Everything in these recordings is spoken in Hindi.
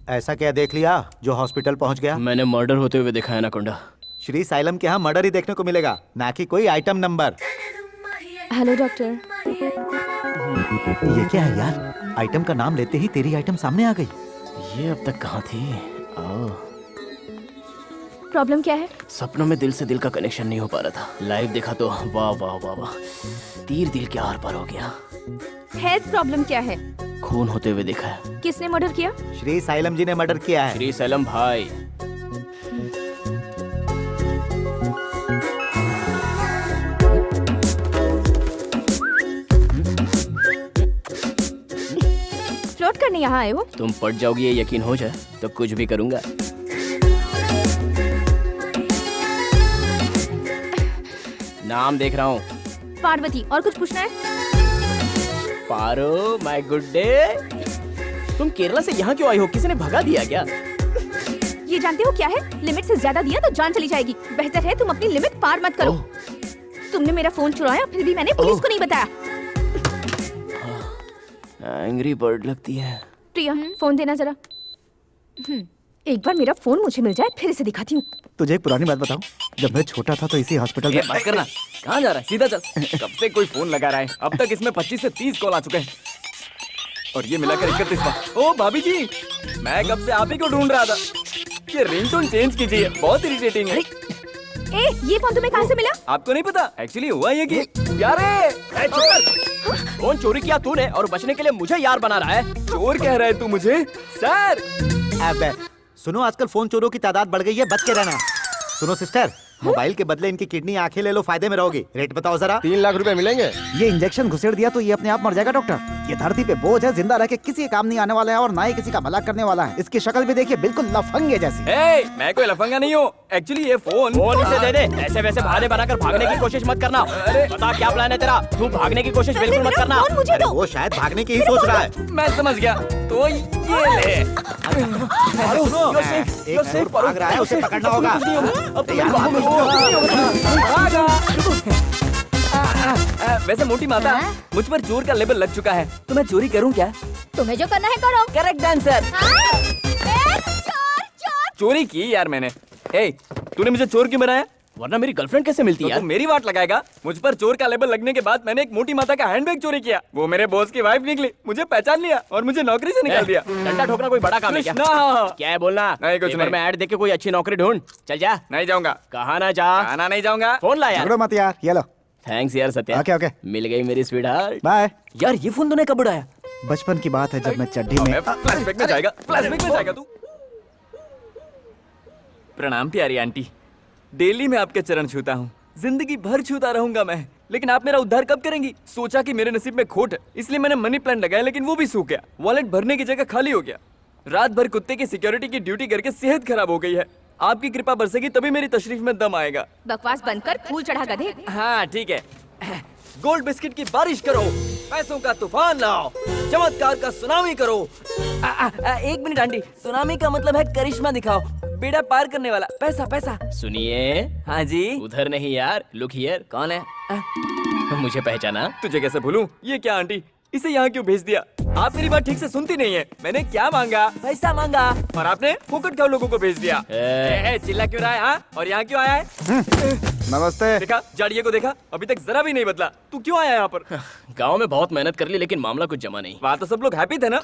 ऐसा क्या देख लिया जो हॉस्पिटल पहुंच गया? मैंने मर्डर होते हुए देखा है नाकोंडा। श्री साइलम के यहाँ मर्डर ही देखने को मिलेगा, ना कि कोई आइटम नंबर। Hello doctor. ये क्या है यार? आइटम का नाम लेते ही तेरी आइटम सामने आ गई। ये अब तक कहाँ थी? प्रॉब्लम क्या है? सपनों में दिल से दिल का कनेक्शन नहीं हो पा रहा था। लाइव देखा तो वाह वाह वाह वाह, तीर दिल के आर पार हो गया। हेल्थ प्रॉब्लम क्या है? खून होते हुए देखा है। किसने मर्डर किया? श्री साइलम जी ने मर्डर किया है। श्री सैलम भाई। फ्लोट करने यहाँ आए हो? तुम पट जाओगी ये यकीन हो जाए तो कुछ भी करूंगा। नाम देख रहा हूँ। पार्वती। और कुछ पूछना है? पारो माय गुड डे। तुम केरला से यहाँ क्यों आई हो? किसी ने भगा दिया क्या? ये जानते हो क्या है? लिमिट से ज्यादा दिया तो जान चली जाएगी। बेहतर है तुम अपनी लिमिट पार मत करो। तुमने मेरा फोन चुराया फिर भी मैंने पुलिस को नहीं बताया। एंग्री बर्ड लगती है। प्रिया फोन देना जरा। एक बार मेरा फोन मुझे मिल जाए फिर इसे दिखाती हूँ। तुझे एक पुरानी बात बताऊं? जब मैं छोटा था तो इसी हॉस्पिटल में। बात करना। कहाँ जा रहा है? सीधा चल। कब से कोई फोन लगा रहा है, अब तक इसमें 25 से 30 कॉल आ चुके हैं और ये मिलाकर 31वां। ओ भाभी जी, मैं कब से आप ही को ढूंढ रहा था। ये रिंगटोन चेंज कीजिए, बहुत इरिटेटिंग है। ए, ये फोन तुम्हें कहाँ से मिला? आपको नहीं पता? एक्चुअली हुआ ये कि प्यारे फोन चोरी किया तूने और बचने के लिए मुझे यार बना रहा है। चोर कह रहा है तू मुझे? सर अबे सुनो, आजकल फोन चोरों की तादाद बढ़ गई है, बच के रहना। सुनो सिस्टर, मोबाइल के बदले इनकी किडनी आंखें ले लो, फायदे में रहोगी। रेट बताओ जरा। 3 लाख रुपए मिलेंगे। ये इंजेक्शन घुसेड़ दिया तो ये अपने आप मर जाएगा डॉक्टर। ये धरती पे बोझ है, जिंदा रह के किसी के काम नहीं आने वाला है और ना ही किसी का भला करने वाला है। इसकी शक्ल भी देखिए, बिल्कुल लफंगे जैसी। मैं कोई लफंगा नहीं हूँ। एक्चुअली ये फोन इसे दे दे। ऐसे वैसे बहाने बनाकर भागने की कोशिश मत करना। बता क्या प्लान है तेरा? तू भागने की कोशिश बिल्कुल मत करना। फोन मुझे अरे दो। वो शायद भागने की ही सोच रहा है। मैं समझ गया। तो ये ले। एक चोर भाग रहा है, उसे पकड़ना होगा। वैसे मोटी माता, मुझ पर चोर का लेबल लग चुका है, तो मैं चोरी करूं क्या? तुम्हें जो करना है करो। Correct answer. चोरी की यार मैंने। तूने मुझे चोर क्यों बनाया? वरना मेरी गर्लफ्रेंड कैसे मिलती तो है? तू मेरी वाट लगाएगा? मुझ पर चोर का लेबल लगने के बाद मैंने एक मोटी माता का हैंडबैग चोरी किया। वो मेरे बॉस की वाइफ निकली, मुझे पहचान लिया और मुझे नौकरी से निकाल दिया। डंडा ठोकना कोई बड़ा काम है क्या? कृष्णा। क्या है बोलना? नहीं, कुछ पेपर नहीं। में ऐड देख के कोई अच्छी नौकरी ढूंढ। चल जा। नहीं जाऊंगा। कहाँ ना जा? आना नहीं जाऊंगा। फोन ला यार। झगड़ो मत यार, ये लो। थैंक्स यार सत्या। ओके ओके, मिल गई मेरी स्वीट हार्ट। बाय। यार ये फोन तूने कब उड़ाया? बचपन की बात है जब मैं चड्डी में। फ्लैशबैक में जाएगा, फ्लैशबैक में जाएगा तू। प्रणाम प्यारी आंटी, डेली मैं आपके चरण छूता हूँ, जिंदगी भर छूता रहूंगा मैं, लेकिन आप मेरा उद्धार कब करेंगी? सोचा कि मेरे नसीब में खोट है, इसलिए मैंने मनी प्लांट लगाया, लेकिन वो भी सूख गया। वॉलेट भरने की जगह खाली हो गया। रात भर कुत्ते की सिक्योरिटी की ड्यूटी करके सेहत खराब हो गई है। आपकी कृपा बरसेगी तभी मेरी तशरीफ में दम आएगा। बकवास बंद कर, फूल चढ़ा गधे। हाँ ठीक है। गोल्ड बिस्किट की बारिश करो, पैसों का तूफान लाओ, चमत्कार का सुनामी करो। एक मिनट आंटी, सुनामी का मतलब है करिश्मा दिखाओ, बेड़ा पार करने वाला। पैसा पैसा। सुनिए। हाँ जी। उधर नहीं यार, लुक हियर। कौन है? मुझे पहचाना? तुझे कैसे भूलूं? ये क्या आंटी, इसे यहाँ क्यों भेज दिया? आप मेरी बात ठीक से सुनती नहीं है। मैंने क्या मांगा? पैसा मांगा और आपने फुकट खाओ लोगों को भेज दिया। चिल्ला क्यों रहा है? हाँ? और यहाँ क्यों आया है? नमस्ते। देखा जाड़िए को देखा, अभी तक जरा भी नहीं बदला। तू क्यों आया यहाँ पर? गांव में बहुत मेहनत कर ली लेकिन मामला कुछ जमा नहीं। वहाँ तो सब लोग हैप्पी थे ना।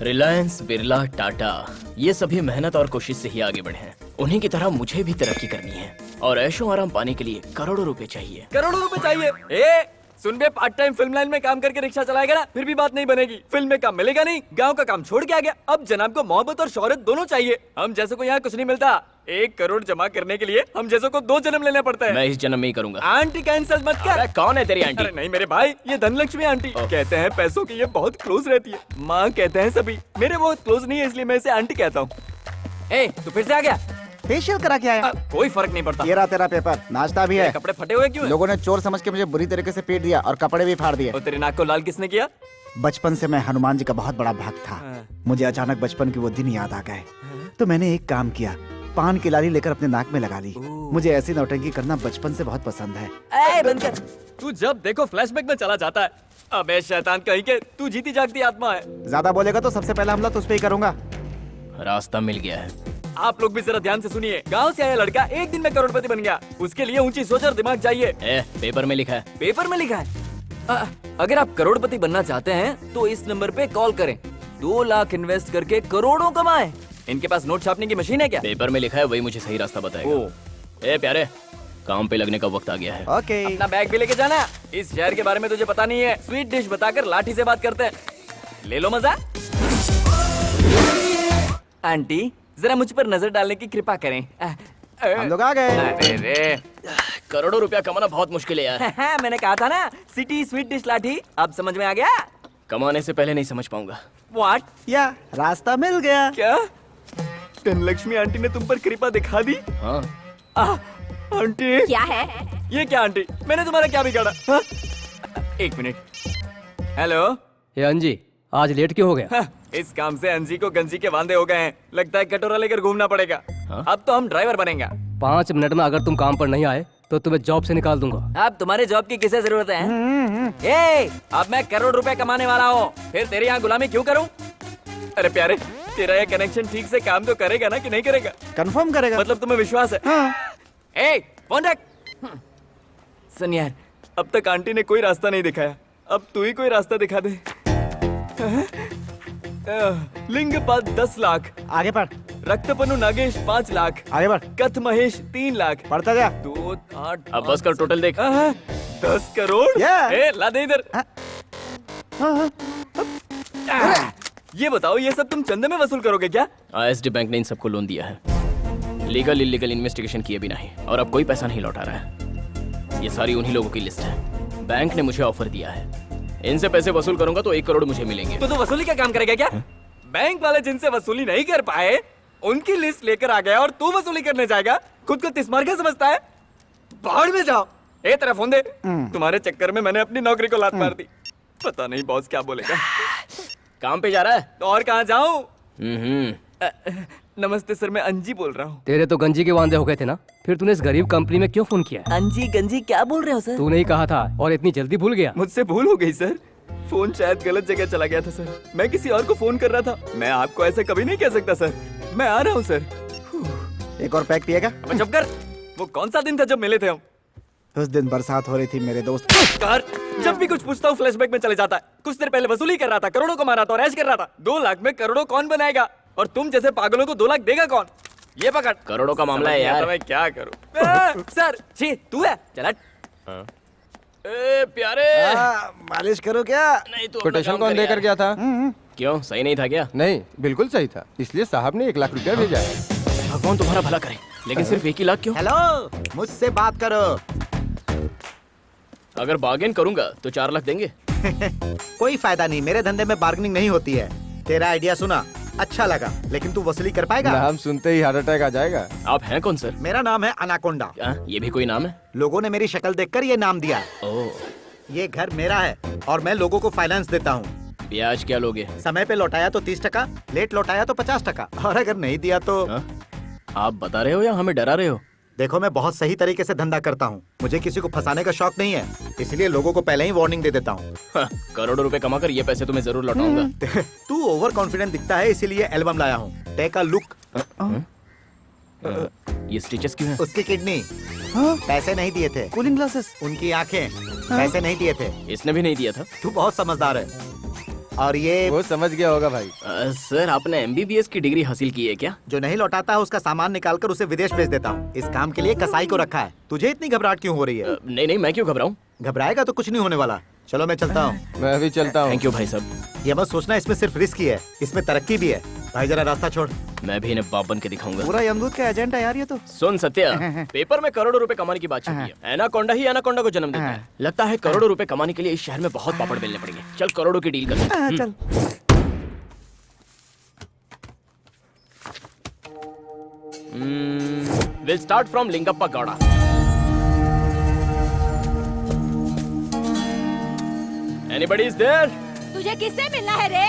रिलायंस, बिरला, टाटा, ये सभी मेहनत और कोशिश से ही आगे बढ़े हैं। उन्हीं की तरह मुझे भी तरक्की करनी है और ऐशो आराम पाने के लिए करोड़ों रुपए चाहिए। करोड़ों रुपए चाहिए? सुन बे, पार्ट टाइम फिल्म लाइन में काम करके रिक्शा चलाएगा ना, फिर भी बात नहीं बनेगी। फिल्म में काम मिलेगा नहीं, गांव का काम छोड़ के आ गया। अब जनाब को मोहब्बत और शोहरत दोनों चाहिए। हम जैसे को यहाँ कुछ नहीं मिलता। 1 करोड़ जमा करने के लिए हम जैसे को 2 जन्म लेना पड़ता है। मैं इस जन्म में ही करूंगा। आंटी कैंसिल मत कर। कौन है तेरी आंटी? अरे नहीं मेरे भाई, ये धनलक्ष्मी आंटी। कहते हैं पैसों की ये बहुत क्लोज रहती है। माँ कहते हैं सभी, मेरे बहुत क्लोज नहीं है इसलिए मैं इसे आंटी कहता हूँ। तू फिर से आ गया? फेशियल करा के आया। कोई फर्क नहीं पड़ता। ये रहा तेरा पेपर, नाश्ता भी है। कपड़े फटे हुए क्यों हैं? लोगों ने चोर समझ के मुझे बुरी तरीके से पीट दिया और कपड़े भी फाड़ दिए। और तेरे नाक को लाल किसने किया? बचपन से मैं हनुमान जी का बहुत बड़ा भक्त था। मुझे अचानक बचपन के वो दिन याद आ गए, तो मैंने एक काम किया, पान की लाली लेकर अपने नाक में लगा ली। मुझे ऐसी नौटंकी करना बचपन से बहुत पसंद है। बंद कर। तू जब देखो फ्लैशबैक में चला जाता है। अबे शैतान कहीं के, तू जीती जागती आत्मा है। ज्यादा बोलेगा तो सबसे पहला हमला तुझ पे ही करूंगा। रास्ता मिल गया है। आप लोग भी जरा ध्यान से सुनिए। गांव से आया लड़का एक दिन में करोड़पति बन गया। उसके लिए ऊंची सोच और दिमाग चाहिए। पेपर में लिखा है। पेपर में लिखा है। अगर आप करोड़पति बनना चाहते हैं तो इस नंबर पे कॉल करें। 2 लाख इन्वेस्ट करके करोड़ों कमाएं। इनके पास नोट छापने की मशीन है क्या? पेपर में लिखा है, वही मुझे सही रास्ता बताएगा। प्यारे, काम पे लगने का वक्त आ गया है। ओके। अपना बैग भी लेके जाना। इस शहर के बारे में तुझे पता नहीं है। स्वीट डिश बताकर लाठी से बात करते हैं। ले लो मजा। आंटी, जरा मुझ पर नजर डालने की कृपा करें। हम लोग आ गए। अरे रे। करोड़ों रुपया कमाना बहुत मुश्किल है यार। मैंने कहा था ना, सिटी स्वीट डिश लाठी। अब समझ में आ गया? कमाने से पहले नहीं समझ पाऊंगा। व्हाट? या रास्ता मिल गया। क्या धनलक्ष्मी आंटी ने तुम पर कृपा दिखा दी? हाँ। आंटी, क्या है? ये क्या आंटी? मैंने तुम्हारा क्या बिगाड़ा? हाँ? एक मिनट। हेलो। ये अंजी, आज लेट क्यों हो गया? हाँ, इस काम से अंजी को गंजी के वांदे हो गए हैं। लगता है कटोरा लेकर घूमना पड़ेगा। हाँ? अब तो हम ड्राइवर बनेंगे। 5 मिनट में अगर तुम काम पर नहीं आए तो तुम्हें जॉब से निकाल दूंगा। अब तुम्हारे जॉब की किसे जरूरत है? अब मैं करोड़ रुपए कमाने वाला हूँ, फिर तेरे यहाँ गुलामी क्यों करूँ? अरे प्यारे, तेरा ये कनेक्शन ठीक से काम तो करेगा ना कि नहीं करेगा? कंफर्म करेगा। मतलब तुम्हें विश्वास है? हाँ। फोन रख। सुन यार, अब तक आंटी ने कोई रास्ता नहीं दिखाया। अब तू ही कोई रास्ता दिखा दे। लिंगपात 10 लाख, आगे पढ़। रक्तपनु नागेश 5 लाख, आगे बढ़। कथ महेश 3 लाख, पढ़ता जा। 2 8 अब बस कर, टोटल देख। 10 करोड़। Yeah. ला दे इधर। ये बताओ, ये सब तुम चंदे में वसूल करोगे क्या? ISD बैंक ने इन सबको लोन दिया है, लीगल इलीगल इन्वेस्टिगेशन किए बिना ही, और अब कोई पैसा नहीं लौटा रहा है। ये सारी उन्हीं लोगों की लिस्ट है। बैंक ने मुझे ऑफर दिया है, इनसे पैसे वसूल करूंगा तो 1 करोड़ मुझे मिलेंगे। तो वसूली का काम करेगा क्या? बैंक वाले जिनसे वसूली नहीं कर पाए उनकी लिस्ट लेकर आ गया और तू वसूली करने जाएगा? खुद को तिस्मार क्या समझता है? बाहर में जाओ। तेरा फोन दे। तुम्हारे चक्कर में मैंने अपनी नौकरी को लात मार दी। पता नहीं बॉस क्या बोलेगा। काम पे जा रहा है? तो और कहाँ जाऊं? हम्म। नमस्ते सर, मैं अंजी बोल रहा हूँ। तेरे तो गंजी के वांदे हो गए थे ना, फिर तूने इस गरीब कंपनी में क्यों फोन किया? अंजी गंजी क्या बोल रहे हो सर? तूने ही कहा था और इतनी जल्दी भूल गया। मुझसे भूल हो गई सर। फोन शायद गलत जगह चला गया था सर। मैं किसी और को फोन कर रहा था। मैं आपको ऐसा कभी नहीं कह सकता सर। मैं आ रहा हूँ सर। एक और पैक पिएगा? अब चुप कर। वो कौन सा दिन था जब मिले थे हम? उस दिन बरसात हो रही थी मेरे दोस्त। कर। जब भी कुछ पूछता हूँ फ्लैशबैक में चले जाता है। कुछ देर पहले वसूली कर रहा था, करोड़ों को मारा था और ऐश कर रहा था। 2 लाख में करोड़ों कौन बनाएगा? और तुम जैसे पागलों को 2 लाख देगा कौन? ये पकड़। करोड़ों का मामला है यार। मैं क्या करूँ? सर छी, तू है? चला। प्यारे, मालिश करो क्या? नहीं तो कोटेशन कौन देकर गया था? क्यों, सही नहीं था क्या? नहीं, बिल्कुल सही था, इसलिए साहब ने 1 लाख रुपया भेजा है। भगवान तुम्हारा भला करे, लेकिन सिर्फ 1 ही लाख क्यों? हेलो, मुझसे बात करो। अगर बार्गेन करूंगा तो 4 लाख देंगे? कोई फायदा नहीं, मेरे धंधे में बार्गेनिंग नहीं होती है। तेरा आइडिया सुना, अच्छा लगा, लेकिन तू वसूली कर पाएगा? नाम सुनते ही हार्ट अटैक आ जाएगा। आप हैं कौन सर? मेरा नाम है अनाकोंडा। क्या ये भी कोई नाम है? लोगों ने मेरी शक्ल देखकर ये नाम दिया। ओह। ये घर मेरा है और मैं लोगों को फाइनेंस देता हूँ। ब्याज क्या लोगे? समय पे लौटाया तो 30%, लेट लौटाया तो 50%, और अगर नहीं दिया तो आप बता रहे हो या हमें डरा रहे हो? देखो, मैं बहुत सही तरीके से धंधा करता हूँ। मुझे किसी को फंसाने का शौक नहीं है, इसलिए लोगों को पहले ही वार्निंग दे देता हूँ। करोड़ों रुपए कमाकर ये पैसे तुम्हें जरूर लौटाऊंगा। तू ओवर कॉन्फिडेंट दिखता है, इसीलिए एल्बम लाया हूँ। Take a look. ये स्टिचेस क्यों हैं? उसकी किडनी पैसे नहीं दिए थे। Cooling glasses. उनकी आंखें पैसे नहीं दिए थे। इसने भी नहीं दिया था। तू बहुत समझदार है। और ये वो समझ गया होगा भाई। सर, आपने MBBS की डिग्री हासिल की है क्या? जो नहीं लौटाता है उसका सामान निकालकर उसे विदेश भेज देता हूँ। इस काम के लिए कसाई को रखा है। तुझे इतनी घबराहट क्यों हो रही है? नहीं नहीं, मैं क्यों घबराऊं? घबराएगा तो कुछ नहीं होने वाला। चलो मैं चलता हूँ। मैं भी चलता हूँ। थैंक यू भाई साहब। ये मत सोचना इसमें सिर्फ रिस्क ही है, इसमें तरक्की भी है। भाई जरा रास्ता छोड़। मैं भी इन्हें बाप बन के दिखाऊंगा। पूरा यमदूत का एजेंट है यार ये तो। सुन सत्या, पेपर में करोड़ों रुपए कमाने की बात चल रही है। एनाकोंडा ही एनाकोंडा को जन्म देता है। लगता है करोड़ों रुपए कमाने के लिए इस शहर में बहुत पापड़ बेलने पड़ेंगे। चल करोड़ों की डील करते हैं। चल। We'll start from Lingappa Gowda. Anybody is there? तुझे किससे मिलना है रे?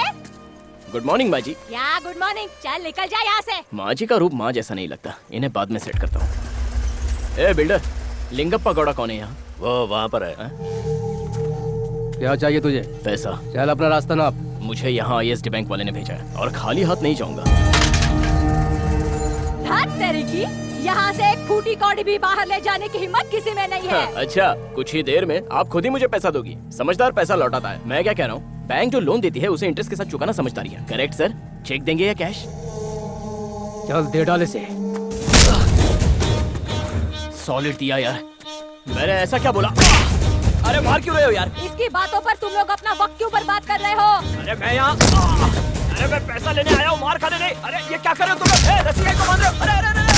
गुड मॉर्निंग माँ जी। क्या गुड मॉर्निंग? चल निकल जा यहाँ से। माँ जी का रूप माँ जैसा नहीं लगता, इन्हें बाद में सेट करता हूँ। ए बिल्डर, लिंगप्पा गौड़ा कौन है यहाँ? वो वहाँ पर है। क्या चाहिए तुझे? पैसा। चल अपना रास्ता नाप। मुझे यहाँ ISD बैंक वाले ने भेजा है और खाली हाथ नहीं जाऊंगा। हाथ तेरी की, यहाँ से एक फूटी कौड़ी भी बाहर ले जाने की हिम्मत किसी में नहीं है। अच्छा, कुछ ही देर में आप खुद ही मुझे पैसा दोगी। समझदार पैसा लौटाता है। मैं क्या कह रहा हूँ, बैंक जो लोन देती है उसे इंटरेस्ट के साथ चुकाना समझदारी है। Correct sir? चेक देंगे या कैश? चल दे डाले से। सॉलिड दिया यार। मैंने ऐसा क्या बोला? अरे मार क्यों रहे हो यार? इसकी बातों पर तुम लोग अपना वक्त क्यों बर्बाद कर रहे हो? अरे मैं यहाँ, अरे मैं पैसा लेने आया हूँ, मार खाने नहीं। अरे ये क्या कर रहे हो तुम? रस्सी को बांध रहे हो? अरे अरे अरे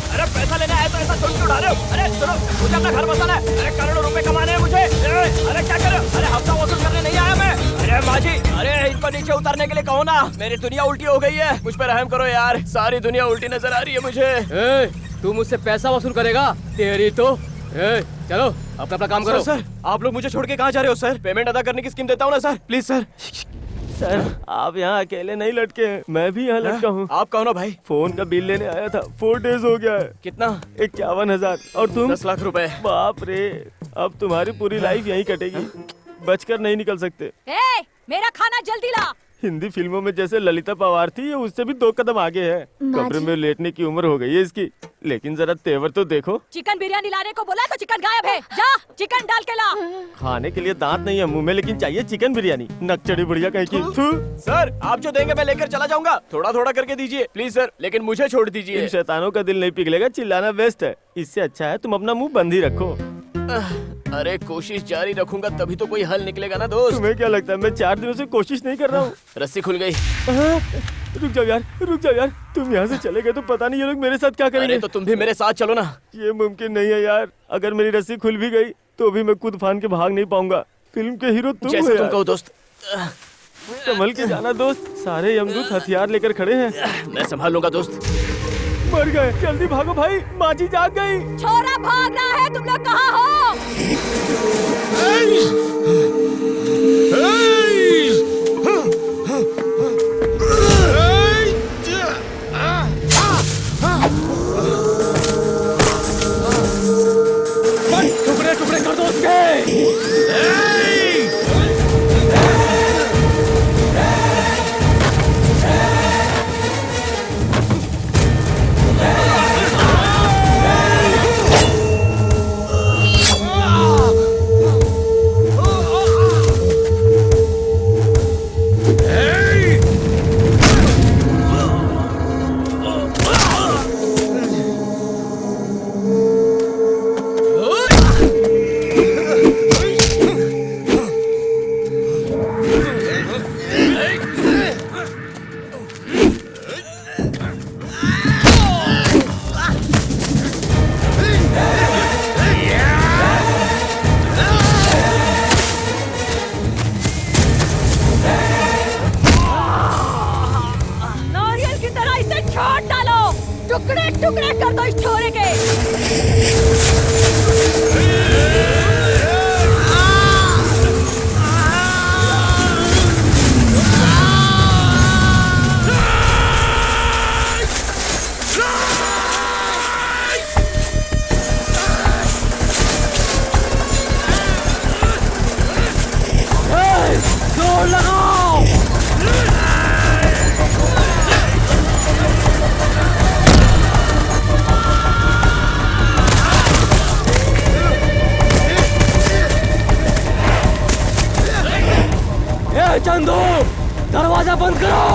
अरे पैसा लेने आया तो ऐसा सोच के उड़ा रहे हो? अरे सुनो, मुझे अपना घर बसाना है। अरे करोड़ों रुपए कमाने हैं मुझे। अरे क्या कर रहे हो? अरे हफ्ता वसूल करने नहीं आया मैं। अरे माजी, अरे इनको नीचे उतारने के लिए कहो ना। मेरी दुनिया उल्टी हो गई है। मुझ पर रहम करो यार, सारी दुनिया उल्टी नजर आ रही है मुझे। तू मुझसे पैसा वसूल करेगा? तेरी तो। चलो अपना अपना काम करो। सर आप लोग मुझे छोड़ के कहाँ जा रहे हो सर? पेमेंट अदा करने की स्कीम देता हूँ ना सर, प्लीज सर। सर आप यहाँ अकेले नहीं लटके हैं, मैं भी यहाँ लटका हूँ। आप कौन हो भाई? फोन का बिल लेने आया था, 4 डेज हो गया है। कितना? 51,000। और तुम? 10 लाख रुपए। बाप रे, अब तुम्हारी पूरी लाइफ यहीं कटेगी, बचकर नहीं निकल सकते। ए, मेरा खाना जल्दी ला। हिंदी फिल्मों में जैसे ललिता पवार थी, ये उससे भी 2 कदम आगे है। कब्र में लेटने की उम्र हो गई है इसकी, लेकिन जरा तेवर तो देखो। चिकन बिरयानी लाने को बोला तो चिकन गायब है। जा चिकन डाल के ला। खाने के लिए दांत नहीं है मुंह में, लेकिन चाहिए चिकन बिरयानी। नकचड़ी बुढ़िया कहीं की। थू। सर आप जो देंगे मैं लेकर चला जाऊंगा। थोड़ा थोड़ा करके दीजिए प्लीज सर, लेकिन मुझे छोड़ दीजिए। इन शैतानों का दिल नहीं पिघलेगा, चिल्लाना बेस्ट है। इससे अच्छा है तुम अपना मुंह बंद ही रखो। अरे कोशिश जारी रखूंगा तभी तो कोई हल निकलेगा ना दोस्त। तुम्हें क्या लगता है मैं 4 दिनों से कोशिश नहीं कर रहा हूँ? रस्सी खुल गई। रुक जाओ यार, रुक जाओ यार। तुम यहाँ से चले गए तो पता नहीं ये लोग मेरे साथ क्या करेंगे। अरे तो तुम भी मेरे साथ चलो ना। ये मुमकिन नहीं है यार, अगर मेरी रस्सी खुल भी गई तो भी मैं खुद फान के भाग नहीं पाऊंगा। फिल्म के हीरो तुम हो जैसे तुम यार। कहो दोस्त। संभल के जाना दोस्त, सारे यमदूत हथियार लेकर खड़े हैं। मैं संभाल लूंगा दोस्त। मर गए, जल्दी भागो भाई, माजी जाग गई। छोरा भाग रहा है, तुम लोग कहाँ हो? टुकड़े टुकड़े कर दो उसके। नारियल की तरह इसे छाट डालो। टुकड़े टुकड़े कर दो इस छोरे के। जोर लगाओ। ए चंदू, दरवाजा बंद करो।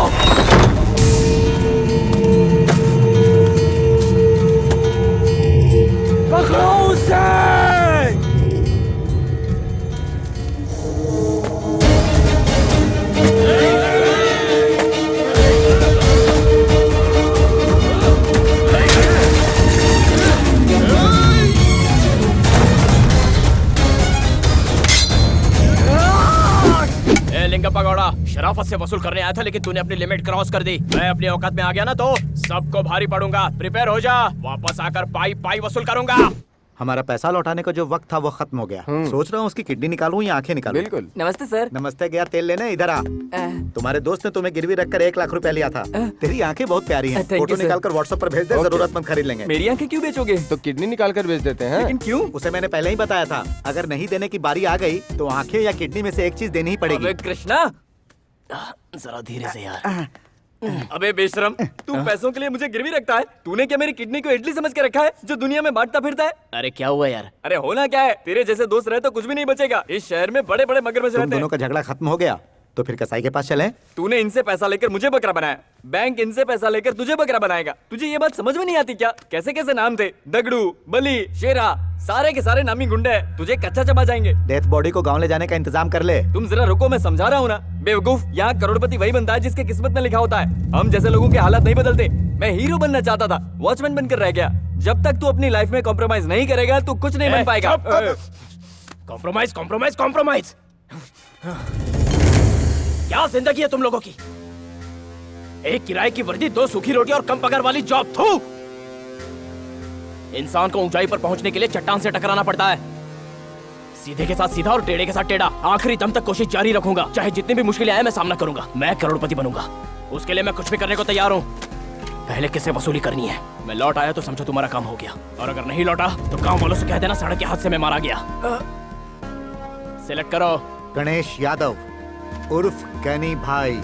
पकड़ो उसे। ए लिंगा पगौड़ा, शराफत से वसूल करने आया था लेकिन तूने अपनी लिमिट क्रॉस कर दी। मैं अपनी औकात में आ गया ना तो सबको भारी पड़ूंगा। प्रिपेयर हो जा, वापस आकर पाई पाई वसूल करूंगा। हमारा पैसा लौटाने का जो वक्त था वो खत्म हो गया। सोच रहा हूँ उसकी किडनी निकालूं या आंखें निकालूं। बिल्कुल। नमस्ते सर। नमस्ते, गया तेल लेने, इधर आ। तुम्हारे दोस्त ने तुम्हें गिरवी रखकर 1 लाख रुपए लिया था। तेरी आंखें बहुत प्यारी हैं। thank you, photo sir. निकाल कर व्हाट्सएप पर भेज दे, जरूरतमंद खरीद लेंगे। मेरी आंखें क्यों बेचोगे? तो किडनी निकाल कर बेच देते हैं। लेकिन क्यों? उसे मैंने पहले ही बताया था, अगर नहीं देने की बारी आ गई तो आंखें या किडनी में से एक चीज देनी ही पड़ेगी। अबे कृष्णा, जरा धीरे से यार। अबे बेशरम, तू पैसों के लिए मुझे गिरवी रखता है? तूने क्या मेरी किडनी को इडली समझ के रखा है जो दुनिया में बांटता फिरता है? अरे क्या हुआ यार? अरे होना क्या है, तेरे जैसे दोस्त रहे तो कुछ भी नहीं बचेगा। इस शहर में बड़े बड़े मगरमच्छ तुम रहते हैं। दोनों का झगड़ा खत्म हो गया तो फिर कसाई के पास चलें? तूने इनसे पैसा लेकर मुझे बकरा बनाया, बैंक इनसे पैसा लेकर तुझे बकरा बनाएगा। तुझे ये बात समझ में नहीं आती क्या? कैसे कैसे नाम थे, दगड़ू, बली, शेरा, सारे के सारे नामी गुंडे हैं, तुझे कच्चा चबा जाएंगे। डेथ बॉडी को गांव ले जाने का इंतजाम कर ले। तुम जरा रुको, मैं समझा रहा हूँ ना। बेवकूफ, यहाँ करोड़पति वही बनता है जिसके किस्मत में लिखा होता है। हम जैसे लोगों के हालात नहीं बदलते। मैं हीरो बनना चाहता था, वॉचमैन बनकर रह गया। जब तक तू अपनी लाइफ में कॉम्प्रोमाइज नहीं करेगा तू कुछ नहीं बन पाएगा। Compromise compromise compromise. क्या जिंदगी है तुम लोगों की? एक किराए की वर्दी, 2 सूखी रोटी और कम पगार वाली जॉब। थू! इंसान को ऊंचाई पर पहुंचने के लिए चट्टान से टकराना पड़ता है। सीधे के साथ सीधा और टेढ़े के साथ टेढ़ा। आखिरी दम तक कोशिश जारी रखूंगा, चाहे जितनी भी मुश्किलें आए मैं सामना करूंगा। मैं करोड़पति बनूंगा, उसके लिए मैं कुछ भी करने को तैयार हूँ। पहले किससे वसूली करनी है? मैं लौट आया तो समझो तुम्हारा काम हो गया, और अगर नहीं लौटा तो गांव वालों से कह देना सड़क के हादसे में मारा गया। सिलेक्ट करो। गणेश यादव उर्फ कैनी भाई।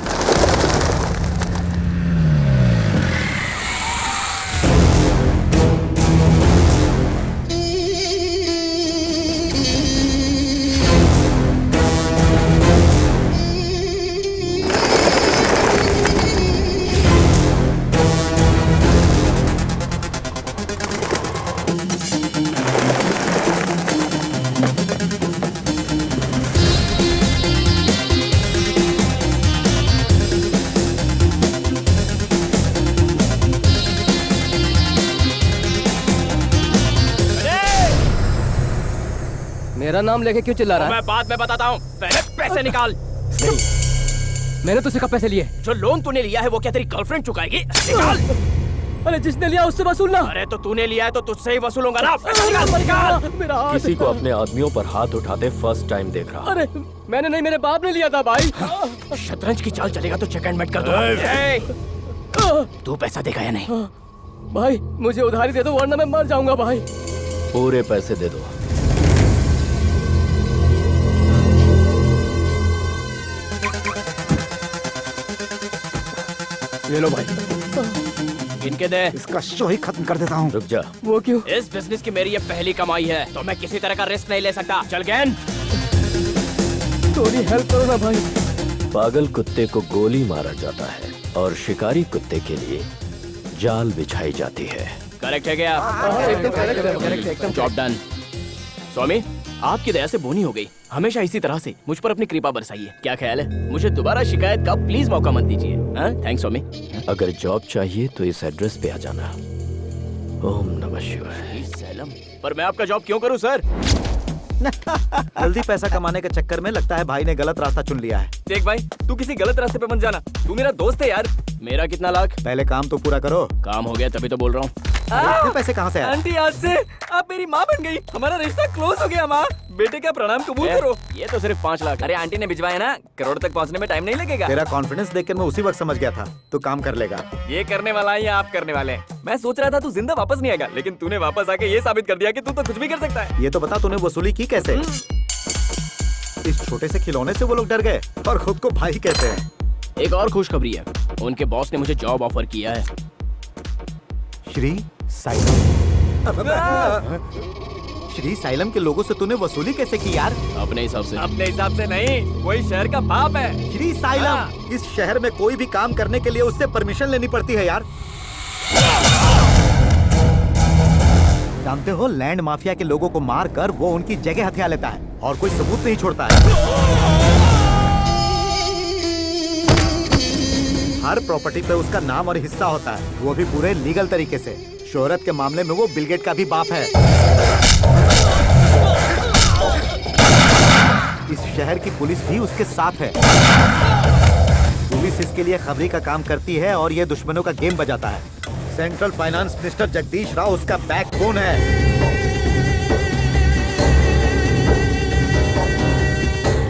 मेरा नाम लेके क्यों चिल्ला रहा है? मैं बाद में बताता हूँ, पहले पैसे निकाल। मैंने तुझसे कब पैसे लिए? जो लोन तूने लिया है वो क्या तेरी गर्लफ्रेंड चुकाएगी? निकाल। अरे जिसने लिया उससे वसूलना। अरे तो तूने लिया है तो तुझसे ही वसूलूंगा ना। पैसे निकाल। मेरा हाथ। किसी को अपने आदमियों पर हाथ उठाते फर्स्ट टाइम देख रहा। अरे मैंने नहीं, मेरे बाप ने लिया था भाई। शतरंज की चाल चलेगा तो चेक एंड मेट कर दो। तू पैसा देगा या नहीं? भाई मुझे उधारी दे दो वरना मैं मर जाऊंगा भाई। पूरे पैसे दे दो। ये लो भाई, गिनके दे। इसका शो ही खत्म कर देता हूँ। रुक जा। वो क्यों? इस बिजनेस की मेरी ये पहली कमाई है तो मैं किसी तरह का रिस्क नहीं ले सकता। चल गैन। थोड़ी हेल्प करो ना भाई। पागल कुत्ते को गोली मारा जाता है और शिकारी कुत्ते के लिए जाल बिछाई जाती है। करेक्ट है क्या? एकदम करेक्ट। Job done. स्वामी, आपकी दया से बोनी हो गई। हमेशा इसी तरह से मुझ पर अपनी कृपा बरसाइए। क्या ख्याल है? मुझे दोबारा शिकायत का प्लीज मौका मत दीजिए। थैंक्स स्वामी। अगर जॉब चाहिए तो इस एड्रेस पे आ जाना। ओम नमः शिवाय। सैलम। पर मैं आपका जॉब क्यों करूं सर? जल्दी पैसा कमाने के चक्कर में लगता है भाई ने गलत रास्ता चुन लिया है। देख भाई, तू किसी गलत रास्ते पे मत जाना। तू मेरा दोस्त है यार। मेरा कितना लाख? पहले काम तो पूरा करो। काम हो गया तभी तो बोल रहा हूँ। इतने पैसे कहाँ से आए? आंटी आज से आप मेरी माँ बन गई। हमारा रिश्ता क्लोज हो गया। माँ बेटे का प्रणाम कबूल करो। ये तो सिर्फ 5 लाख। अरे आंटी ने भिजवाया ना, करोड़ तक पहुँचने में टाइम नहीं लगेगा। तेरा कॉन्फिडेंस देखकर मैं उसी वक्त समझ गया था तू काम कर लेगा। ये करने वाला है या आप करने वाले हैं? मैं सोच रहा था तू जिंदा वापस नहीं आएगा, लेकिन तूने वापस आके ये साबित कर दिया कि तू तो कुछ भी कर सकता है। ये तो बता तूने वसूली की कैसे? इस छोटे से खिलौने से वो लोग डर गए और खुद को भाई कहते हैं। एक और खुशखबरी है, उनके बॉस ने मुझे जॉब ऑफर किया है। श्री साइलम। श्री साइलम के लोगों से तूने वसूली कैसे की यार? अपने हिसाब से। अपने हिसाब से नहीं, कोई शहर का बाप है। श्री साइलम, इस शहर में कोई भी काम करने के लिए उससे परमिशन लेनी पड़ती है यार। जानते हो, लैंड माफिया के लोगों को मार कर वो उनकी जगह हथिया लेता है और कोई सबूत नहीं छोड़ता है। हर प्रॉपर्टी पे उसका नाम और हिस्सा होता है, वो भी पूरे लीगल तरीके से। शोहरत के मामले में वो बिल गेट का भी बाप है। इस शहर की पुलिस भी उसके साथ है। पुलिस इसके लिए खबरी का काम करती है और ये दुश्मनों का गेम बजाता है। Central finance minister Jagdish Rao उसका बैकबोन है।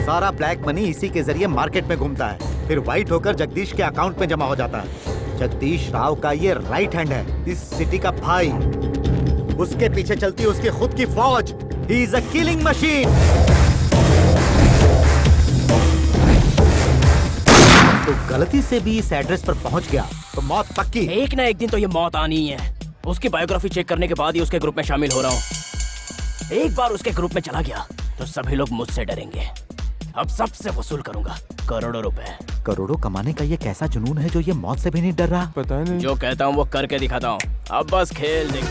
सारा ब्लैक मनी इसी के जरिए मार्केट में घूमता है, फिर व्हाइट होकर जगदीश के अकाउंट में जमा हो जाता है। जगदीश राव का ये राइट हैंड है, इस सिटी का भाई। उसके पीछे चलती है उसकी खुद की फौज। He is a killing machine. तो गलती से भी इस एड्रेस पर पहुंच गया तो मौत पक्की। एक ना एक दिन तो ये मौत आनी ही है। उसकी बायोग्राफी चेक करने के बाद ही उसके ग्रुप में शामिल हो रहा हूँ। एक बार उसके ग्रुप में चला गया तो सभी लोग मुझसे डरेंगे। अब सबसे वसूल करूंगा करोड़ों रुपए। करोड़ों कमाने का ये कैसा जुनून है जो ये मौत से भी नहीं डर रहा? पता नहीं। जो कहता हूँ वो करके दिखाता हूँ। अब बस खेल देख।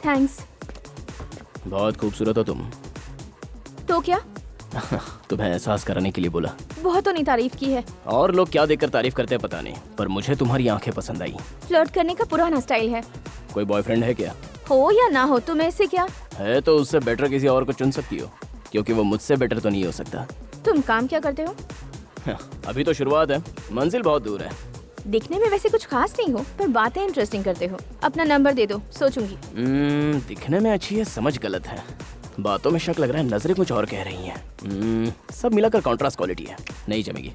थैंक्स। बहुत खूबसूरत हो तुम। तो क्या? तुम्हें एहसास कराने के लिए बोला। बहुतों ने तारीफ की है। और लोग क्या देखकर तारीफ करते हैं पता नहीं, पर मुझे तुम्हारी आंखें पसंद आई। फ्लर्ट करने का पुराना स्टाइल है। कोई बॉयफ्रेंड है क्या? हो या ना हो तुम्हें इससे क्या? है तो उससे बेटर किसी और को चुन सकती हो, क्योंकि वो मुझसे बेटर तो नहीं हो सकता। तुम काम क्या करते हो? अभी तो शुरुआत है, मंजिल बहुत दूर है। दिखने में वैसे कुछ खास नहीं हो, पर बातें इंटरेस्टिंग करते हो। अपना नंबर दे दो, सोचूंगी। दिखने में अच्छी है, समझ गलत है। बातों में शक लग रहा है, नजरें कुछ और कह रही हैं। सब मिलाकर कॉन्ट्रास्ट क्वालिटी है, नहीं जमेगी।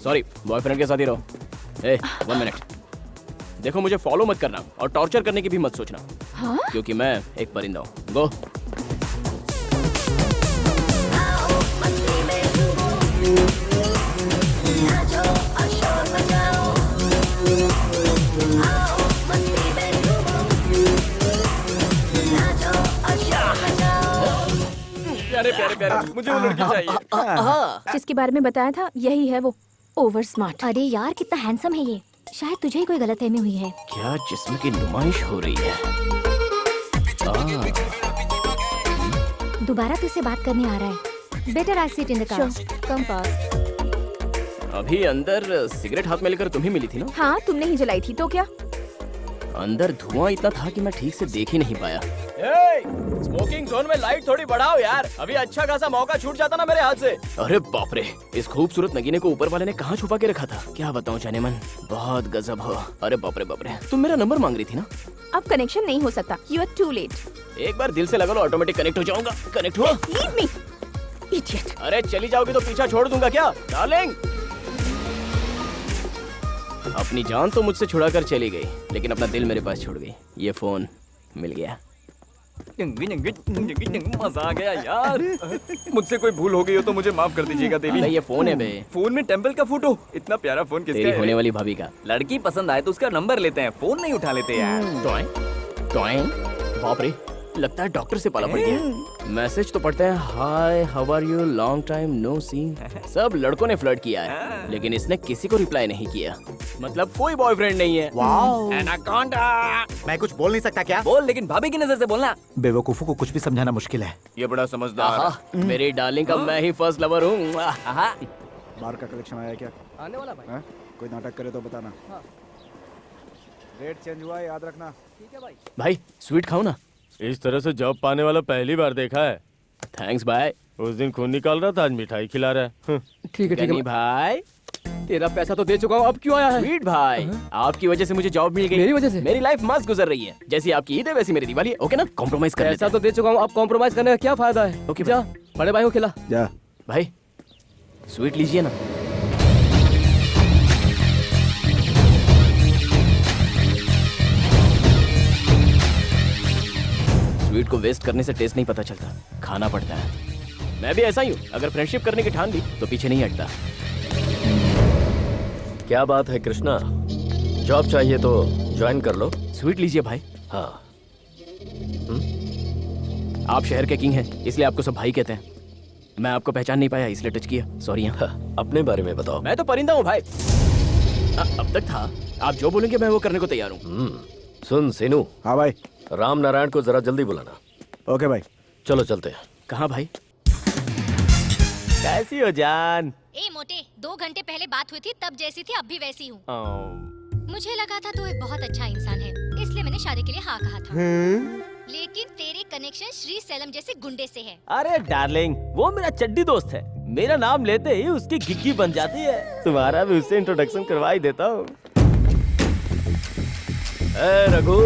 सॉरी, बॉयफ्रेंड के साथ ही रहो। 1 मिनट। देखो, मुझे फॉलो मत करना और टॉर्चर करने की भी मत सोचना। हाँ? क्योंकि मैं एक परिंदा हूँ। गो। प्यारे प्यारे प्यारे, मुझे वो लड़की चाहिए। जिसके बारे में बताया था यही है वो, ओवर स्मार्ट। अरे यार कितना हैंडसम है ये। शायद तुझे ही कोई गलतफहमी हुई है। क्या जिस्म की नुमाइश हो रही है। दोबारा तुझसे बात करने आ रहा है। Better I sit in the car. Come fast. अभी अंदर सिगरेट हाथ में लेकर तुम ही मिली थी ना? हाँ, तुमने ही जलाई थी तो क्या? अंदर धुआं इतना था कि मैं ठीक से देख ही नहीं पाया। स्मोकिंग जोन में लाइट थोड़ी बढ़ाओ यार, अभी अच्छा खासा मौका छूट जाता ना मेरे हाथ से। अरे बाप रे, इस खूबसूरत नगीने को ऊपर वाले ने कहाँ छुपा के रखा था? क्या बताऊं जाने मन, बहुत गजब हो। अरे बाप रे, तुम मेरा नंबर मांग रही थी ना? अब कनेक्शन नहीं हो सकता, यू आर टू लेट। एक बार दिल से लगा लो, ऑटोमेटिक कनेक्ट हो जाऊंगा। कनेक्ट हुआ? Leave me, idiot. अरे चली जाओगी तो पीछा छोड़ दूंगा क्या डार्लिंग? अपनी जान तो मुझसे छुड़ा कर चली गई, लेकिन अपना दिल मेरे पास छोड़ गई। ये फोन मिल गया। मजा आ गया यार। मुझसे कोई भूल हो गई हो तो मुझे माफ कर दीजिएगा देवी। अरे ये फोन है बे। फोन में टेम्पल का फोटो। इतना प्यारा फोन किसका तेरी है? होने वाली भाभी का। लड़की पसंद आए तो उसका नंबर लेते हैं, फोन नहीं उठा लेते यार। टॉइंग। बाप रे, लगता है डॉक्टर से पाला पड़ गया। मैसेज तो पढ़ते हैं, hi how are you, long time no see. सब लड़कों ने फ्लर्ट किया है, लेकिन इसने किसी को रिप्लाई नहीं किया। मतलब कोई बॉयफ्रेंड नहीं है। वाओ। एनाकोंडा। मैं कुछ बोल नहीं सकता क्या? बोल, लेकिन भाभी की नजर से बोलना। बेवकूफों को कुछ भी समझाना मुश्किल है। ये बड़ा समझदार। मेरी डार्लिंग का मैं ही फर्स्ट लवर हूँ। बार का कलेक्शन आया क्या? आने वाला भाई। हाँ? कोई नाटक करे तो बताना। रेट चेंज हुआ है, याद रखना। ठीक है भाई। भाई स्वीट खाओ ना। इस तरह से जॉब पाने वाला पहली बार देखा है। थैंक्स भाई। उस दिन खून निकाल रहा था, आज मिठाई खिला रहा है। ठीक है गनी भाई, तेरा पैसा तो दे चुका हूँ, अब क्यों आया है? स्वीट भाई, आपकी वजह से मुझे जॉब मिल गई। मेरी वजह से? मेरी लाइफ मस्त गुजर रही है। जैसी आपकी ईद है वैसी मेरी दिवाली है। ओके ना, कॉम्प्रोमाइज कर लेते पैसा हैं। तो दे चुका हूँ, अब कॉम्प्रोमाइज करने का क्या फायदा है? ओके जा बड़े भाई को खिला। जा। भाई स्वीट लीजिए ना। स्वीट को वेस्ट करने से टेस्ट नहीं पता चलता, खाना पड़ता है। मैं भी ऐसा ही हूँ, अगर फ्रेंडशिप करने की ठान ली तो पीछे नहीं हटता। क्या बात है कृष्णा, जॉब चाहिए तो ज्वाइन कर लो। स्वीट लीजिए भाई। हाँ। आप शहर के किंग हैं, इसलिए आपको सब भाई कहते हैं। मैं आपको पहचान नहीं पाया इसलिए टच किया, सॉरी। हाँ, अपने बारे में बताओ। मैं तो परिंदा हूँ भाई। अब तक था, आप जो बोलेंगे मैं वो करने को तैयार हूँ। सुन सीनू। हाँ भाई। राम नारायण को जरा जल्दी बुलाना। ओके भाई। चलो चलते हैं। कहाँ भाई? कैसी हो जान? ए मोटे, 2 घंटे पहले बात हुई थी तब जैसी थी अब भी वैसी हूँ। मुझे लगा था तू एक बहुत अच्छा इंसान है, इसलिए मैंने शादी के लिए हाँ कहा था। लेकिन तेरे कनेक्शन श्री सेलम जैसे गुंडे से है। अरे डार्लिंग, वो मेरा चड्डी दोस्त है। मेरा नाम लेते ही उसकी गिग्गी बन जाती है। तुम्हारा भी उससे इंट्रोडक्शन करवा ही देता हूँ। ए रघु,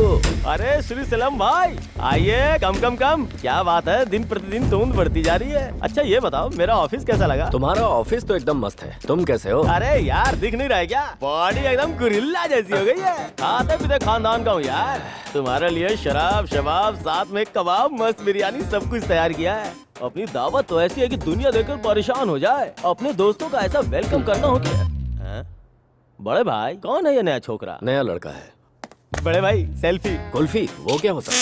अरे श्री सलम भाई, आइए। कम। क्या बात है, दिन प्रतिदिन तूंद बढ़ती जा रही है। अच्छा ये बताओ, मेरा ऑफिस कैसा लगा? तुम्हारा ऑफिस तो एकदम मस्त है। तुम कैसे हो? अरे यार, दिख नहीं रहा है क्या? बॉडी एकदम गुरिल्ला जैसी हो गई है। खाते पीते खानदान का हूँ यार। तुम्हारे लिए शराब शबाब, साथ में कबाब, मस्त बिरयानी, सब कुछ तैयार किया है। अपनी दावत तो ऐसी है कि दुनिया देखकर परेशान हो जाए। अपने दोस्तों का ऐसा वेलकम करना हो क्या? बड़े भाई, कौन है ये नया छोकरा? नया लड़का है। बड़े भाई, सेल्फी। कुल्फी, वो क्या होता है?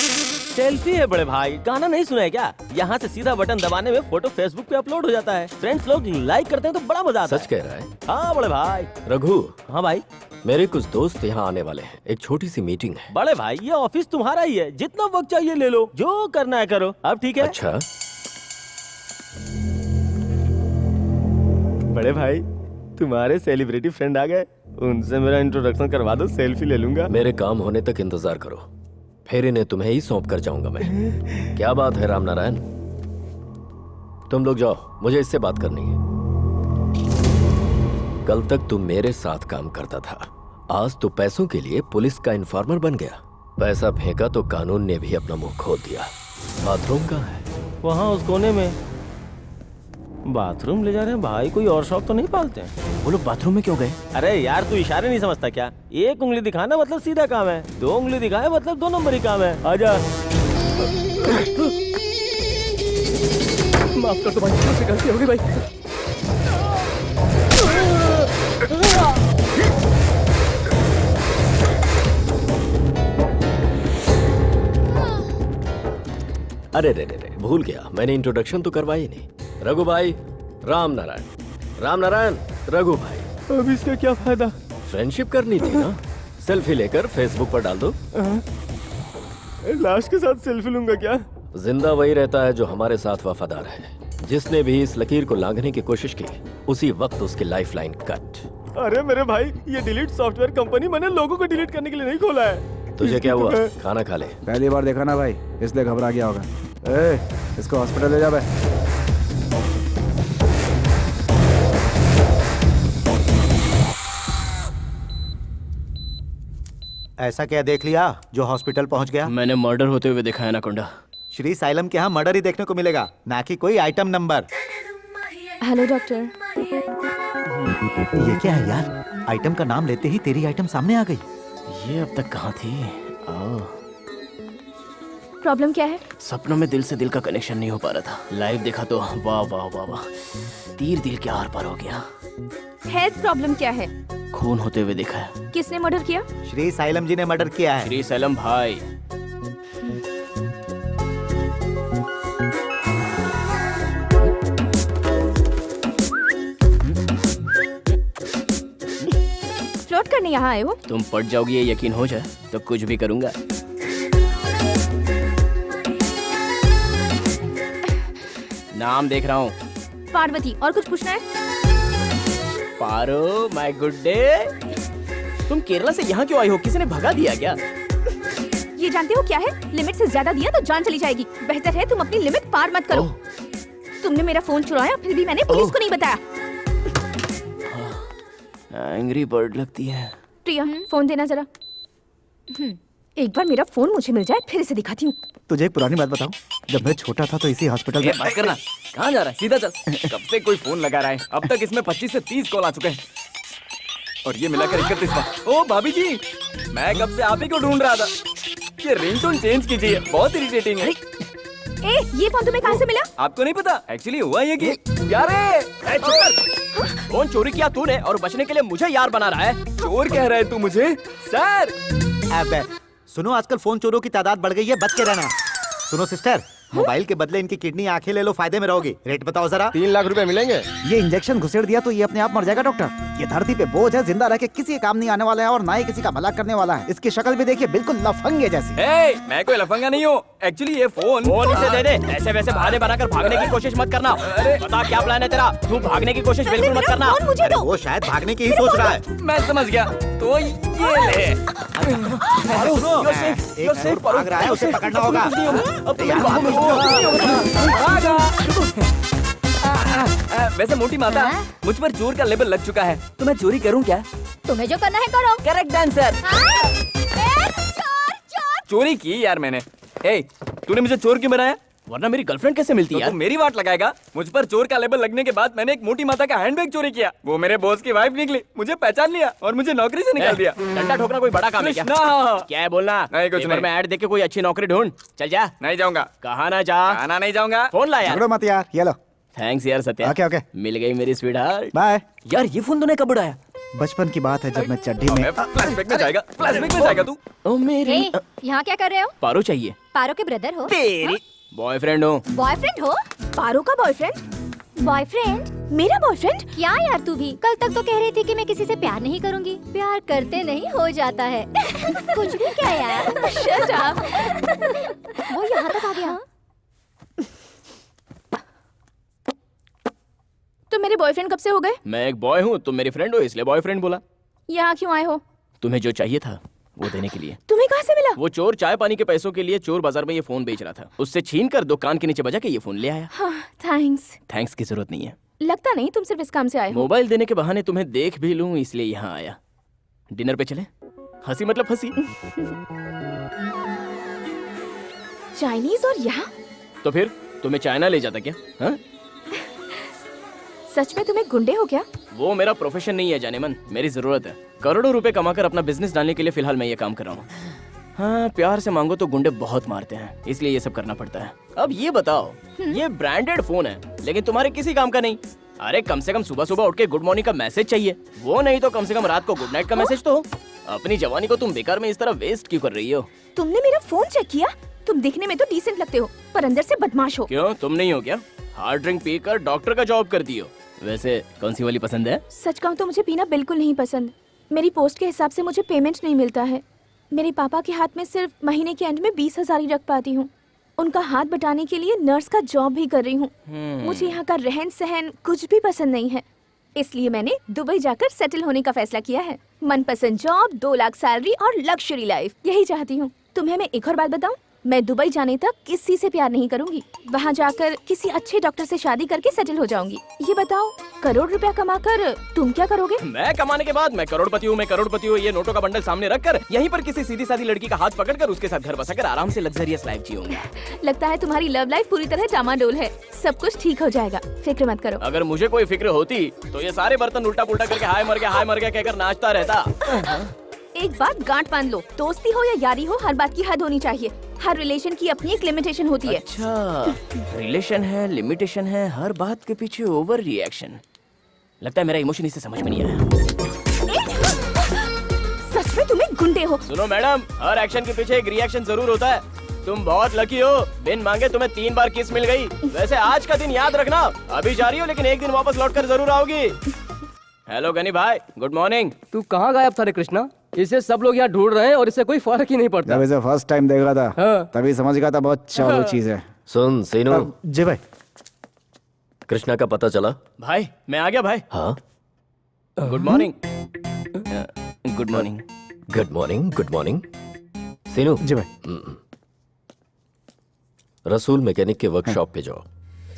सेल्फी है बड़े भाई। गाना नहीं सुना है क्या? यहाँ से सीधा बटन दबाने में फोटो फेसबुक पे अपलोड हो जाता है। फ्रेंड्स लोग लाइक करते हैं तो बड़ा मजा आता है। सच कह रहा है? हाँ बड़े भाई। रघु, हाँ भाई। मेरे कुछ दोस्त यहाँ आने वाले हैं। एक छोटी सी मीटिंग है। बड़े भाई, ये ऑफिस तुम्हारा ही है, जितना वक्त चाहिए ले लो, जो करना है करो। अब ठीक है? अच्छा, बड़े भाई, तुम्हारे सेलिब्रिटी फ्रेंड आ गए, उनसे मेरा इंट्रोडक्शन करवा दो, सेल्फी ले लूंगा। मेरे काम होने तक इंतजार करो, फिर इन्हें तुम्हें ही सौंप कर जाऊंगा मैं। क्या बात है राम नारायण, तुम लोग जाओ, मुझे इससे बात करनी है। कल तक तुम मेरे साथ काम करता था, आज तो पैसों के लिए पुलिस का इन्फॉर्मर बन गया। पैसा फेंका तो कानून ने भी अपना मुंह खोल दिया। बाथरूम कहाँ है? वहाँ उस कोने में। बाथरूम ले जा रहे हैं भाई, कोई और शौक तो नहीं पालते हैं? वो लोग बाथरूम में क्यों गए? अरे यार, तू इशारे नहीं समझता क्या? एक उंगली दिखाना मतलब सीधा काम है, 2 उंगली दिखाए मतलब 2 नंबर ही काम है। आजा। माफ कर दो भाई, मुझसे गलती हो गई भाई। अरे रे रे रे, भूल गया, मैंने इंट्रोडक्शन तो करवाई नहीं। रघु भाई, राम नारायण, रघु भाई। अब इसका क्या फायदा? फ्रेंडशिप करनी थी ना, सेल्फी लेकर फेसबुक पर डाल दो। लाश के साथ सेल्फी लूंगा क्या? जिंदा वही रहता है जो हमारे साथ वफादार है। जिसने भी इस लकीर को लांघने की कोशिश की, उसी वक्त उसकी लाइफलाइन कट। अरे मेरे भाई, ये डिलीट सॉफ्टवेयर कंपनी मैंने लोगों को डिलीट करने के लिए नहीं खोला है। तुझे क्या हुआ? खाना खा ले। पहली बार देखा ना भाई, इसलिए घबरा गया होगा। ए, इसको हॉस्पिटल ले जा बे। ऐसा क्या देख लिया जो हॉस्पिटल पहुंच गया? मैंने मर्डर होते हुए देखा है नाकुंडा। श्री साइलम के यहाँ मर्डर ही देखने को मिलेगा, ना कि कोई आइटम नंबर। Hello doctor. ये क्या है यार? आइटम का नाम लेते ही तेरी आइटम सामने आ गई। ये अब तक कहाँ थी? प्रॉब्लम क्या है? सपनों में दिल से दिल का कनेक्शन नहीं हो पा रहा था। लाइव देखा तो वाह वाह वाह वाह, तीर दिल के आर पार हो गया। हेल्थ प्रॉब्लम क्या है? खून होते हुए देखा है। किसने मर्डर किया? श्री साइलम जी ने मर्डर किया है। श्री सैलम भाई। फ्लोट करने यहाँ आए हो? तुम पट जाओगी ये यकीन हो जाए तो कुछ भी करूंगा। नाम देख रहा हूँ। पार्वती। और कुछ पूछना है? पारो माय गुड डे। तुम केरला से यहाँ क्यों आई हो? किसी ने भगा दिया क्या? ये जानते हो क्या है? लिमिट से ज्यादा दिया तो जान चली जाएगी। बेहतर है तुम अपनी लिमिट पार मत करो। तुमने मेरा फोन चुराया, फिर भी मैंने पुलिस को नहीं बताया। एंग्री बर्ड लगती है। प्रिया, फोन देना जरा। एक बार मेरा फोन मुझे मिल जाए, फिर इसे दिखाती हूँ। तुझे एक पुरानी बात बताऊं? जब मैं छोटा था तो इसी हॉस्पिटल में। बस करना, कहाँ जा रहा है? सीधा चल। कब से कोई फोन लगा रहा है, अब तक इसमें 25 से 30 कॉल आ चुके हैं और ये मिलाकर 31। ओ भाभी जी, मैं कब से आप ही को ढूंढ रहा था। ये रिंगटोन चेंज कीजिए, बहुत इरिटेटिंग है। ए, ये फोन तुम्हें कहाँ से मिला? आपको नहीं पता? एक्चुअली हुआ ये कि यारे फोन चोरी किया तूने और बचने के लिए मुझे यार बना रहा है। चोर कह रहा है तू मुझे? सर अबे सुनो, आजकल फोन चोरों की तादाद बढ़ गई है, बच के रहना। सुनो सिस्टर, मोबाइल के बदले इनकी किडनी आंखें ले लो, फायदे में रहोगे। रेट बताओ जरा। 3 लाख रुपए मिलेंगे। ये इंजेक्शन घुसेड़ दिया तो ये अपने आप मर जाएगा डॉक्टर। ये धरती पे बोझ है, जिंदा रह के किसी के काम नहीं आने वाला है और ना ही किसी का भला करने वाला है। इसकी शक्ल भी देखिए, बिल्कुल लफंगे जैसी। ए, मैं कोई लफंगा नहीं हूँ। एक्चुअली ये फोन इसे दे दे। ऐसे वैसे बहाने बनाकर भागने की कोशिश मत करना। अरे बता क्या प्लान है तेरा? तू भागने की कोशिश बिल्कुल मत करना। फोन मुझे अरे दो। वो शायद भागने की ही सोच रहा है। मैं समझ गया, तो ये ले। एक चोर भाग रहा है, उसे पकड़ना होगा। वैसे मोटी माता, मुझ पर चोर का लेबल लग चुका है, तो मैं चोरी करूं क्या? तुम्हें जो करना है करो। Correct answer. चोरी की यार मैंने। ए, तूने मुझे चोर क्यों बनाया? वरना मेरी गर्लफ्रेंड कैसे मिलती तो यार? तू मेरी वाट लगाएगा? मुझ पर चोर का लेबल लगने के बाद मैंने एक मोटी माता का हैंडबैग चोरी किया। वो मेरे बॉस की वाइफ निकली, मुझे पहचान लिया और मुझे नौकरी से निकाल दिया। डंडा ठोकना कोई बड़ा काम है क्या? कृष्णा! क्या है बोलना? नहीं, कुछ पेपर नहीं। में ऐड देख के कोई अच्छी नौकरी ढूंढ। चल जा। नहीं जाऊंगा। कहा ना जा। खाना नहीं जाऊंगा। फोन ला यार। झगड़ो मत यार, ये लो। थैंक्स यार सत्या। ओके ओके, मिल गई मेरी स्वीटहार्ट। बाय। यार ये फोन तूने कब उड़ाया? बचपन की बात है जब मैं चड्डी में। फ्लैशबैक में जाएगा, फ्लैशबैक में जाएगा तू। ओ मेरी हे, यहाँ क्या कर रहे हो? पारो चाहिए। पारो के ब्रदर हो? तेरी बॉयफ्रेंड हो। बॉयफ्रेंड हो? पारो का बॉयफ्रेंड? बॉयफ्रेंड? मेरा बॉयफ्रेंड? क्या यार तू भी? कल तक तो कह रही थी कि मैं किसी से प्यार नहीं करूंगी। प्यार करते नहीं हो जाता है। कुछ भी क्या यार। Shut up. वो यहाँ तक आ गया। तुम मेरे बॉयफ्रेंड कब से हो गए? मैं एक बॉय हूँ, तुम मेरी फ्रेंड हो इसलिए बॉयफ्रेंड बोला। यहाँ क्यों आए हो? तुम्हें जो चाहिए था वो देने के लिए। तुम्हें कहाँ से मिला? वो चोर चाय पानी के पैसों के लिए चोर बाजार में ये फोन बेच रहा था। उससे छीन कर दुकान के नीचे बजा के ये फोन ले आया। हाँ, थैंक्स। थैंक्स की जरूरत नहीं है। लगता नहीं तुम सिर्फ इस काम से आए हो। मोबाइल देने के बहाने तुम्हें देख भी लूं इसलिए यहाँ आया। डिनर पे चले? हंसी मतलब हंसी। चाइनीज और यहाँ? तो फिर तुम्हें चाइना ले जाता क्या? हाँ? सच में तुम्हें गुंडे हो क्या? वो मेरा प्रोफेशन नहीं है जाने मन, मेरी जरूरत है। करोड़ों रुपए कमाकर अपना बिजनेस डालने के लिए फिलहाल मैं ये काम कर रहा हूँ। हाँ, प्यार से मांगो तो गुंडे बहुत मारते हैं, इसलिए ये सब करना पड़ता है। अब ये बताओ, ये ब्रांडेड फोन है लेकिन तुम्हारे किसी काम का नहीं। अरे कम से कम सुबह सुबह उठ के गुड मॉर्निंग का मैसेज चाहिए, वो नहीं तो कम से कम रात को गुड नाइट का मैसेज तो हो। अपनी जवानी को तुम बेकार में इस तरह वेस्ट क्यों कर रही हो? तुमने मेरा फोन चेक किया? तुम दिखने में तो डिसेंट लगते हो पर अंदर से बदमाश हो। क्यों, तुम नहीं हो क्या? हार्ड ड्रिंक पीकर डॉक्टर का जॉब करती हो। वैसे कौन सी वाली पसंद है? सच कहूँ तो मुझे पीना बिल्कुल नहीं पसंद। मेरी पोस्ट के हिसाब से मुझे पेमेंट नहीं मिलता है। मेरे पापा के हाथ में सिर्फ महीने के एंड में 20,000 ही रख पाती हूँ। उनका हाथ बटाने के लिए नर्स का जॉब भी कर रही हूँ। मुझे यहाँ का रहन सहन कुछ भी पसंद नहीं है, इसलिए मैंने दुबई जाकर सेटल होने का फैसला किया है। मनपसंद जॉब, 2 लाख सैलरी और लग्जरी लाइफ, यही चाहती हूँ। तुम्हें मैं एक और बात बताऊँ, मैं दुबई जाने तक किसी से प्यार नहीं करूंगी। वहाँ जाकर किसी अच्छे डॉक्टर से शादी करके सेटल हो जाऊंगी। ये बताओ, करोड़ रुपया कमाकर तुम क्या करोगे? मैं कमाने के बाद मैं करोड़पति हूँ, ये नोटों का बंडल सामने रखकर यहीं पर किसी सीधी सादी लड़की का हाथ पकड़कर उसके साथ घर बसाकर आराम से लग्जरियस लाइफ जीऊंगा। लगता है तुम्हारी लव लाइफ पूरी तरह डामाडोल है। सब कुछ ठीक हो जाएगा, फिक्र मत करो। अगर मुझे कोई फिक्र होती तो ये सारे बर्तन उल्टा पुल्टा करके हाय मर गया कहकर नाचता रहता। एक बात गांठ बांध लो, दोस्ती हो या यारी हो, हर बात की हद होनी चाहिए। हर रिलेशन की अपनी एक लिमिटेशन होती है। अच्छा, रिलेशन है, लिमिटेशन है, हर बात के पीछे ओवर रिएक्शन। लगता है मेरा इमोशन इसे समझ में नहीं आया। सच में तुम्हें गुंडे हो। सुनो मैडम, हर एक्शन के पीछे एक रिएक्शन जरूर होता है। तुम बहुत लकी हो, बिन मांगे तुम्हें 3 बार किस मिल गई। वैसे आज का दिन याद रखना, अभी जा रही हो लेकिन एक दिन वापस लौट कर जरूर आओगी। हेलो गनी भाई, गुड मॉर्निंग। तू कहाँ गायब था रे कृष्णा? इसे सब लोग यहाँ ढूंढ रहे हैं और इससे कोई फर्क ही नहीं पड़ता। जब इसे फर्स्ट टाइम देखा था हाँ। तभी समझ गया था बहुत चालू चीज है। सुन सीनू, जी भाई। कृष्णा का पता चला? भाई मैं आ गया भाई। हाँ, good morning. Good morning. Good morning, good morning. Seenu, ji भाई। रसूल मैकेनिक के वर्कशॉप पे जाओ,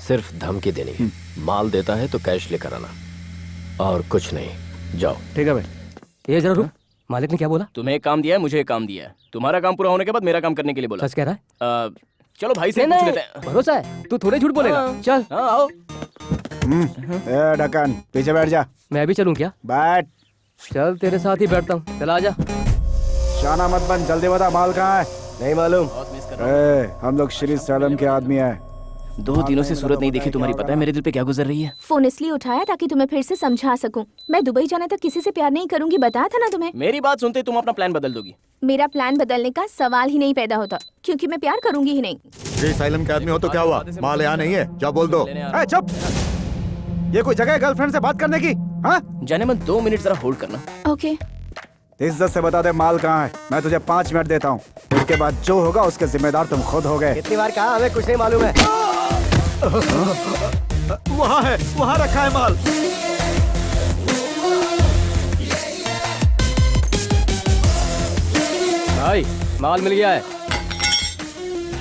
सिर्फ धमकी देनी है। माल देता है तो कैश लेकर आना और कुछ नहीं। जाओ। ठीक है भाई। ये जरा रुक, मालिक ने क्या बोला? तुम्हें एक काम दिया है, मुझे एक काम दिया है। तुम्हारा काम पूरा होने के बाद मेरा काम करने के लिए बोला। सच कह रहा है? चलो भाई से नहीं, पूछ लेते हैं। भरोसा है, तू थोड़े झूठ बोलेगा। चल। हाँ आओ। ए ढक्कन, पीछे बैठ जा। मैं भी चलूं क्या? बैठ। चल तेरे साथ ही बैठता हूँ, चल आजा। शाना मत बन, जल्दी बता माल कहाँ है? नहीं मालूम। बहुत मिस कर रहा हूँ। हम लोग श्री सैलम के आदमी हैं। 2 दिनों से सूरत नहीं देखी तुम्हारी, पता है मेरे दिल पे क्या गुजर रही है? फोन इसलिए उठाया ताकि तुम्हें फिर से समझा सकूं। मैं दुबई जाने तक किसी से प्यार नहीं करूंगी, बताया था ना तुम्हें। मेरी बात सुनते तुम अपना प्लान बदल दोगी। मेरा प्लान बदलने का सवाल ही नहीं पैदा होता, क्योंकि मैं प्यार करूंगी ही नहीं। श्री साइलम के आदमी हो तो क्या हुआ? माल यहाँ नहीं है, जा बोल दो। ए, चुप। ये कोई जगह है गर्लफ्रेंड से बात करने की? हाँ, जाने मन 2 मिनट जरा होल्ड करना। ओके। इज्जत से बता दे माल कहाँ है। मैं तुझे 5 मिनट देता हूँ, उसके बाद जो होगा उसके जिम्मेदार तुम खुद हो गए। कितनी बार कहा, हमें कुछ नहीं मालूम है। वहाँ है, वहाँ रखा है माल। भाई माल मिल गया है।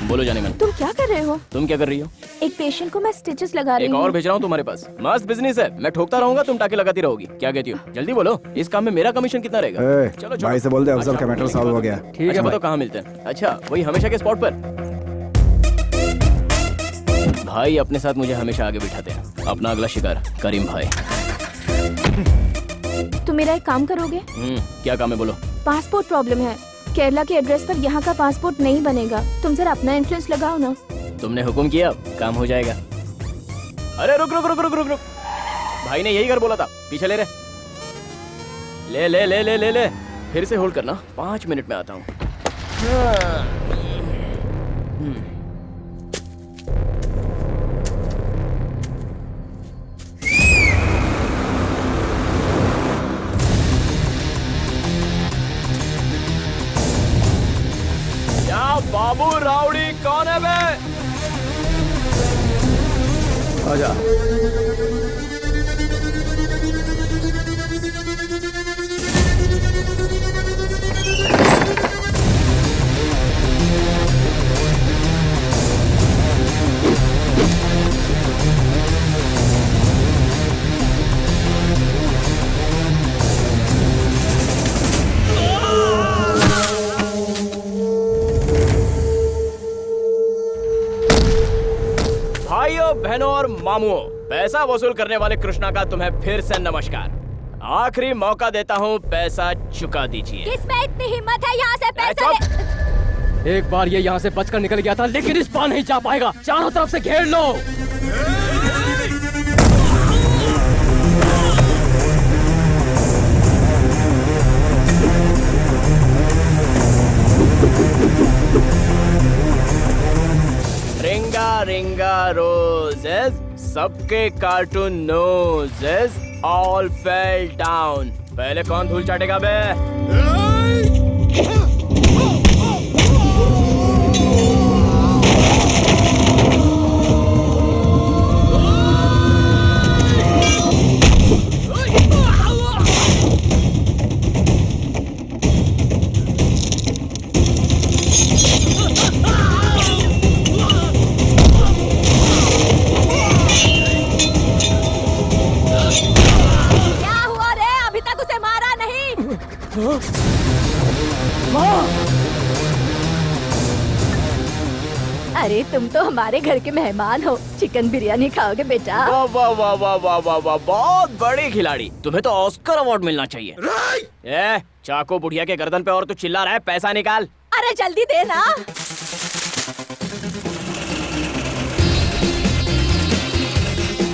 बोलो जाने मन। तुम क्या कर रहे हो? तुम क्या कर रही हो? एक पेशेंट को मैं स्टिचेस लगा रही एक हूँ। और भेज रहा हूँ तुम्हारे पास। मस्त बिजनेस है, मैं ठोकता रहूंगा, तुम टाके लगाती रहोगी। क्या कहती हो? जल्दी बोलो, इस काम में मेरा कमीशन कितना रहेगा? ए, चलो भाई से बोल दे अफजल का मैटर सॉल्व हो गया। अच्छा बताओ कहाँ मिलते हैं? अच्छा वही हमेशा के स्पॉट पर। भाई अपने साथ मुझे हमेशा आगे बिठाते हैं। अपना अगला शिकार करीम भाई। तुम मेरा एक काम करोगे? क्या काम है बोलो। पासपोर्ट प्रॉब्लम है, केरला के एड्रेस पर यहाँ का पासपोर्ट नहीं बनेगा। तुम जरा अपना इन्फ्लुएंस लगाओ ना। तुमने हुक्म किया, काम हो जाएगा। अरे रुक रुक रुक रुक रुक रुक, भाई ने यही कर बोला था। पीछे ले ले ले ले ले ले ले। फिर से होल्ड करना, 5 मिनट में आता हूँ। बाबू राउडी कौन है बे? आजा। भाइयों बहनों और मामुओं, पैसा वसूल करने वाले कृष्णा का तुम्हें फिर से नमस्कार। आखिरी मौका देता हूँ, पैसा चुका दीजिए। किसमें इतनी हिम्मत है यहाँ से पैसा ले? एक बार ये यहाँ से बचकर निकल गया था, लेकिन इस बार नहीं जा पाएगा। चारों तरफ से घेर लो। रिंगा रिंगा रोजेस, सबके cartoon noses all fell down. पहले कौन धूल चाटेगा बे? अरे तुम तो हमारे घर के मेहमान हो, चिकन बिरयानी खाओगे बेटा? वाह वाह वाह वाह वाह वाह वाह, बहुत बड़े खिलाड़ी। तुम्हें तो ऑस्कर अवार्ड मिलना चाहिए। ए, चाको बुढ़िया के गर्दन पे और तू चिल्ला रहा है, पैसा निकाल। अरे जल्दी दे ना।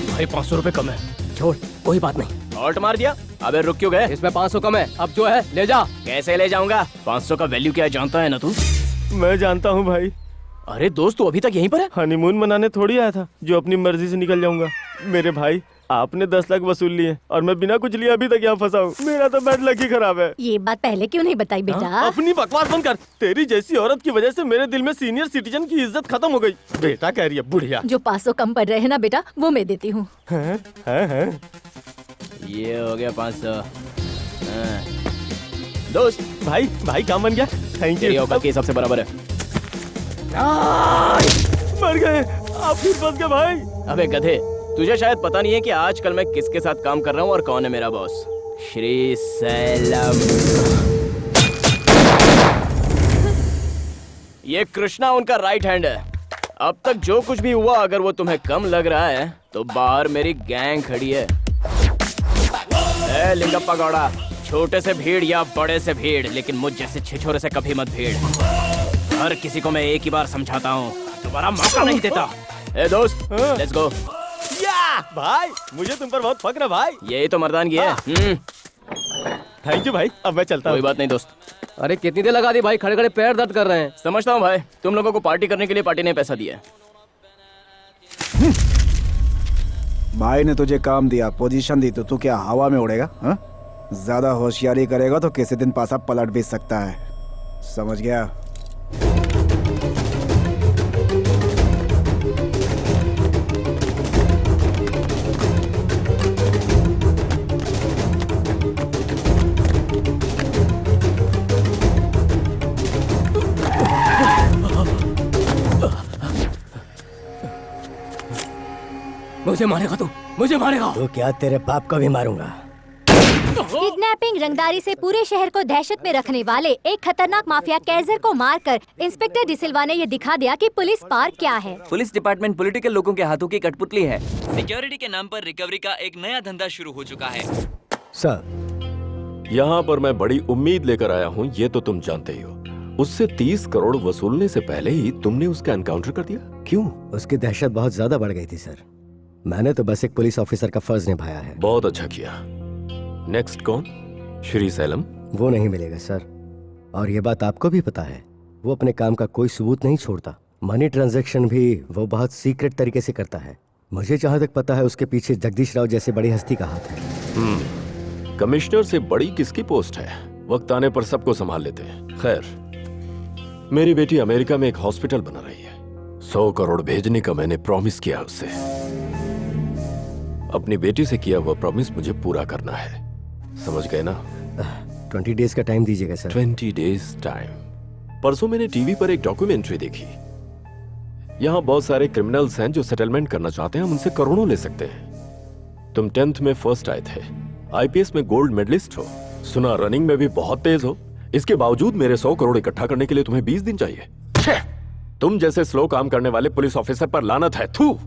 भाई 500 रुपए कम है, छोड़ कोई बात नहीं। ऑल्ट मार दिया? अबे रुक क्यों गए? इसमें 500 कम है, अब जो है ले जा। कैसे ले जाऊंगा? 500 का वैल्यू क्या है जानता है ना तू? मैं जानता हूँ भाई। अरे दोस्त तू अभी तक यहीं पर है? हनीमून मनाने थोड़ी आया था जो अपनी मर्जी से निकल जाऊंगा। मेरे भाई आपने 10 लाख वसूल लिए और मैं बिना कुछ लिए अभी तक यहाँ फंसा हूँ। मेरा तो बैड लक ही खराब है। ये बात पहले क्यों नहीं बताई बेटा? अपनी बकवास बंद कर। तेरी जैसी औरत की वजह से मेरे दिल में सीनियर सिटीजन की इज्जत खत्म हो गई। बेटा कह रही है बुढ़िया। जो 500 कम पड़ रहे हैं ना बेटा, वो मैं देती हूँ। ये हो गया 500। दोस्त भाई काम बन गया। थैंक तेरी यू। औकात के हिसाब से बराबर है। मर गए आप, फिर फंस गए भाई। अबे गधे, तुझे शायद पता नहीं है कि आजकल मैं किसके साथ काम कर रहा हूँ और कौन है मेरा बॉस। श्री सैलम। ये कृष्णा उनका राइट हैंड है। अब तक जो कुछ भी हुआ, अगर वो तुम्हें कम लग रहा है तो बाहर मेरी गैंग खड़ी है। ए लिंगप्पा गौड़ा, छोटे से भीड़ या बड़े से भीड़, लेकिन मुझ जैसे छिछोरे से कभी मत भीड़। हर किसी को मैं एक ही बार समझाता हूँ, दोबारा मौका नहीं देता। ए दोस्त, लेट्स गो। या भाई, मुझे तुम पर बहुत फक्र है भाई। यही तो मर्दानगी है। थैंक यू भाई, अब मैं चलता हूँ। कोई बात नहीं दोस्त। अरे कितनी देर लगा दी भाई, खड़े खड़े पैर दर्द कर रहे हैं। समझता हूँ भाई, तुम लोगों को पार्टी करने के लिए पार्टी ने पैसा दिया है। भाई ने तुझे काम दिया, पोजीशन दी, तो तू क्या हवा में उड़ेगा? हाँ? ज्यादा होशियारी करेगा तो किसी दिन पासा पलट भी सकता है, समझ गया? मुझे मारेगा तू, मुझे मारेगा। तो क्या तेरे बाप को भी मारूंगा। किडनैपिंग रंगदारी से पूरे शहर को दहशत में रखने वाले एक खतरनाक माफिया कैजर को मारकर इंस्पेक्टर डिसिल्वा ने ये दिखा दिया कि पुलिस पार क्या है। पुलिस डिपार्टमेंट पॉलिटिकल लोगों के हाथों की कठपुतली है। सिक्योरिटी के नाम पर रिकवरी का एक नया धंधा शुरू हो चुका है। सर, यहाँ पर मैं बड़ी उम्मीद लेकर आया हूँ, ये तो तुम जानते ही हो। उससे 30 करोड़ वसूलने से पहले ही तुमने उसका एनकाउंटर कर दिया, क्यों? उसकी दहशत बहुत ज्यादा बढ़ गई थी सर। मैंने तो बस एक पुलिस ऑफिसर का फर्ज निभाया है। बहुत अच्छा किया। नेक्स्ट कौन? श्री सैलम? वो नहीं मिलेगा सर, और ये बात आपको भी पता है। वो अपने काम का कोई सबूत नहीं छोड़ता। मनी ट्रांजैक्शन भी वो बहुत सीक्रेट तरीके से करता है। मुझे जहाँ तक पता है उसके पीछे जगदीश राव जैसे बड़ी हस्ती का हाथ है। कमिश्नर से बड़ी किसकी पोस्ट है? वक्त आने पर सबको संभाल लेते हैं। खैर, मेरी बेटी अमेरिका में एक हॉस्पिटल बना रही है। 100 करोड़ भेजने का मैंने प्रॉमिस किया उससे। अपनी बेटी से किया हुआ प्रॉमिस मुझे पूरा करना है, समझ गए ना? 20 डेज का टाइम दीजिएगा सर। 20 days time? परसों मैंने टीवी पर एक डॉक्यूमेंट्री देखी। यहाँ बहुत सारे क्रिमिनल्स हैं जो सेटलमेंट करना चाहते हैं, हम उनसे करोड़ों ले सकते हैं। तुम 10th में फर्स्ट आए थे, IPS में गोल्ड मेडलिस्ट हो, सुना रनिंग में भी बहुत तेज हो। इसके बावजूद मेरे 100 करोड़ इकट्ठा करने के लिए तुम्हें 20 दिन चाहिए। तुम जैसे स्लो काम करने वाले पुलिस ऑफिसर पर लानत है। थू।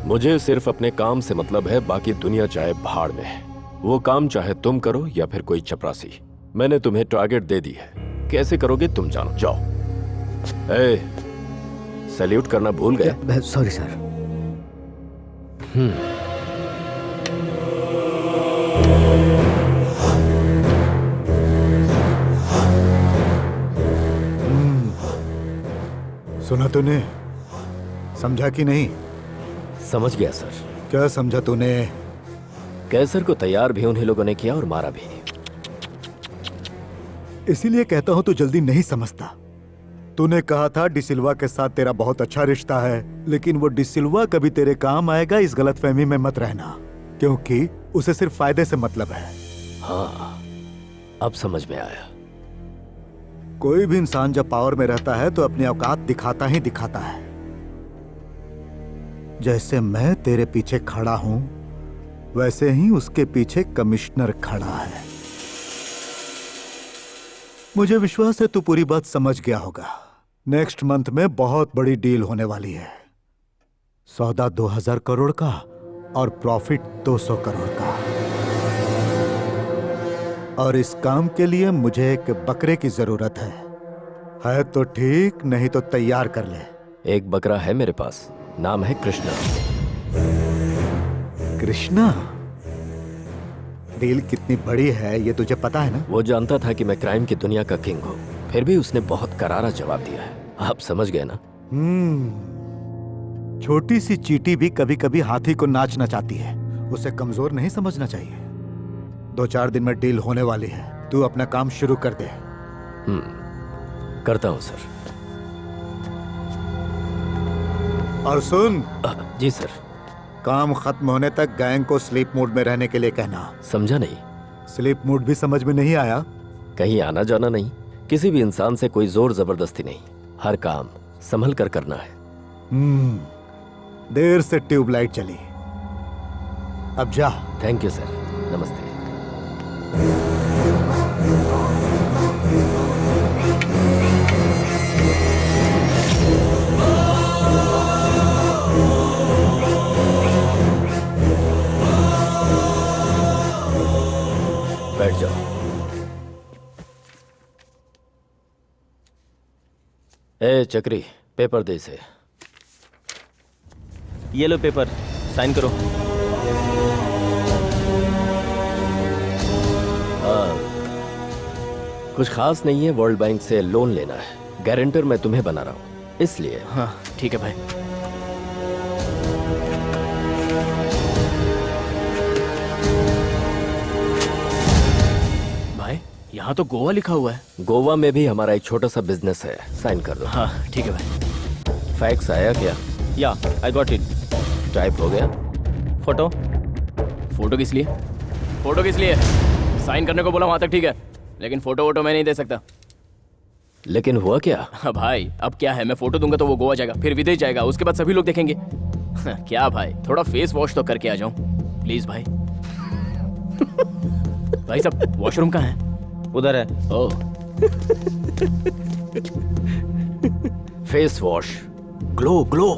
मुझे सिर्फ अपने काम से मतलब है, बाकी दुनिया चाहे भाड़ में। वो काम चाहे तुम करो या फिर कोई चपरासी। मैंने तुम्हें टारगेट दे दी है, कैसे करोगे तुम जानो। जाओ। सैल्यूट करना भूल गए? Sorry sir. सुना तूने? समझा कि नहीं? समझ गया सर। क्या समझा तूने? कैसर को तैयार भी उन्हीं लोगों ने किया और मारा भी। इसीलिए कहता हूं तू जल्दी नहीं समझता। तूने कहा था डिसिल्वा के साथ तेरा बहुत अच्छा रिश्ता है, लेकिन वो डिसिल्वा कभी तेरे काम आएगा इस गलतफहमी में मत रहना, क्योंकि उसे सिर्फ फायदे से मतलब है। हाँ, अब समझ में आया। कोई भी इंसान जब पावर में रहता है तो अपनी औकात दिखाता ही दिखाता है। जैसे मैं तेरे पीछे खड़ा हूं, वैसे ही उसके पीछे कमिश्नर खड़ा है। मुझे विश्वास है तू पूरी बात समझ गया होगा। नेक्स्ट मंथ में बहुत बड़ी डील होने वाली है। सौदा 2000 करोड़ का और प्रॉफिट 200 करोड़ का। और इस काम के लिए मुझे एक बकरे की जरूरत है तो ठीक, नहीं तो तैयार कर ले। एक बकरा है मेरे पास, नाम है कृष्णा। कृष्णा? डील कितनी बड़ी है ये तुझे पता है ना? वो जानता था कि मैं क्राइम की दुनिया का किंग हूँ, फिर भी उसने बहुत करारा जवाब दिया है। आप समझ गए ना? छोटी सी चींटी भी कभी कभी हाथी को नाच नचाती है, उसे कमजोर नहीं समझना चाहिए। 2-4 दिन में डील होने वाली है, तू अपना काम शुरू कर दे। करता हूँ सर। और सुन। जी सर। काम खत्म होने तक गैंग को स्लीप मोड में रहने के लिए कहना। समझा नहीं? स्लीप मोड भी समझ में नहीं आया? कहीं आना जाना नहीं, किसी भी इंसान से कोई जोर जबरदस्ती नहीं, हर काम संभल कर करना है। देर से ट्यूबलाइट चली, अब जा। थैंक यू सर, नमस्ते। बैठ जाओ। ए चक्री, पेपर दे इसे। ये लो पेपर, साइन करो। कुछ खास नहीं है, वर्ल्ड बैंक से लोन लेना है, गारंटर मैं तुम्हें बना रहा हूँ, इसलिए। हाँ ठीक है भाई। भाई यहाँ तो गोवा लिखा हुआ है। गोवा में भी हमारा एक छोटा सा बिजनेस है, साइन कर दो। हाँ ठीक है भाई। फैक्स आया क्या? या आई गॉट इट। टाइप हो गया? फोटो? फोटो किस लिए? फोटो किस लिए? साइन करने को बोला वहां तक ठीक है, लेकिन फोटो वोटो मैं नहीं दे सकता। लेकिन हुआ क्या? हाँ भाई, अब क्या है, मैं फोटो दूंगा तो वो गोवा जाएगा, फिर विदेश जाएगा, उसके बाद सभी लोग देखेंगे। क्या भाई, थोड़ा फेस वॉश तो करके आ जाऊं प्लीज भाई। भाई साहब वॉशरूम कहाँ है? उधर है। ओह फेस वॉश, ग्लो ग्लो।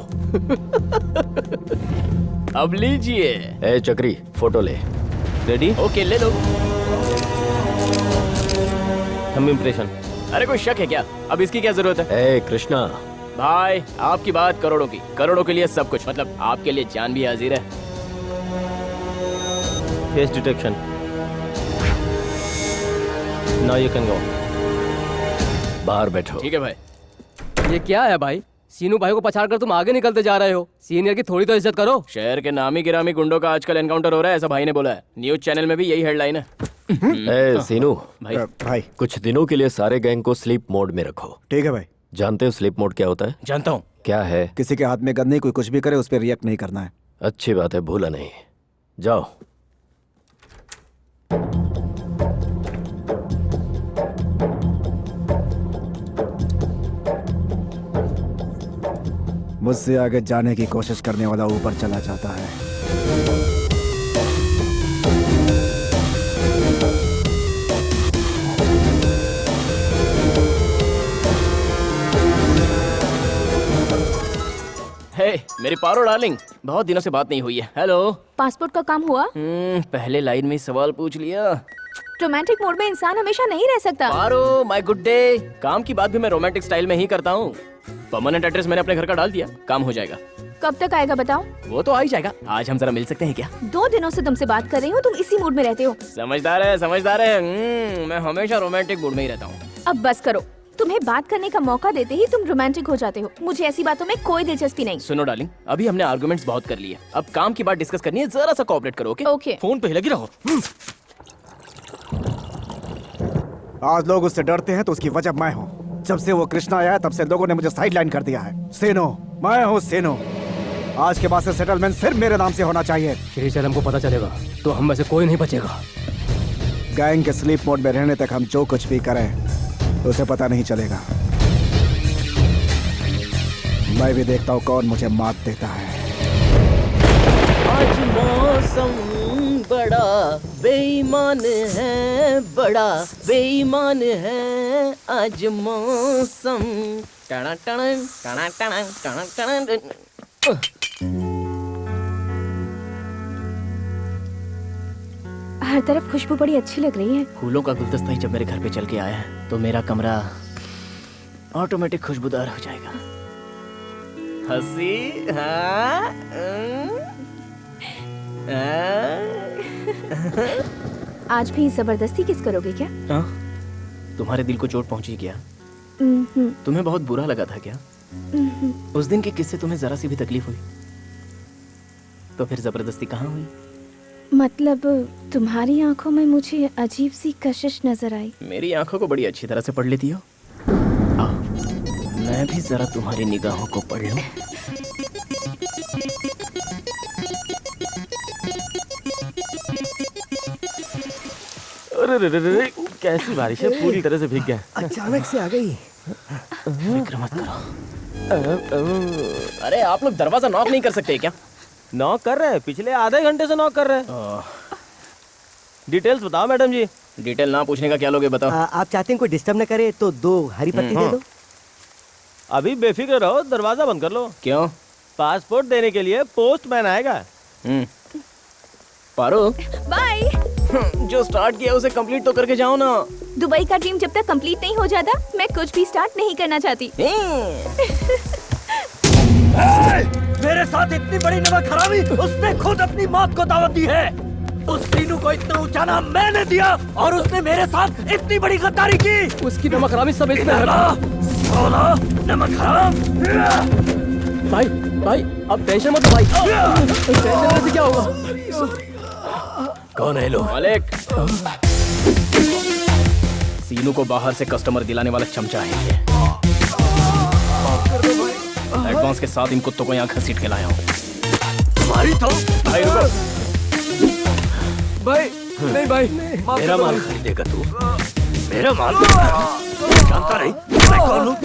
अब लीजिए। ए चक्री, फोटो ले। रेडी? ओके ले लो। Thumb impression. अरे कोई शक है क्या? अब इसकी क्या जरूरत है? ए कृष्णा, भाई आपकी बात करोड़ों की, करोड़ों के लिए सब कुछ, मतलब आपके लिए जान भी हाजिर है। Face detection. Now you can go. बाहर बैठो। ठीक है भाई। ये क्या है भाई? सीनू भाई को पछाड़ कर तुम आगे निकलते जा रहे हो। सीनियर की थोड़ी तो इज्जत करो। शहर के नामी गिरामी गुंडों का आजकल एनकाउंटर हो रहा है, ऐसा भाई ने बोला है। न्यूज चैनल में भी यही हेडलाइन है। ए सीनू, भाई भाई कुछ दिनों के लिए सारे गैंग को स्लीप मोड में रखो। ठीक है भाई। जानते हो स्लीप मोड क्या होता है? जानता हूँ। क्या है? किसी के हाथ में गन नहीं, कोई कुछ भी करे उस पर रिएक्ट नहीं करना है। अच्छी बात है, भूला नहीं। जाओ। मुझसे आगे जाने की कोशिश करने वाला ऊपर चला जाता है। हे मेरी पारो डार्लिंग, बहुत दिनों से बात नहीं हुई है। हेलो। पासपोर्ट का काम हुआ? पहले लाइन में ही सवाल पूछ लिया। रोमांटिक मूड में इंसान हमेशा नहीं रह सकता। पारो माय गुड डे। काम की बात भी मैं रोमांटिक स्टाइल में ही करता हूँ। परमानेंट एड्रेस मैंने अपने घर का डाल दिया, काम हो जाएगा। कब तक आएगा बताओ? वो तो आ ही जाएगा। आज हम जरा मिल सकते हैं क्या? 2 दिनों से तुमसे बात कर रही हूँ, तुम इसी मूड में रहते हो। समझदार है, समझदार है। मैं हमेशा रोमांटिक मूड में ही रहता हूँ। अब बस करो, तुम्हें बात करने का मौका देते ही तुम रोमांटिक हो जाते हो। मुझे ऐसी बातों में कोई दिलचस्पी नहीं। सुनो डार्लिंग, अभी हमने आर्गुमेंट्स बहुत कर लिए, अब काम की बात डिस्कस करनी है, जरा सा कोऑपरेट करो। ओके? ओके। फोन पे ही लगी रहो। आज लोग उससे डरते हैं तो उसकी वजह मैं हूँ। जब से वो कृष्णा आया है तब से लोगों ने मुझे साइडलाइन कर दिया है। सेनो, मैं हूँ सेनो। आज के बाद से सेटलमेंट सिर्फ मेरे नाम से होना चाहिए। श्री सैलम को पता चलेगा तो हम में से कोई नहीं बचेगा। गैंग के स्लीप मोड में रहने तक हम जो कुछ भी करें उसे पता नहीं चलेगा। मैं भी देखता हूँ कौन मुझे मात देता है। आज मौसम बड़ा बेईमान है, बड़ा बेईमान है आज मौसम। टना टना टना टना टना टना। हर तरफ खुशबू बड़ी अच्छी लग रही है। फूलों का गुलदस्ता ही जब मेरे घर पे चल के आया है तो मेरा कमरा ऑटोमेटिक खुशबूदार हो जाएगा। हंसी, हाँ? आज भी जबरदस्ती किस करोगे क्या? हाँ? तुम्हारे दिल को चोट पहुंची क्या? तुम्हें बहुत बुरा लगा था क्या? उस दिन के किस्से तुम्हें जरा सी भी तकलीफ हुई तो फिर जबरदस्ती कहाँ हुई? मतलब तुम्हारी आंखों में मुझे अजीब सी कशिश नजर आई। मेरी आंखों को बड़ी अच्छी तरह से पढ़ लेती हो। आओ, मैं भी जरा तुम्हारी निगाहों को पढ़ लूं। अरे रे रे रे, कैसी बारिश है, पूरी तरह से भीग गया। अचानक से आ गई। फिक्र मत करो। अरे आप लोग दरवाजा नॉक नहीं कर सकते क्या? नॉक कर रहे हैं, पिछले आधे घंटे से नॉक कर रहे हैं। डिटेल्स बताओ मैडम जी। डिटेल ना पूछने का क्या लोगे बताओ। आप चाहते हैं कोई डिस्टर्ब न करे तो 2 हरी पत्ती दे दो। अभी बेफिक्र रहो, दरवाजा बंद कर लो। क्यों? पासपोर्ट देने के लिए पोस्टमैन आएगा। पारो, बाय। जो स्टार्ट किया उसे कंप्लीट तो करके जाओ ना। दुबई का ड्रीम जब तक कंप्लीट नहीं हो जाता मैं कुछ भी स्टार्ट नहीं करना चाहती। मेरे साथ इतनी बड़ी नमक हरामी, उसने खुद अपनी मौत को दावत दी है। उस सीनू को इतना ऊंचा नाम मैंने दिया और उसने मेरे साथ इतनी बड़ी गद्दारी की। उसकी नमक हरामी सब इसमें है। सोना नमक हराम। भाई भाई अब टेंशन मत लो भाई। टेंशन लेने से क्या होगा? कौन है लोग? मालिक, सीनू को बाहर से कस्टमर दिलाने वाला चमचा है ये। एडवांस के साथ इन कुत्तों को यहाँ घसीट के लाया हूँ। तुम्हारी तो भाई रुको। भाई नहीं भाई, मेरा माल खरीदेगा तू? मेरा माल जानता नहीं मैं कौन हूँ?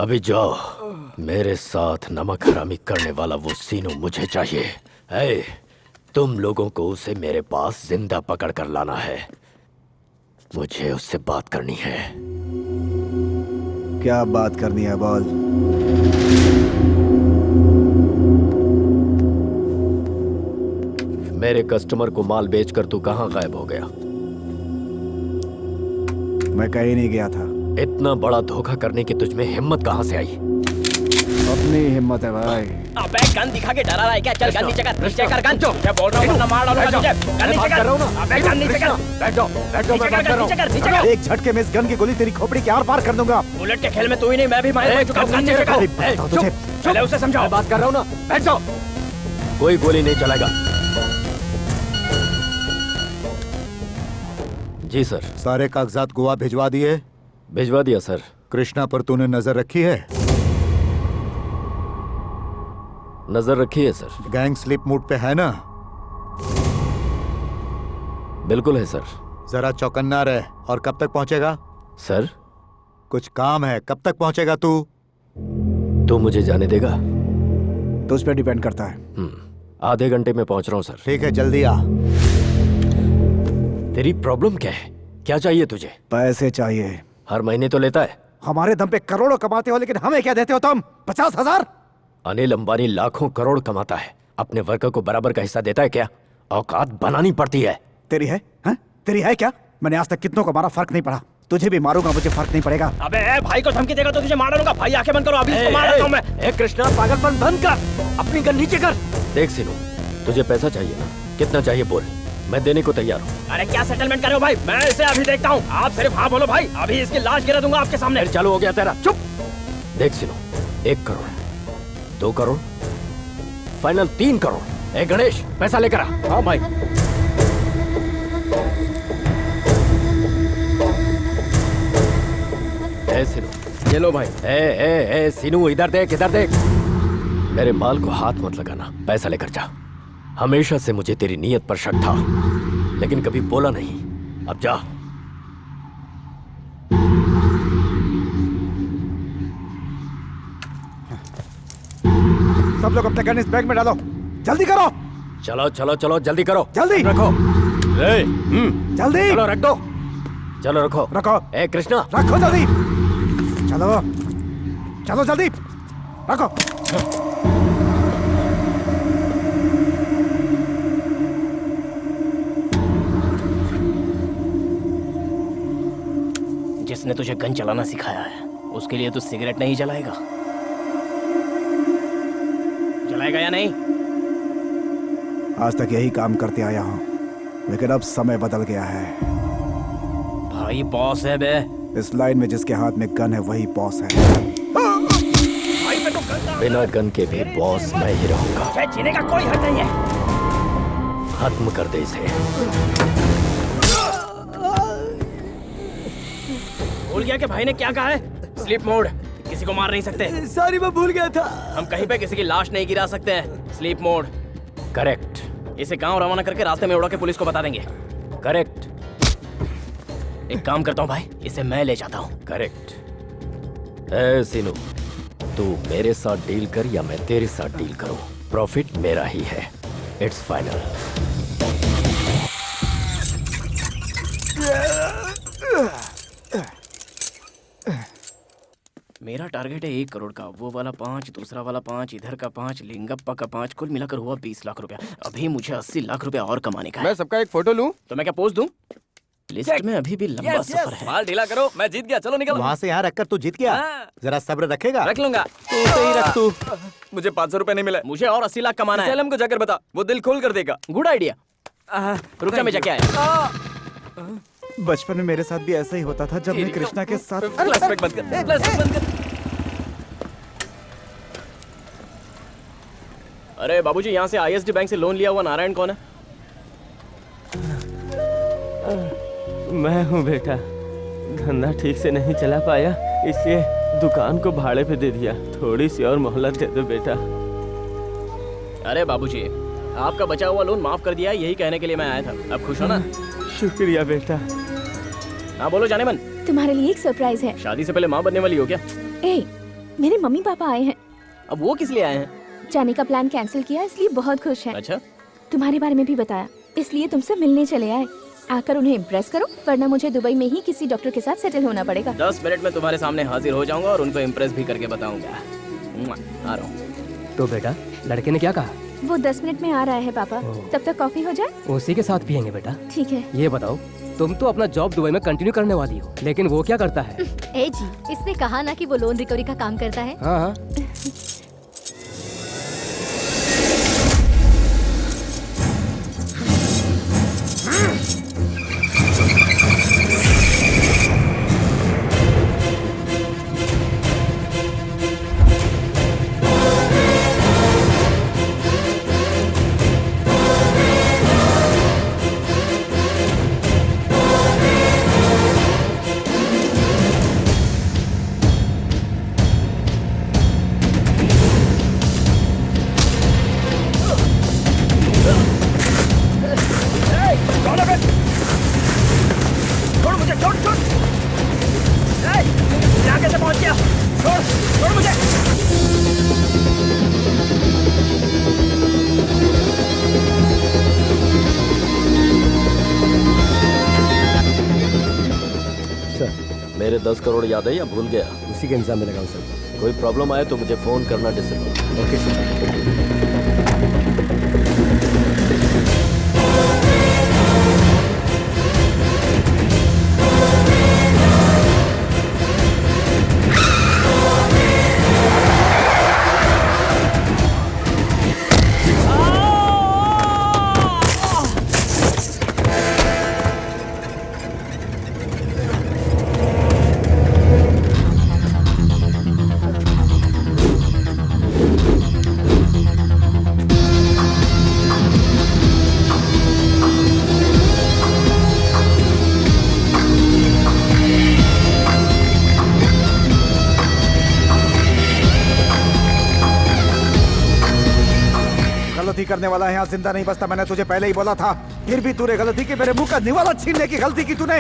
अभी जाओ, मेरे साथ नमक हरामी करने वाला वो सीनू मुझे चाहिए। है, तुम लोगों को उसे मेरे पास जिंदा पकड़ कर लाना है। मुझे उससे बात करनी है। क्या बात करनी है, बोल। मेरे कस्टमर को माल बेचकर तू कहाँ गायब हो गया? मैं कहीं नहीं गया था। इतना बड़ा धोखा करने की तुझमें हिम्मत कहाँ से आई? अपनी हिम्मत है भाई। अबे गन दिखा के डरा रहा है क्या? चल गन नीचे कर, नीचे कर गन। मैं बोल रहा हूँ वरना मार डालूंगा तुझे। गन नीचे कर। अबे गन नीचे कर। बैठ जाओ, मैं बात कर रहा हूँ। नीचे कर। एक झटके में इस गन की गोली तेरी खोपड़ी के आर पार कर दूंगा। बुलेट के खेल में तू ही नहीं, मैं भी माहिर हो चुका हूँ। गन नीचे कर। तुझे पहले उसे समझाओ। बात कर रहा हूँ ना, बैठ जाओ। कोई गोली नहीं चलेगा। जी सर। सारे कागजात गोवा भिजवा दिए? भिजवा दिया सर। कृष्णा पर तूने नजर रखी है? नजर रखी है सर। गैंग स्लिप मूड पे है ना? बिल्कुल है सर। जरा चौकन्ना रहे। और कब तक पहुंचेगा? सर कुछ काम है, कब तक पहुंचेगा तू? तू मुझे जाने देगा? तो उस पर डिपेंड करता है। आधे घंटे में पहुंच रहा हूँ सर। ठीक है, जल्दी आ। तेरी प्रॉब्लम क्या है? क्या चाहिए तुझे? पैसे चाहिए। हर महीने तो लेता है। हमारे दम पे करोड़ों कमाते हो, लेकिन हमें क्या देते हो तुम? 50,000? अनिल अंबानी लाखों करोड़ कमाता है, अपने वर्कर को बराबर का हिस्सा देता है क्या? औकात बनानी पड़ती है। तेरी है? हाँ? तेरी है क्या? मैंने आज तक कितनों को मारा, फर्क नहीं पड़ा। तुझे भी मारूंगा, मुझे फर्क नहीं पड़ेगा। अबे भाई को धमकी देगा तो तुझे मार डालूंगा। भाई आंखें बंद करो, अभी इसको मार देता हूं मैं। ए कृष्णा, पागलपन बंद कर, अपनी गन नीचे कर। देख सीनू, तुझे पैसा चाहिए ना? कितना चाहिए बोल, मैं देने को तैयार हूँ। अरे क्या सेटलमेंट कर रहे हो भाई? मैं इसे अभी देखता हूँ, आप सिर्फ हाँ बोलो भाई, अभी इसकी लाश गिरा दूंगा आपके सामने। फिर चालू हो गया तेरा। चुप। देख सीनू, 1 करोड़, 2 करोड़, फाइनल 3 करोड़। ए गणेश, पैसा लेकर आ। हाँ भाई। ए सीनू, ये लो भाई। ए सीनू, इधर देख, इधर देख। मेरे माल को हाथ मत लगाना, पैसा लेकर जा। हमेशा से मुझे तेरी नीयत पर शक था, लेकिन कभी बोला नहीं। अब जा। सब लोग अपने गन इस बैग में डालो, जल्दी करो। चलो चलो चलो, जल्दी करो। जल्दी रखो। जल्दी चलो रख दो। चलो रखो। रखो। ए कृष्णा, रखो जल्दी। चलो चलो जल्दी रखो। जिसने तुझे गन चलाना सिखाया है, उसके लिए तू सिगरेट नहीं जलाएगा? जलाएगा या नहीं? आज तक यही काम करते आया हूँ, लेकिन अब समय बदल गया है। भाई बॉस है बे। इस लाइन में जिसके हाथ में गन है वही बॉस है। बिना गन के भी बॉस मैं ही रहूंगा। जीने का कोई हक नहीं है। खत्म कर दे इसे। भूल गया कि भाई ने क्या कहा है? स्लीप मोड, किसी को मार नहीं सकते। सॉरी, मैं भूल गया था। हम कहीं पे किसी की लाश नहीं गिरा सकते हैं। Sleep mode. करेक्ट। इसे गांव रवाना करके रास्ते में उड़ा के पुलिस को बता देंगे। करेक्ट। एक काम करता हूँ भाई, इसे मैं ले जाता हूँ। करेक्ट। ए सीनू, तू मेरे साथ डील कर या मैं तेरे साथ डील करूं, प्रॉफिट मेरा ही है। It's final. मेरा टारगेट है 1 करोड़ का। वो वाला 5, दूसरा वाला 5, इधर का 5, लिंगप्पा का 5, कुल मिलाकर हुआ 20 लाख रुपया। अभी मुझे 80 लाख रुपया और कमाने का है। मैं सबका एक फोटो लूं? तो मैं क्या पोज दूं? लिस्ट में अभी भी लंबा सफर है। माल ढीला करो, मैं जीत गया। चलो निकलो। वहाँ से यहाँ रखकर तू जीत गया। जरा सब्र रखेगा? रख लूंगा। तू सही रख तू। मुझे 500 रुपए नहीं मिले। मुझे और 80 लाख कमाना है। सैलम को जाकर बता, वो दिल खोल कर देगा। Good idea. रुक जा, मैं जाके आया। बचपन में मेरे साथ भी ऐसा ही होता था जब मैं कृष्णा के साथ। फ्लैशबैक बंद कर, फ्लैशबैक बंद कर। अरे बाबूजी, यहाँ से ISD बैंक से लोन लिया हुआ नारायण कौन है? मैं हूँ बेटा। धंधा ठीक से नहीं चला पाया, इसलिए दुकान को भाड़े पे दे दिया। थोड़ी सी और मोहलत दे दो बेटा। अरे बाबूजी, आपका बचा हुआ लोन माफ कर दिया, यही कहने के लिए मैं आया था। अब खुश हो ना? शुक्रिया बेटा। हाँ बोलो जाने मन। तुम्हारे लिए एक सरप्राइज है। शादी से पहले माँ बनने वाली हो क्या? ए, मेरे मम्मी पापा आए हैं। अब वो किस लिए आए हैं? जाने का प्लान कैंसिल किया इसलिए बहुत खुश हैं। अच्छा, तुम्हारे बारे में भी बताया इसलिए तुमसे मिलने चले आए। आकर उन्हें इम्प्रेस करो, वरना मुझे दुबई में ही किसी डॉक्टर के साथ सेटल होना पड़ेगा। 10 मिनट में तुम्हारे सामने हाजिर हो जाऊंगा और उनको इम्प्रेस भी करके बताऊंगा। आ रहा हूँ। तो बेटा लड़के ने क्या कहा? वो 10 मिनट में आ रहा है पापा, तब तक कॉफी हो जाए। उसी के साथ पियेंगे बेटा। ठीक है। ये बताओ, तुम तो अपना जॉब दुबई में कंटिन्यू करने वाली हो, लेकिन वो क्या करता है? ए जी, इसने कहा ना कि वो लोन रिकवरी का काम करता है। हाँ हाँ। मेरे 10 करोड़ याद है या भूल गया? उसी के इंतजाम में लगाऊं सर। कोई प्रॉब्लम आए तो मुझे फोन करना डिसेबल। Okay sir. गलती करने वाला यहाँ जिंदा नहीं बचता, मैंने तुझे पहले ही बोला था। फिर भी तूने गलती की, मेरे मुंह का निवाला छीनने की गलती की तूने।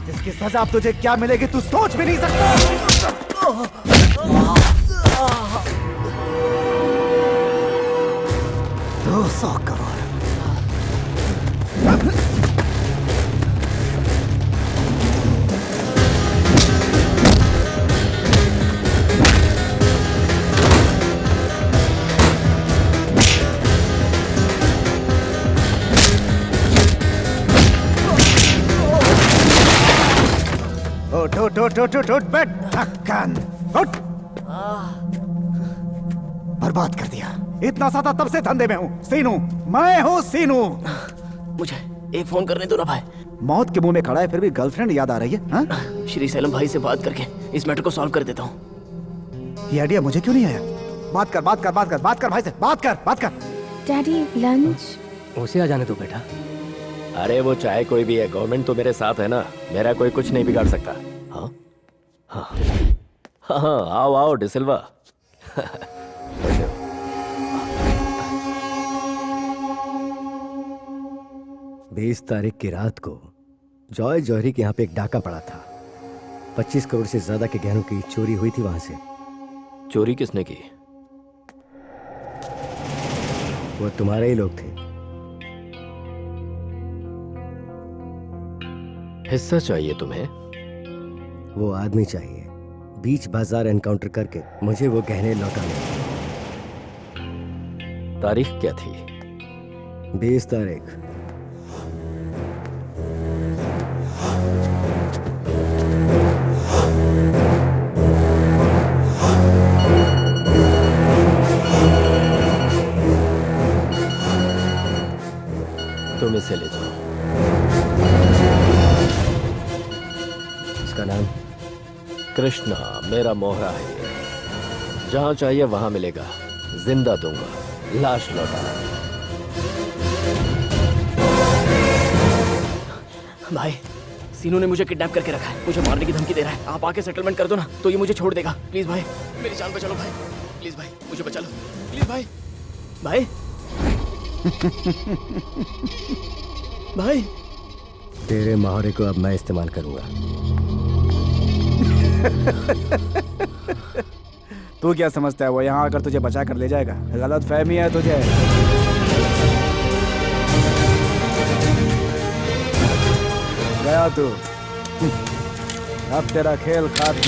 इसकी सजा अब तुझे क्या मिलेगी तू सोच भी नहीं सकता। 200 करोड़। उठ बैठ ढक्कन, उठ। बर्बाद कर दिया। इतना सादा तब से धंधे में हूँ। सीनू, मैं हूँ सीनू। मुझे एक फोन करने दो ना भाई। मौत के मुंह में खड़ा है फिर भी गर्लफ्रेंड याद आ रही है हा? श्री सैलम भाई से बात करके इस मैटर को सॉल्व कर देता हूँ। ये आइडिया मुझे क्यों नहीं आया? बात कर भाई से, बात कर। Daddy lunch. उसे आ जाने दो बेटा। अरे वो चाहे कोई भी है, गवर्नमेंट तो मेरे साथ है ना, मेरा कोई कुछ नहीं बिगाड़ सकता। हाँ हाँ हाँ हाँ, आओ डिसिल्वा। 20 तारीख की रात को जॉय जौहरी के यहाँ पे एक डाका पड़ा था। 25 करोड़ से ज्यादा के गहनों की चोरी हुई थी वहां से। चोरी किसने की? वो तुम्हारे ही लोग थे। हिस्सा चाहिए तुम्हें? वो आदमी चाहिए। बीच बाजार एनकाउंटर करके मुझे वो गहने लौटाने। तारीख क्या थी? 20 तारीख। तुम इसे ले जाओ। इसका नाम? कृष्णा, मेरा मोहरा है। जहां चाहिए वहां मिलेगा। जिंदा दूंगा, लाश लौटाना। भाई, सीनू ने मुझे किडनैप करके रखा है, मुझे मारने की धमकी दे रहा है। आप आके सेटलमेंट कर दो ना, तो ये मुझे छोड़ देगा। प्लीज भाई, मेरी जान बचा लो भाई। प्लीज भाई, मुझे बचा लो। प्लीज भाई। भाई भाई, तेरे मोहरे को अब मैं इस्तेमाल करूंगा। तू क्या समझता है वो यहाँ आकर तुझे बचा कर ले जाएगा? गलत फहमी है तुझे। गया तू, अब तेरा खेल खत्म।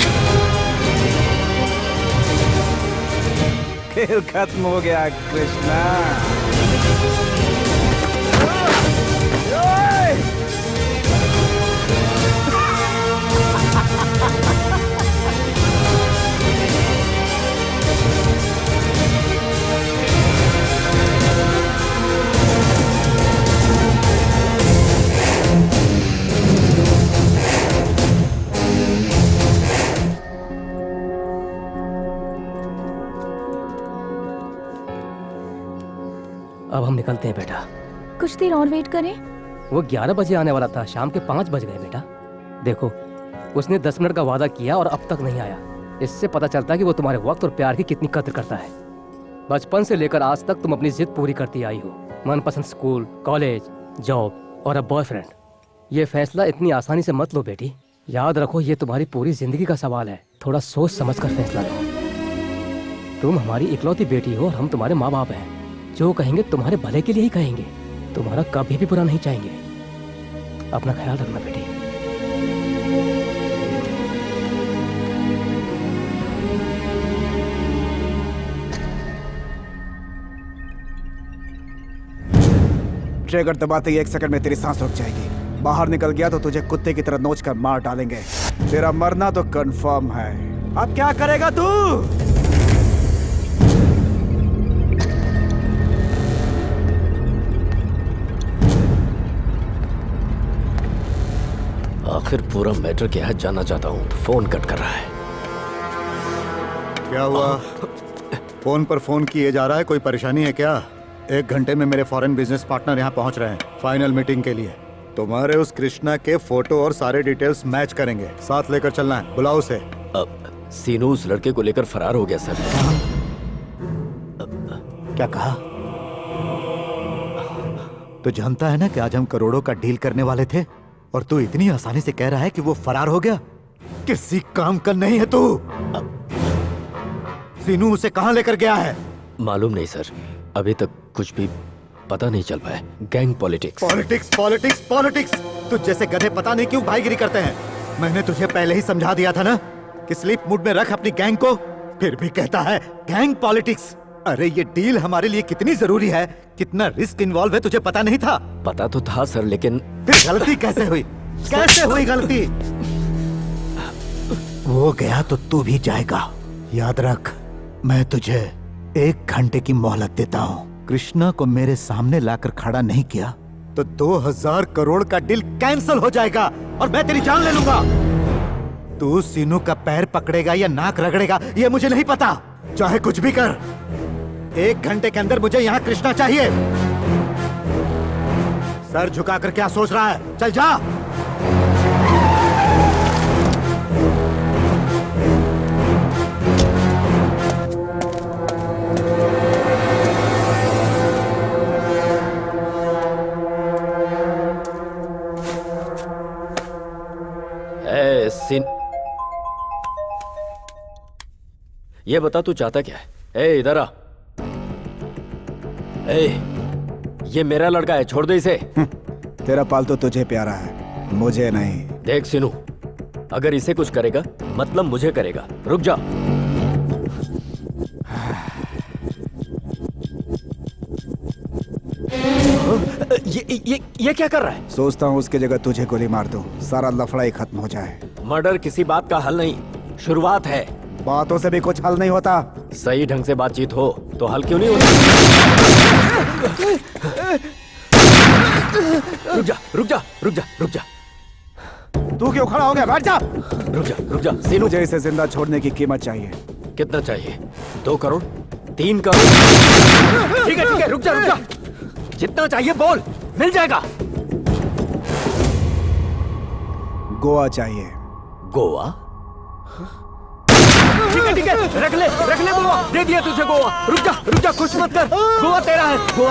खेल खत्म हो गया कृष्णा। अब हम निकलते हैं बेटा। कुछ देर और वेट करें? वो 11 बजे आने वाला था, शाम के 5 बज गए बेटा। देखो, उसने 10 मिनट का वादा किया और अब तक नहीं आया। इससे पता चलता है कि वो तुम्हारे वक्त और प्यार की कितनी कद्र करता है। बचपन से लेकर आज तक तुम अपनी जिद पूरी करती आई हो। मनपसंद स्कूल, कॉलेज, जॉब और अब बॉयफ्रेंड। ये फैसला इतनी आसानी से मत लो बेटी। याद रखो, ये तुम्हारी पूरी जिंदगी का सवाल है। थोड़ा सोच समझ कर फैसला लो। तुम हमारी इकलौती बेटी हो और हम तुम्हारे माँ बाप हैं। जो कहेंगे तुम्हारे भले के लिए ही कहेंगे। तुम्हारा कभी भी बुरा नहीं चाहेंगे। अपना ख्याल रखना बेटी। ट्रिगर दबाते ही 1 सेकंड में तेरी सांस रुक जाएगी। बाहर निकल गया तो तुझे कुत्ते की तरह नोच कर मार डालेंगे। तेरा मरना तो कंफर्म है। अब क्या करेगा तू? आखिर पूरा मैटर क्या है जानना चाहता हूँ। तो फोन कट कर रहा है। क्या हुआ? फोन पर फोन किए जा रहा है, कोई परेशानी है क्या? 1 घंटे में मेरे फॉरेन बिजनेस पार्टनर यहाँ पहुँच रहे हैं फाइनल मीटिंग के लिए। तुम्हारे उस कृष्णा के फोटो और सारे डिटेल्स मैच करेंगे। साथ लेकर चलना है, बुलाओ उसे। अब सीनू उस लड़के को लेकर फरार हो गया सर। क्या कहा? तो जानता है ना कि आज हम करोड़ों का डील करने वाले थे और तू इतनी आसानी से कह रहा है कि वो फरार हो गया। किसी काम का नहीं है तू। सीनू उसे कहां लेकर गया है? मालूम नहीं सर, अभी तक कुछ भी पता नहीं चल पाया। Gang politics politics politics politics. तुझ जैसे गधे पता नहीं क्यों भाईगिरी करते हैं। मैंने तुझे पहले ही समझा दिया था ना कि स्लीप मूड में रख अपनी गैंग को, फिर भी कहता है गैंग पॉलिटिक्स। अरे ये डील हमारे लिए कितनी जरूरी है, कितना रिस्क इन्वॉल्व है, तुझे पता नहीं था? पता तो था सर, लेकिन फिर गलती कैसे हुई? कैसे हुई गलती? वो गया तो तू भी जाएगा। याद रख, मैं तुझे 1 घंटे की मोहलत देता हूँ। कृष्णा को मेरे सामने लाकर खड़ा नहीं किया तो 2000 करोड़ का डील कैंसिल हो जाएगा और मैं तेरी जान ले लूंगा। तू सीनू का पैर पकड़ेगा या नाक रगड़ेगा ये मुझे नहीं पता। चाहे कुछ भी कर, 1 घंटे के अंदर मुझे यहाँ कृष्णा चाहिए। सर झुकाकर क्या सोच रहा है? चल जा। ये बता तू चाहता क्या है? ए इधर आ। ए, ये मेरा लड़का है, छोड़ दे इसे। तेरा पालतू तुझे प्यारा है, मुझे नहीं। देख सीनू, अगर इसे कुछ करेगा मतलब मुझे करेगा। रुक जा। ये क्या कर रहा है? सोचता हूँ उसकी जगह तुझे गोली मार दूं, सारा लफड़ा ही खत्म हो जाए। मर्डर किसी बात का हल नहीं, शुरुआत है। बातों से भी कुछ हल नहीं होता। सही ढंग से बातचीत हो तो हल क्यों नहीं होता? रुक जा, रुक जा, रुक जा, रुक जा। तू क्यों खड़ा हो गया? बैठ जा। रुक जा सीनू। मुझे इसे जिंदा छोड़ने की कीमत चाहिए। कितना चाहिए? 2 करोड़? 3 करोड़? ठीक है, रुक जा। जितना चाहिए बोल, मिल जाएगा। गोवा चाहिए। गोवा? ठीक है, रख ले गोवा। दे दिया तुझे गोवा। रुक जा, कुछ मत कर। गोवा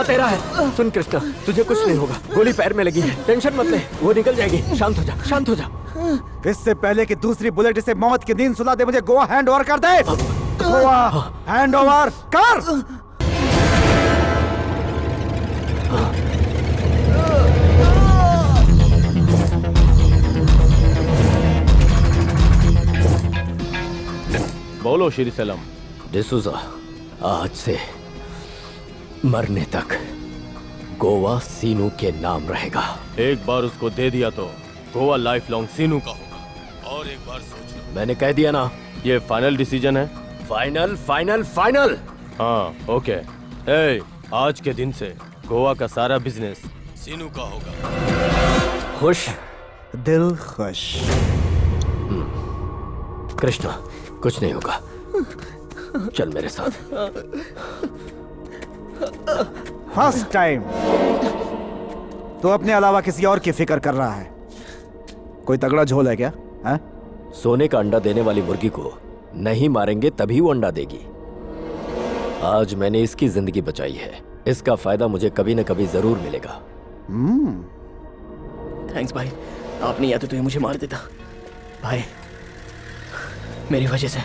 तेरा है। सुन कृष्णा, तुझे कुछ नहीं होगा। गोली पैर में लगी है, टेंशन मत ले, वो निकल जाएगी। शांत हो जा। इससे पहले कि दूसरी बुलेट इसे मौत की नींद सुला दे, मुझे गोवा हैंड ओवर कर दे। गोवा हैंड ओवर कर। बोलो श्री सलम। डिसूजा, आज से मरने तक गोवा सीनू के नाम रहेगा। एक बार उसको दे दिया तो गोवा लाइफ लॉन्ग सीनू का होगा। और एक बार सोच लो। मैंने कह दिया ना, ये फाइनल डिसीजन है। Final final final. हाँ ओके। आज के दिन से गोवा का सारा बिजनेस सीनू का होगा। खुश? दिल खुश। कृष्णा, कुछ नहीं होगा, चल मेरे साथ। फर्स्ट टाइम तो अपने अलावा किसी और की फिक्र कर रहा है। कोई तगड़ा झोल है क्या? है? सोने का अंडा देने वाली मुर्गी को नहीं मारेंगे तभी वो अंडा देगी। आज मैंने इसकी जिंदगी बचाई है, इसका फायदा मुझे कभी न कभी जरूर मिलेगा। थैंक्स भाई, आपने या तो ये मुझे मार देता। भाई मेरी वजह से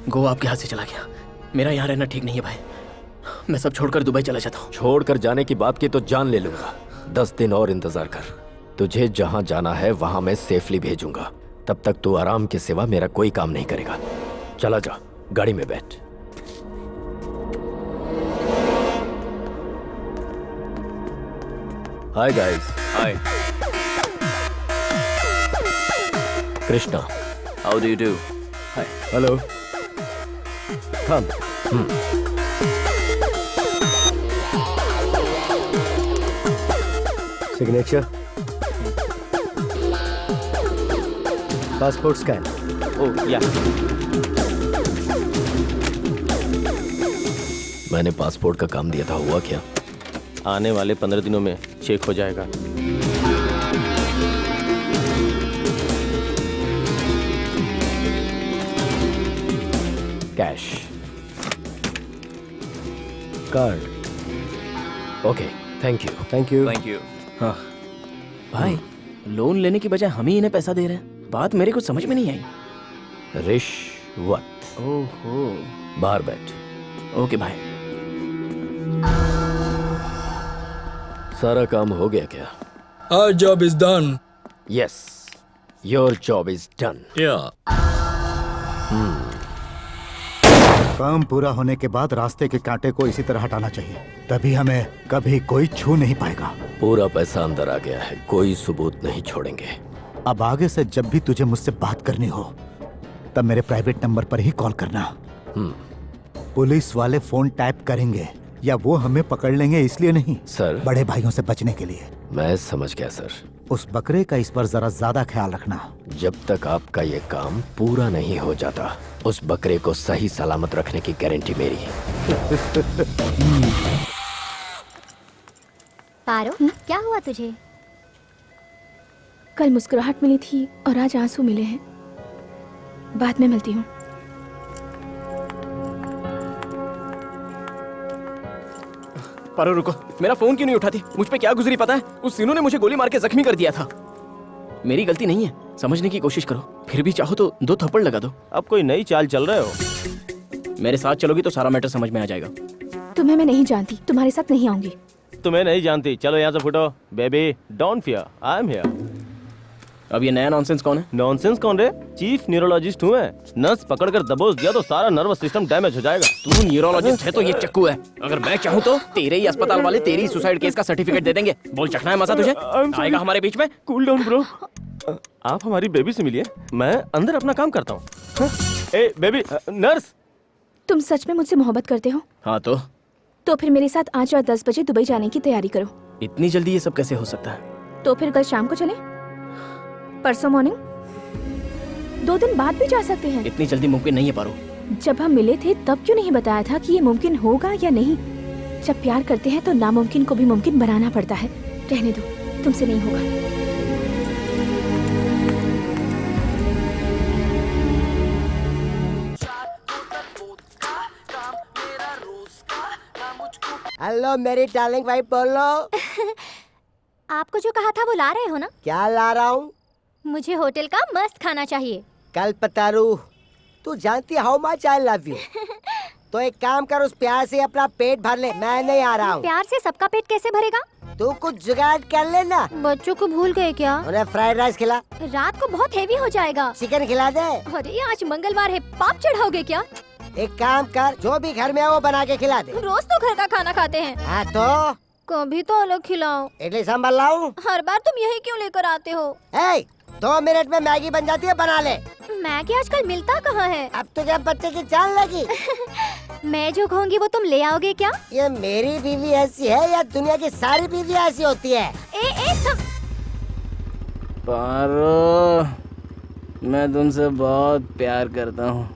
गोवा आपके हाथ से चला गया। मेरा यहाँ रहना ठीक नहीं है भाई, मैं सब छोड़कर दुबई चला जाता हूँ। छोड़कर जाने की बात की तो जान ले लूंगा। 10 दिन और इंतजार कर, तुझे जहाँ जाना है वहां मैं सेफली भेजूंगा। तब तक तू आराम के सिवा मेरा कोई काम नहीं करेगा। चला जा, गाड़ी में बैठ। Hi guys. Hi Krishna, how do you do? Hi. Hello. Come. Signature, passport scan. Oh yeah. मैंने पासपोर्ट का काम दिया था, हुआ क्या? आने वाले 15 दिनों में चेक हो जाएगा। Cash, card. Okay, thank you. Thank you. Thank you. हाँ भाई, लोन लेने की बजाय हम ही इन्हें पैसा दे रहे हैं। बात मेरे को समझ में नहीं आई। रिश्वत। ओहो। बाहर बैठ। ओके भाई। सारा काम हो गया क्या? Our job is done. Yes, your job is done. Yeah. काम पूरा होने के बाद रास्ते के कांटे को इसी तरह हटाना चाहिए, तभी हमें कभी कोई छू नहीं पाएगा। पूरा पैसा अंदर आ गया है, कोई सबूत नहीं छोड़ेंगे। अब आगे से जब भी तुझे मुझसे बात करनी हो तब मेरे प्राइवेट नंबर पर ही कॉल करना। पुलिस वाले फोन टैप करेंगे या वो हमें पकड़ लेंगे इसलिए नहीं सर, बड़े भाइयों से बचने के लिए। मैं समझ गया सर। उस बकरे का इस पर जरा ज्यादा ख्याल रखना। जब तक आपका ये काम पूरा नहीं हो जाता, उस बकरे को सही सलामत रखने की गारंटी मेरी है। पारो, क्या हुआ तुझे? कल मुस्कुराहट मिली थी और आज आंसू मिले हैं। बाद में मिलती हूँ। पारो रुको, मेरा फोन क्यों नहीं उठाती? मुझ पे क्या गुजरी पता है? उस सीनू ने मुझे गोली मार के जख्मी कर दिया था। मेरी गलती नहीं है, समझने की कोशिश करो। फिर भी चाहो तो 2 थप्पड़ लगा दो। अब कोई नई चाल चल रहे हो? मेरे साथ चलोगी तो सारा मैटर समझ में आ जाएगा। तुम्हें मैं नहीं जानती, तुम्हारे साथ नहीं आऊंगी। तुम्हें नहीं जानती, चलो यहाँ से फुटो। Baby don't fear, I am here. अब ये नया नॉनसेंस कौन है? नॉनसेंस कौन रे? चीफ न्यूरोलॉजिस्ट हूँ मैं। नस पकड़कर दबोच दिया तो सारा नर्वस सिस्टम डैमेज हो जाएगा। तू न्यूरोलॉजिस्ट है तो ये चक्कू है। अगर मैं चाहूँ तो तेरे ही अस्पताल वाले तेरी सुसाइड केस का सर्टिफिकेट दे देंगे। बोल, चखना है मजा तुझे? आएगा हमारे बीच में? Cool down bro. आप हमारी बेबी से मिलिए, मैं अंदर अपना काम करता हूँ। ए बेबी, नर्स। तुम सच में मुझसे मोहब्बत करते हो? हाँ तो फिर मेरे साथ आज रात 10 बजे दुबई जाने की तैयारी करो। इतनी जल्दी ये सब कैसे हो सकता है? तो फिर कल शाम को चलें? परसों मॉर्निंग? 2 दिन बाद भी जा सकते हैं। इतनी जल्दी मुमकिन नहीं है पारो। जब हम मिले थे तब क्यों नहीं बताया था कि ये मुमकिन होगा या नहीं? जब प्यार करते हैं तो नामुमकिन को भी मुमकिन बनाना पड़ता है। रहने दो, तुमसे नहीं होगा। हेलो मेरी डार्लिंग भाई, बोलो। आपको जो कहा था वो ला रहे हो ना? क्या ला रहा हूँ? मुझे होटल का मस्त खाना चाहिए। कल पतारू, तू जानती है how much I love you. तो एक काम कर, उस प्यार से अपना पेट भर ले, मैं नहीं आ रहा हूँ। प्यार से सबका पेट कैसे भरेगा? तू कुछ जुगाड़ कर लेना। बच्चों को भूल गए क्या? उन्हें फ्राइड राइस खिला। रात को बहुत हेवी हो जाएगा। चिकन खिला दे। अरे आज मंगलवार है, पाप चढ़ाओगे क्या? एक काम कर, जो भी घर में है वो बना के खिला दे। रोज तो घर का खाना खाते हैं। हाँ तो कभी तो अलग खिलाओ। इडली सांभर लाऊं? हर बार तुम यही क्यों लेकर आते हो? 2 मिनट में मैगी बन जाती है, बना ले। मैगी आजकल मिलता कहाँ है? अब तुझे बच्चे की जान लगी। मैं जो कहूँगी वो तुम ले आओगे क्या? ये मेरी बीवी ऐसी है या दुनिया की सारी बीवी ऐसी होती है? पारो, मैं तुमसे बहुत प्यार करता हूँ।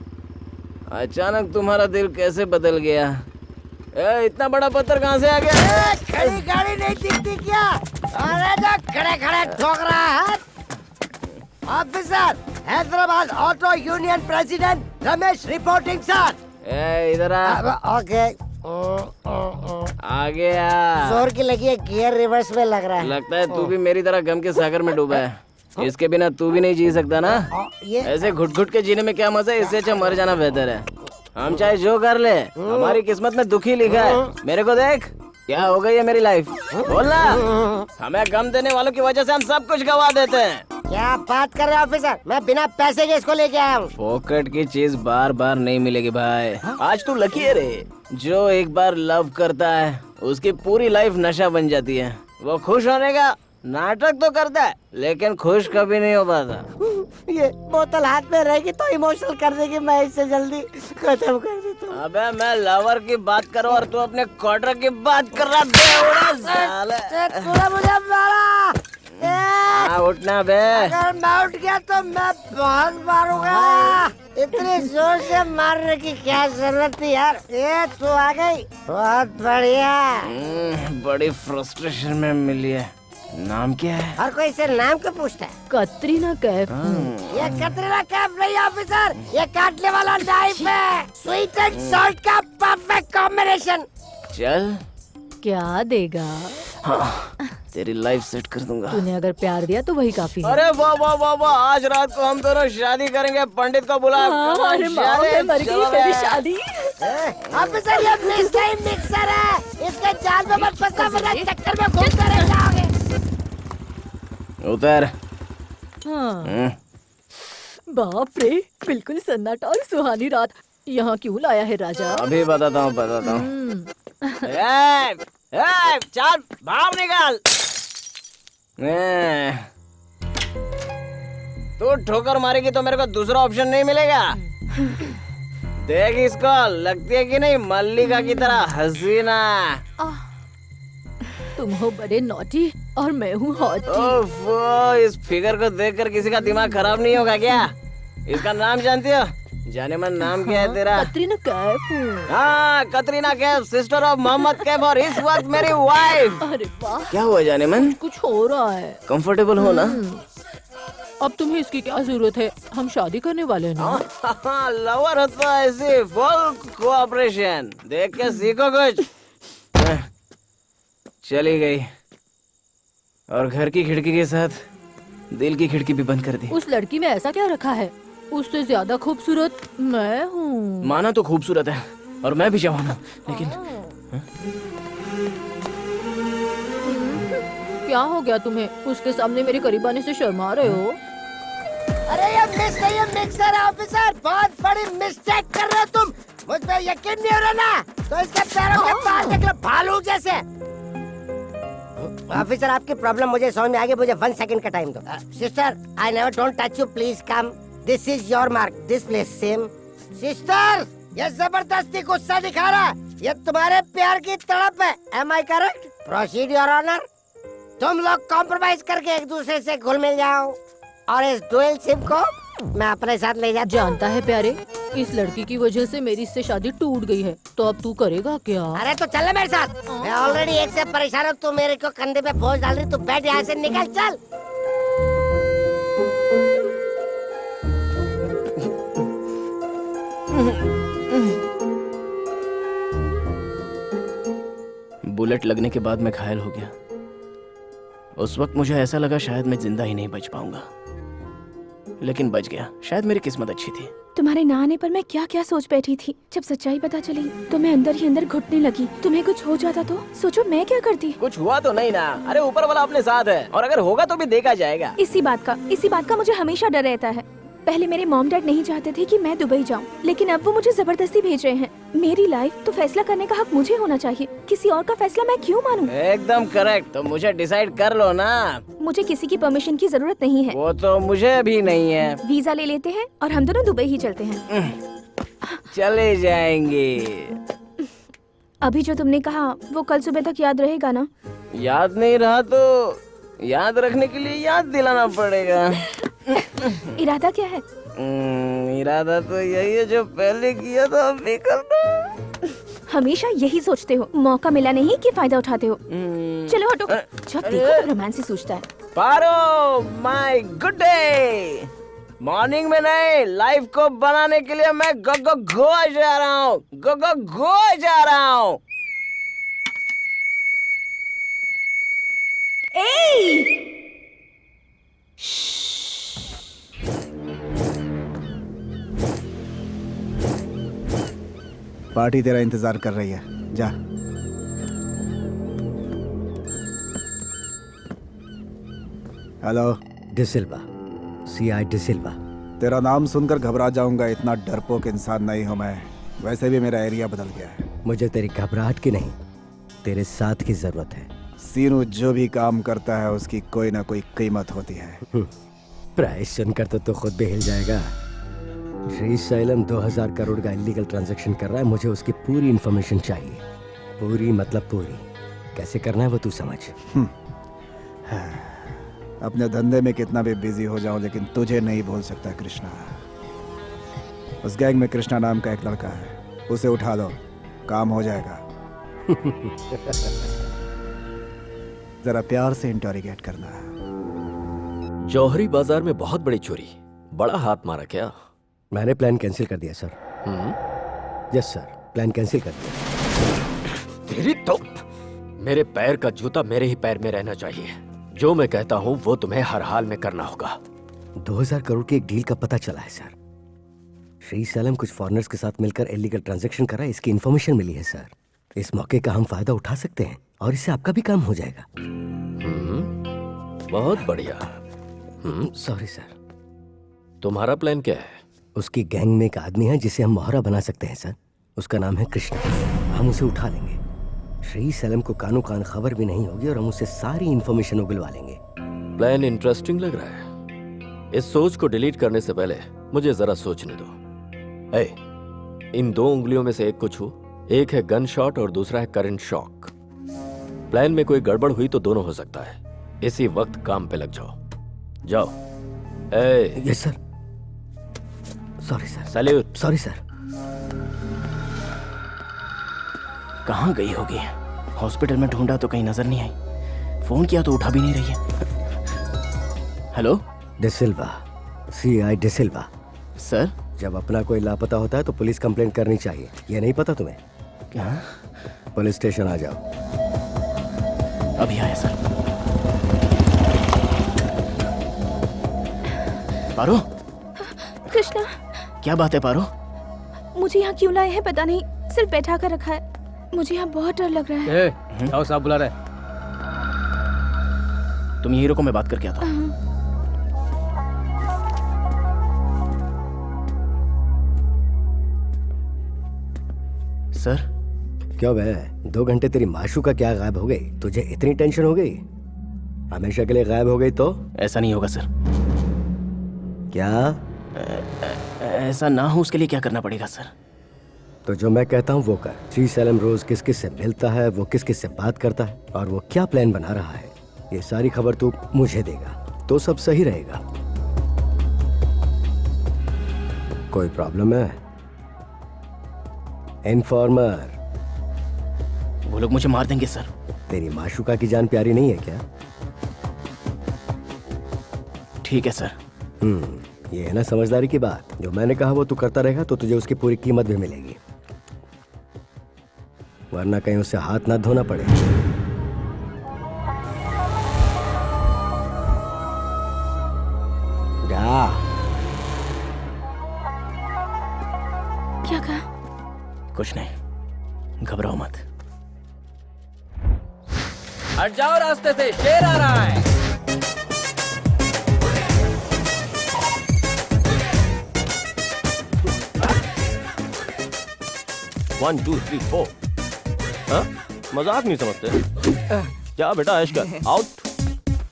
अचानक तुम्हारा दिल कैसे बदल गया? इतना बड़ा पत्थर कहाँ से आ गया? खड़ी गाड़ी नहीं दिखती क्या? अरे जो खड़े खड़े ठोक रहा है। Officer, Hyderabad auto union president Ramesh reporting sir. इधर आ। ओके। आ गया। जोर की लगी है, गियर रिवर्स में लग रहा है। लगता है तू भी मेरी तरह गम के सागर में डूबा है। इसके बिना तू भी नहीं जी सकता ना। ऐसे घुट घुट के जीने में क्या मजा है? इससे अच्छा मर जाना बेहतर है। हम चाहे जो कर ले, हमारी किस्मत में दुखी लिखा है। मेरे को देख, क्या हो गई है मेरी लाइफ? बोलना। हमें गम देने वालों की वजह से हम सब कुछ गवा देते हैं। क्या बात कर रहे हैं ऑफिसर? मैं बिना पैसे के इसको लेके आया हूँ। पॉकेट की चीज बार बार नहीं मिलेगी भाई। आज तू लकी है रे। जो एक बार लव करता है उसकी पूरी लाइफ नशा बन जाती है। वो खुश होने का नाटक तो करता है लेकिन खुश कभी नहीं हो पाता। ये बोतल हाथ में रहेगी तो इमोशनल कर देगी, मैं इससे जल्दी खत्म कर देता हूँ। अबे मैं लवर की बात करो और तू अपने क्वार्टर की बात कर रहा बेवड़ा साले। तूने मुझे मारा। उठना बे। अगर मैं उठ गया तो मैं बहुत मारूंगा। इतनी जोर से मारने की क्या जरूरत थी यार? ये तू आ गई, बहुत बढ़िया। बड़ी फ्रस्ट्रेशन में मिली है। नाम क्या है? हर कोई इसे नाम क्यों पूछता है? कतरीना कैफ। ये कतरीना कैफ नहीं ऑफिसर, ये काटने वाला नाइफ है। स्वीट एंड सॉल्ट का परफेक्ट कॉम्बिनेशन। चल। क्या देगा? हाँ, तेरी लाइफ सेट कर दूंगा। तूने अगर प्यार दिया तो वही काफी है। अरे वाह वाह वाह वाह, आज रात को हम दोनों शादी करेंगे। पंडित को बुला। अरे मर गई तेरी शादी। ऑफिसर ये मिक्सर है, इसके जाल में मत फंसना वरना चक्कर में घूमते रह जाओगे। उतर। हाँ। बाप रे, बिल्कुल सन्नाटा और सुहानी रात। यहाँ क्यों लाया है राजा? अभी बताता हूँ बताता हूँ। चल बाहर निकाल। तू ठोकर मारेगी तो मेरे को दूसरा ऑप्शन नहीं मिलेगा। देख इसको, लगती है कि नहीं मल्लिका की तरह हसीना। तुम हो बड़े नॉटी और मैं हूँ हॉटी। ओफो, इस फिगर को देखकर किसी का दिमाग खराब नहीं होगा क्या? इसका नाम जानती हो? जाने मन नाम क्या है तेरा? कतरीना कैफ हूँ। हाँ, कतरीना कैफ, सिस्टर ऑफ मोहम्मद कैफ और इस वक्त मेरी वाइफ। अरे वाह। क्या हुआ जाने मन? कुछ हो रहा है। कंफर्टेबल हो ना? अब तुम्हें इसकी क्या जरूरत है? हम शादी करने वाले हैं ना। लवर होता है ऐसी फुल कोऑपरेशन। देख के सीखो कुछ। चली गई और घर की खिड़की के साथ दिल की खिड़की भी बंद कर दी। उस लड़की में ऐसा क्या रखा है? उससे ज्यादा खूबसूरत मैं हूँ। माना तो खूबसूरत है और मैं भी जवान हूँ, लेकिन क्या हो गया तुम्हें? उसके सामने मेरे करीब आने से शर्मा रहे हो? अरे ये मिक्सर है ऑफिसर, बहुत बड़ी मिस्टेक कर रहे हो तुम। मुझ पे यकीन नहीं हो रहा ना? तो इसके पैरों के बाल देख लो, भालू जैसे। ऑफिसर आपकी प्रॉब्लम मुझे समझ में आ गई, मुझे 1 सेकंड का टाइम दो। Sister, I never don't touch you, please come. This is your mark, this place same. Sister, ये जबरदस्ती गुस्सा दिखा रहा है, ये तुम्हारे प्यार की तड़प है। Am I correct? Proceed your honour. तुम लोग कॉम्प्रोमाइज करके एक दूसरे से घुल मिल जाओ और इस डुअल सिम को मैं अपने साथ ले जाता। जानता है प्यारे, इस लड़की की वजह से मेरी इससे शादी टूट गई है, तो अब तू करेगा क्या? अरे तो चल मेरे साथ, मैं ऑलरेडी एक से परेशान हूँ। तू मेरे को कंधे पे बोझ डाल रही, तू बैठ यहाँ से, निकल चल। बुलेट लगने के बाद मैं घायल हो गया। उस वक्त मुझे ऐसा लगा शायद मैं जिंदा ही नहीं बच पाऊंगा। लेकिन बच गया। शायद मेरी किस्मत अच्छी थी। तुम्हारे ना आने पर मैं क्या क्या सोच बैठी थी। जब सच्चाई पता चली तो मैं अंदर ही अंदर घुटने लगी। तुम्हें कुछ हो जाता तो सोचो मैं क्या करती। कुछ हुआ तो नहीं ना? अरे ऊपर वाला अपने साथ है, और अगर होगा तो भी देखा जाएगा। इसी बात का मुझे हमेशा डर रहता है। पहले मेरे मॉम डैड नहीं चाहते थे कि मैं दुबई जाऊं, लेकिन अब वो मुझे जबरदस्ती भेज रहे हैं। मेरी लाइफ तो फैसला करने का हक मुझे होना चाहिए। किसी और का फैसला मैं क्यों मानूं? एकदम करेक्ट। तो मुझे डिसाइड कर लो ना। मुझे किसी की परमिशन की जरूरत नहीं है। वो तो मुझे भी नहीं है। वीजा ले लेते हैं और हम दोनों दुबई ही चलते हैं। चले जाएंगे। अभी जो तुमने कहा वो कल सुबह तक याद रहेगा ना? याद नहीं रहा तो याद रखने के लिए याद दिलाना पड़ेगा। इरादा क्या है? इरादा तो यही है जो पहले किया था अब भी करना। हमेशा यही सोचते हो, मौका मिला नहीं कि फायदा उठाते हो। चलो हटो। जब देखो तो रोमांस ही सूझता है। पारो माय गुड डे। मॉर्निंग में नहीं, लाइफ को बनाने के लिए मैं गोवा जा रहा हूँ। गोवा जा रहा हूँ। पार्टी तेरा इंतजार कर रही है, जा। हेलो। डिसिल्वा, सीआई डिसिल्वा। तेरा नाम सुनकर घबरा जाऊंगा, इतना डरपोक इंसान नहीं हूं मैं। वैसे भी मेरा एरिया बदल गया है। मुझे तेरी घबराहट की नहीं, तेरे साथ की जरूरत है। सीनू जो भी काम करता है उसकी कोई ना कोई कीमत होती है। प्राइस सुनकर तो खुद भी हिल जाएगा। श्री सैलम 2000 करोड़ का इलीगल ट्रांजैक्शन कर रहा है। मुझे उसकी पूरी इंफॉर्मेशन चाहिए। पूरी मतलब पूरी। कैसे करना है वो तू समझ। अपने धंधे में कितना भी बिजी हो जाऊं, लेकिन तुझे नहीं भूल सकता कृष्णा। उस गैंग में कृष्णा नाम का एक लड़का है, उसे उठा लो, काम हो जाएगा। जरा प्यार से इंटरोगेट करना। जौहरी बाजार में बहुत बड़ी चोरी, बड़ा हाथ मारा क्या? मैंने प्लान कैंसिल कर दिया sir. Yes sir, plan cancel कर दिया। तेरी तो मेरे पैर का जूता मेरे ही पैर में रहना चाहिए। जो मैं कहता हूँ वो तुम्हें हर हाल में करना होगा। 2000 करोड़ की एक डील का पता चला है सर। श्री सैलम कुछ फॉरेनर्स के साथ मिलकर इलीगल ट्रांजैक्शन कर रहा है, इसकी इन्फॉर्मेशन मिली है सर। इस मौके का हम फायदा उठा सकते हैं और इससे आपका भी काम हो जाएगा। बहुत बढ़िया। Sorry sir. तुम्हारा प्लान क्या है? उसकी गैंग में एक आदमी है जिसे हम मोहरा बना सकते हैं सर। उसका नाम है कृष्णा। हम उसे उठा लेंगे। श्री सैलम को कानो कान खबर भी नहीं होगी और हम उससे सारी इंफॉर्मेशन उगलवा लेंगे। प्लान इंटरेस्टिंग लग रहा है। इस सोच को डिलीट करने से पहले मुझे जरा सोचने दो। इन 2 उंगलियों में से एक को छू। एक है गन शॉट और दूसरा है करंट शॉक। प्लान में कोई गड़बड़ हुई तो दोनों हो सकता है। इसी वक्त काम पे लग जाओ। जाओ। Yes sir. Sorry sir. Salute. Sorry sir. कहाँ गई होगी? हॉस्पिटल में ढूंढा तो कहीं नजर नहीं आई। फोन किया तो उठा भी नहीं रही है। Hello. D'Silva, CI D'Silva. Sir. जब अपना कोई लापता होता है तो पुलिस कंप्लेंट करनी चाहिए। ये नहीं पता तुम्हें? क्या? पुलिस स्टेशन आ जाओ। अभी आया सर। पारो। कृष्णा। क्या बात है पारो? मुझे यहाँ क्यों लाए हैं पता नहीं, सिर्फ बैठा कर रखा है। मुझे यहाँ बहुत डर लग रहा है। आओ साहब बुला रहे। तुम यही रुको, मैं बात करके आता हूँ। सर। क्यों बे, 2 घंटे तेरी माशूका क्या गायब हो गई? तुझे इतनी टेंशन हो गई? हमेशा के लिए गायब हो गई तो? ऐसा नहीं होगा सर। क्या? ऐसा ना हो उसके लिए क्या करना पड़ेगा सर? तो जो मैं कहता हूँ वो कर। श्री सैलम रोज किस किस से मिलता है, वो किस किस से बात करता है और वो क्या प्लान बना रहा है, ये सारी खबर तू मुझे देगा तो सब सही रहेगा। कोई प्रॉब्लम है? इन्फॉर्मर। वो लोग मुझे मार देंगे सर। तेरी माशूका की जान प्यारी नहीं है क्या? ठीक है सर। ये है ना समझदारी की बात। जो मैंने कहा वो तू करता रहेगा तो तुझे उसकी पूरी कीमत भी मिलेगी, वरना कहीं उससे हाथ ना धोना पड़े। जा। क्या कहा? कुछ नहीं, घबराओ मत। हट जाओ रास्ते से, शेर आ रहा है। One two three four. हाँ? मजाक नहीं समझते क्या बेटा? ऐश कर, आउट।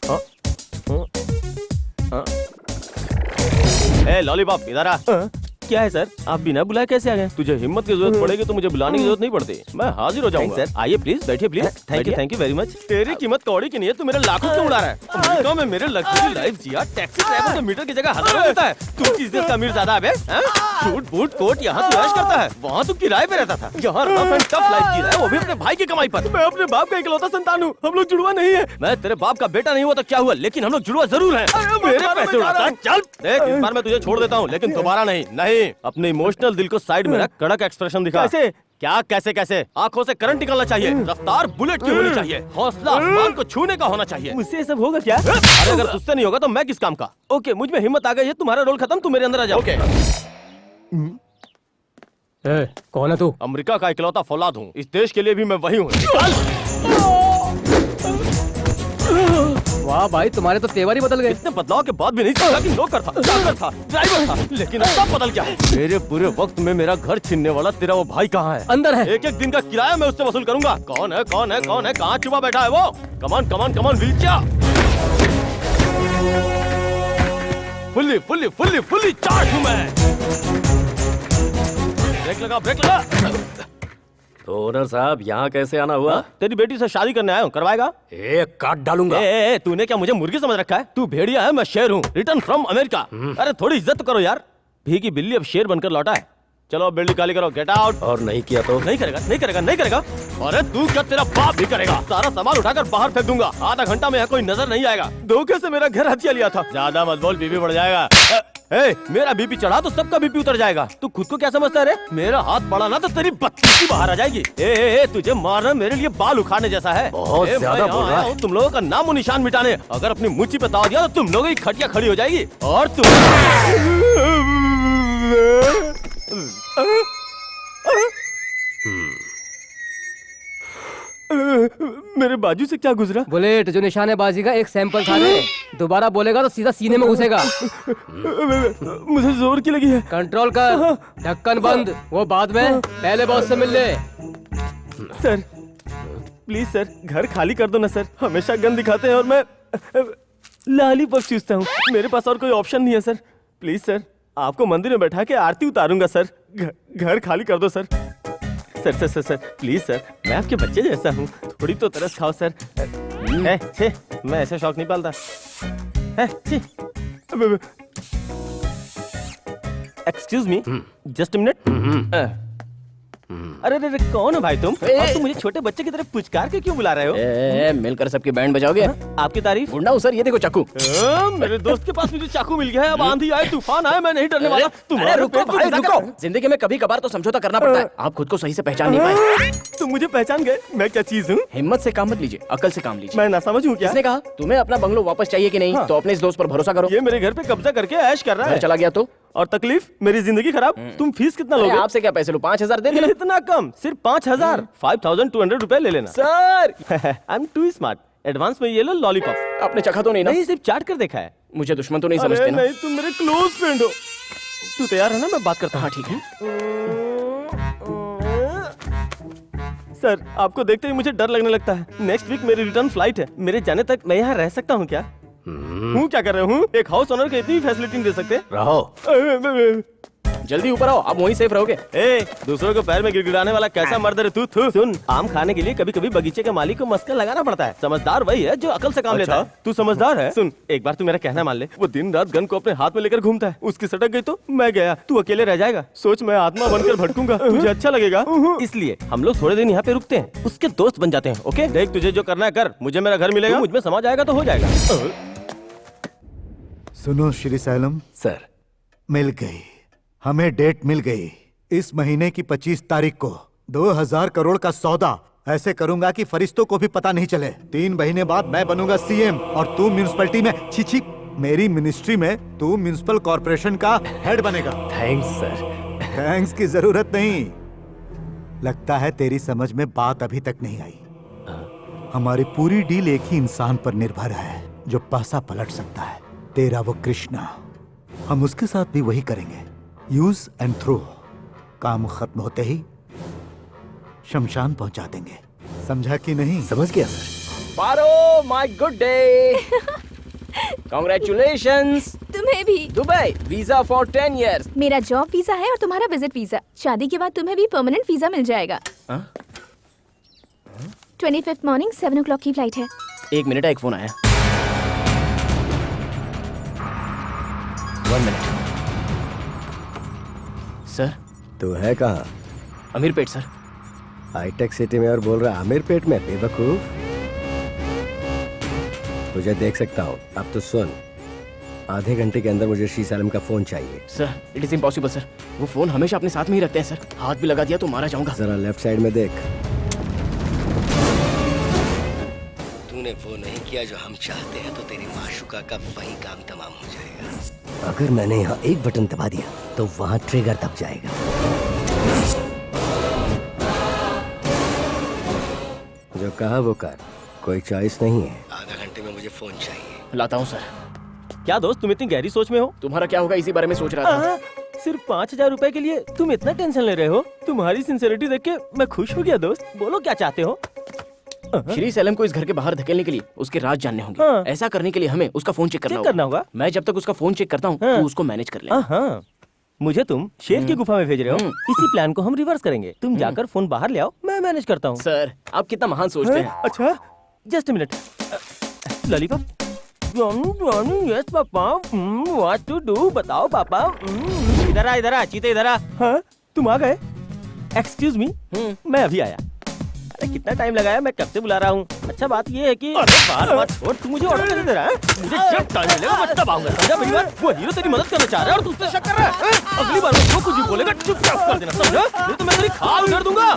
हाँ? हाँ? हाँ? ए लॉलीपॉप इधर आ। क्या है सर? आप बिना बुलाए कैसे आ गए? तुझे हिम्मत की जरूरत पड़ेगी तो मुझे बुलाने की जरूरत नहीं पड़ती, मैं हाजिर हो जाऊंगा। सर आइए प्लीज, बैठिए please. Thank you very much. तेरी कीमत कौड़ी की नहीं है, तू मेरे लाखों क्यों उड़ा रहा है? अमेरिका में मेरे लग्जरी लाइफ जिया, टैक्सी ड्राइवर तो मीटर की जगह हजारों देता है। तू किस देश का अमीर ज़्यादा है? शूट बूट कोट यहाँ तू ऐश करता है, वहाँ तू किराए पे रहता था। यहाँ रफ एंड टफ लाइफ जी रहा है, वो भी अपने भाई की कमाई पर। मैं अपने बाप का इकलौता संतान हूँ, हम लोग जुड़वा नहीं है। मैं तेरे बाप का बेटा नहीं हुआ तो क्या हुआ, लेकिन हम लोग जुड़वा जरूर हैं। मेरे पैसे उड़ाता है, चल देख इस बार मैं तुझे छोड़ देता हूँ, लेकिन दोबारा नहीं। नहीं, अपने इमोशनल दिल को साइड में रख, कड़क एक्सप्रेशन दिखा। कैसे? क्या कैसे कैसे? आंखों से करंट निकलना चाहिए, रफ्तार बुलेट की होनी चाहिए, हौसला आसमान को छूने का होना चाहिए। मुझसे सब होगा क्या? अरे अगर तुझसे नहीं होगा तो मैं किस काम का? ओके, मुझ में हिम्मत आ गई है, तुम्हारा रोल खत्म, तू मेरे अंदर आ जा। ओके। कौन है तू? अमेरिका का इकलौता फौलाद हूँ, इस देश के लिए भी मैं वही हूँ। वाह भाई, तुम्हारे तो तेवर ही बदल गए। इतने बदलाव के बाद भी नहीं समझा कि नौकर था, चाकर था, ड्राइवर था, लेकिन अब सब बदल गया है। मेरे बुरे वक्त में मेरा घर छीनने वाला तेरा वो भाई कहाँ है? अंदर है। एक एक दिन का किराया मैं उससे वसूल करूंगा। कौन है कौन है कौन है? कहाँ छुपा बैठा है वो? कमान कमान कमान वीचा। Fully fully fully fully charge हूँ मैं। ब्रेक लगा, ब्रेक लगा। तो ओनर साहब यहाँ कैसे आना हुआ? तेरी बेटी से शादी करने आया हूँ, करवाएगा? एक काट डालूंगा। तूने क्या मुझे मुर्गी समझ रखा है? तू भेड़िया है, मैं शेर हूँ, रिटर्न फ्रॉम अमेरिका। अरे थोड़ी इज्जत करो यार, भीगी बिल्ली अब शेर बनकर लौटा है। चलो बिल्डिंग खाली करो, गेट आउट। और नहीं किया तो? नहीं करेगा, नहीं करेगा, नहीं करेगा। अरे तू क्या, तेरा बाप भी करेगा। सारा सामान उठाकर बाहर फेंक दूंगा, आधा घंटा में यहाँ कोई नजर नहीं आएगा। धोखे से मेरा घर हथिया लिया था। ज्यादा मत बोल, बीबी बढ़ जाएगा। मेरा बीपी चढ़ा तो सबका बीपी उतर जाएगा। तू खुद को क्या समझता है रे? मेरा हाथ पड़ा ना तो तेरी बत्तीसी बाहर आ जाएगी। तुझे मारना मेरे लिए बाल उखाड़ने जैसा है। बहुत ज्यादा बोल रहा है। तुम लोगों का नामो निशान मिटाने। अगर अपनी मुच्ची पे दाव दिया तो तुम लोगों की खटिया खड़ी हो जाएगी। और तुम मेरे बाजू से क्या गुजरा? बुलेट जो निशानेबाजी का एक सैंपल था रे। दोबारा बोलेगा तो सीधा सीने में घुसेगा। मुझे जोर की लगी है। कंट्रोल कर, ढक्कन बंद, वो बाद में, पहले बॉस से मिल ले। सर प्लीज सर, घर खाली कर दो ना सर, हमेशा गन दिखाते हैं और मैं लॉलीपॉप चूसता हूँ। मेरे पास और कोई ऑप्शन नहीं है सर। प्लीज सर, आपको मंदिर में बैठा के आरती उतारूंगा सर। घर खाली कर दो sir. Sir sir sir sir please sir, मैं आपके बच्चे जैसा हूँ, थोड़ी तो तरस खाओ सर। मैं ऐसे शौक नहीं पालता। Excuse me, just a minute. अरे अरे कौन हो भाई तुम? और तुम मुझे छोटे बच्चे की तरह पुचकार के क्यों बुला रहे हो? मिलकर सबकी बैंड बजाओगे? आपकी तारीफ। गुंडा हूँ सर, ये देखो चाकू। मेरे दोस्त के पास मुझे चाकू मिल गया है। अब आंधी आए तूफान आए, मैं नहीं डरने वाला। तुम्हारे रुको भाई रुको, जिंदगी में कभी कभार तो समझौता करना पड़ता है। आप खुद को सही से पहचान नहीं पाए। तुम मुझे पहचान गए, मैं क्या चीज हूँ? हिम्मत से काम मत लीजिए, अकल से काम लीजिए। मैं ना समझूं क्या? किसने कहा? तुम्हें अपना बंगलो वापस चाहिए कि नहीं? तो अपने इस दोस्त पर भरोसा करो। ये मेरे घर पे कब्जा करके ऐश कर रहा है। चला गया तो? और तकलीफ मेरी जिंदगी खराब। तुम फीस कितना लोगे? आपसे क्या पैसे लो, 5000 दे देना। इतना कम? सिर्फ 5000? 5200 रुपए ले लेना sir. I am too smart. Advance में ये लो लॉलीपॉप। आपने चखा तो नहीं ना? नहीं, सिर्फ चाट कर देखा है। मुझे दुश्मन तो नहीं समझते ना? नहीं, तुम मेरे क्लोज फ्रेंड हो। तू तैयार है ना? मैं बात करता हूँ। हाँ ठीक है। सर आपको देखते ही मुझे डर लगने लगता है। नेक्स्ट वीक मेरी रिटर्न फ्लाइट है। मेरे जाने तक मैं यहाँ रह सकता हूँ क्या? हूँ क्या कर रहे हूँ? एक हाउस ओनर को इतनी फैसिलिटी नहीं दे सकते? रहो, जल्दी ऊपर आओ, आप वहीं सेफ रहोगे। दूसरों को पैर में गिड़गिड़ाने वाला कैसा मर्द है तू? सुन, आम खाने के लिए कभी कभी बगीचे के मालिक को मस्का लगाना पड़ता है। समझदार वही है जो अकल से काम लेता है। तू समझदार है? सुन, एक बार तू मेरा कहना मान ले। वो दिन रात गन को अपने हाथ में लेकर घूमता है। उसकी सटक गई तो मैं गया, तू अकेले रह जाएगा। सोच, मैं आत्मा बनकर भटकूंगा। तुझे अच्छा लगेगा? इसलिए हम लोग थोड़े दिन यहाँ पे रुकते हैं, उसके दोस्त बन जाते हैं। ओके, देख तुझे जो करना है कर। मुझे मेरा घर मिलेगा, मुझ में समा जाएगा तो हो जाएगा। सुनो श्री सैलम सर, मिल गई, हमें डेट मिल गई। इस महीने की 25 तारीख को 2000 करोड़ का सौदा ऐसे करूंगा कि फरिश्तों को भी पता नहीं चले। 3 महीने बाद मैं बनूंगा सीएम और तू म्यूनिसिपैलिटी में, मेरी मिनिस्ट्री में तू म्यूनिसिपल कॉर्पोरेशन का हेड बनेगा। Thanks sir. थैंक्स की जरूरत नहीं। लगता है तेरी समझ में बात अभी तक नहीं आई। हमारी पूरी डील एक ही इंसान पर निर्भर है जो पासा पलट सकता है, तेरा वो कृष्णा। हम उसके साथ भी वही करेंगे, यूज एंड थ्रो। काम खत्म होते ही शमशान पहुंचा देंगे, समझा कि नहीं? समझ गया sir. Paro, my good day. Congratulations. तुम्हें भी। Dubai visa for 10 years। मेरा जॉब वीजा है और तुम्हारा विजिट वीजा। शादी के बाद तुम्हें भी परमानेंट वीजा मिल जाएगा। 25th मॉर्निंग 7 o'clock की फ्लाइट है। एक मिनट, एक फोन आया। 1 minute। सर। तू है कहाँ? अमीरपेट सर। हाईटेक सिटी में और बोल रहा अमीरपेट में? बेवकूफ, तुझे देख सकता हूँ। अब तो सुन, आधे घंटे के अंदर मुझे श्री सैलम का फोन चाहिए। Sir it is impossible sir, वो फोन हमेशा अपने साथ में ही रखते हैं सर। हाथ भी लगा दिया तो मारा जाऊंगा। जरा लेफ्ट साइड में देख। तूने वो नहीं किया जो हम चाहते हैं तो तेरी माशुका का वही काम तमाम हो जाएगा। अगर मैंने यहाँ एक बटन दबा दिया तो वहाँ ट्रिगर दब जाएगा। जो कहा वो कर, कोई चॉइस नहीं है। आधा घंटे में मुझे फोन चाहिए। लाता हूँ सर। क्या दोस्त तुम इतनी गहरी सोच में हो? तुम्हारा क्या होगा इसी बारे में सोच रहा था। सिर्फ 5,000 रुपए के लिए तुम इतना टेंशन ले रहे हो? तुम्हारी सिंसियरिटी देख के मैं खुश हो गया दोस्त। बोलो क्या चाहते हो? श्री सैलम को इस घर के बाहर धकेलने के लिए उसके राज जानने होंगे। ऐसा करने के लिए हमें उसका फोन चेक करना होगा। मैं जब तक उसका फोन चेक करता हूँ तो उसको मैनेज कर ले। मुझे तुम शेर की गुफा में भेज रहे हो? इसी प्लान को हम रिवर्स करेंगे। तुम जाकर फोन बाहर ले आओ, मैं मैनेज करता हूँ। सर आप कितना महान सोचते हैं। अच्छा just minute. Lollipop. Yes papa, what to do बताओ पापा। इधर आ चीते, इधर आ। हाँ तुम आ गए? एक्सक्यूज मी, मैं अभी आया। अरे कितना टाइम लगाया, मैं कब से बुला रहा हूँ। अच्छा बात ये है कि बार बार छोड़, तू मुझे ऑर्डर कैसे दे रहा है? मुझे जब टाइम मिलेगा मैं तब आऊंगा, समझा मेरी बात? वो हीरो तेरी मदद करना चाह रहा है और तू उस पे शक कर रहा है। अगली बार वो जो कुछ भी बोलेगा चुपचाप कर देना, समझा? नहीं तो मैं तेरी खाल उधेड़ दूंगा।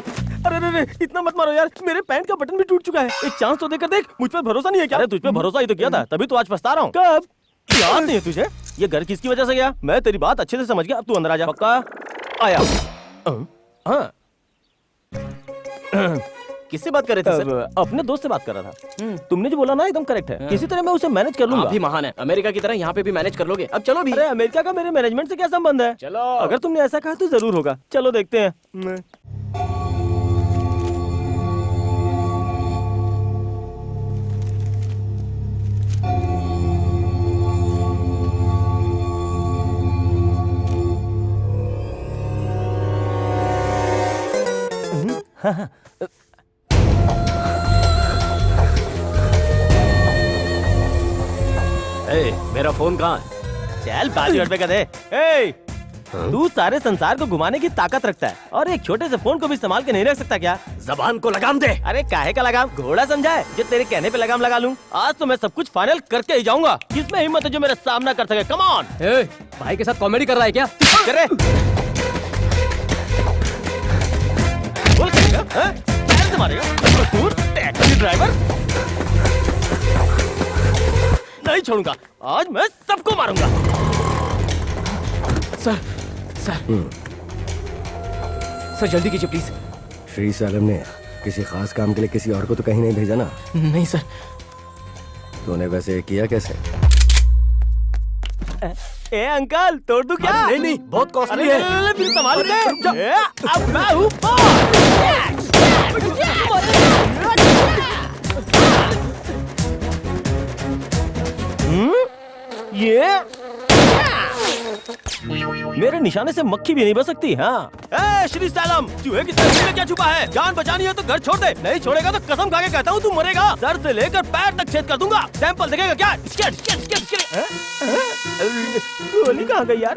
अरे इतना मत मारो यार, मेरे पैंट का बटन भी टूट चुका है। एक चांस तो देकर देख। मुझ पर भरोसा नहीं है क्या? अरे तुझ पे भरोसा ही तो किया था, तभी तो आज पछता रहा हूँ। कब? याद नहीं है तुझे? ये घर किसकी वजह से गया? मैं तेरी बात अच्छे से समझ गया, अब तू अंदर आ जा। पक्का? आया। हाँ किससे बात कर रहे थे सर? अपने दोस्त से बात कर रहा था। तुमने जो बोला ना एकदम करेक्ट है। किसी तरह मैं उसे मैनेज कर लूंगा। आप भी महान है, अमेरिका की तरह यहाँ पे भी मैनेज कर लोगे। अब चलो भी। अरे अमेरिका का मेरे मैनेजमेंट से क्या संबंध है? चलो। अगर तुमने ऐसा कहा तो जरूर होगा। चलो देखते हैं। मेरा फोन कहाँ है? चल बाजू हट पे कर दे। तू सारे संसार को घुमाने की ताकत रखता है और एक छोटे से फोन को भी संभाल के नहीं रख सकता क्या? जबान को लगाम दे। अरे काहे का लगाम? घोड़ा समझा है जो तेरे कहने पे लगाम लगा लूं? आज तो मैं सब कुछ फाइनल करके ही जाऊंगा। किसमें हिम्मत है जो मेरा सामना कर सके? Come on. भाई के साथ कॉमेडी कर रहा है क्या? करे बोल करेगा? पैर से मारेगा? तू टैक्सी ड्राइवर? नहीं छोड़ूंगा, आज मैं सबको मारूंगा। सर सर जल्दी कीजिए प्लीज। श्री सैलम ने किसी खास काम के लिए किसी और को तो कहीं नहीं भेजा ना? नहीं सर। तूने वैसे किया कैसे? ए अंकल तोड़ दूं क्या? नहीं बहुत कॉस्टली है। ले, फिर संभाल के। अब मैं हूँ ये मेरे निशाने से मक्खी भी नहीं बच सकती। हाँ श्री सैलम, चूहे की तरह में क्या छुपा है? जान बचानी है तो घर छोड़ दे, नहीं छोड़ेगा तो कसम खा के कहता हूँ तू मरेगा। सर से लेकर पैर तक छेद कर दूंगा। सैंपल देखेगा क्या? गोली कहाँ गई यार?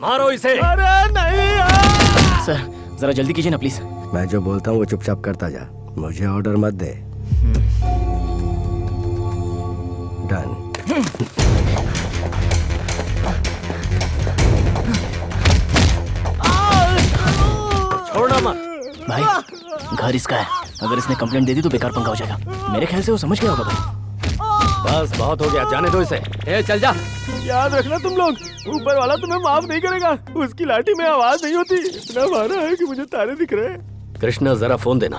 मारो इसे। अरे नहीं यार। सर जरा जल्दी कीजिए ना प्लीज। मैं जो बोलता हूँ वो चुपचाप करता जा, मुझे ऑर्डर मत दे। डन। छोड़ना मत भाई, घर इसका है। अगर इसने कंप्लेंट दे दी तो बेकार पंगा हो जाएगा। मेरे ख्याल से वो समझ गया होगा भाई। बस बहुत हो गया, जाने दो इसे। ए चल जा। याद रखना तुम लोग, ऊपर वाला तुम्हें माफ नहीं करेगा। उसकी लाठी में आवाज नहीं होती, इतना मारा है कि मुझे तारे दिख रहे हैं। कृष्णा जरा फोन देना।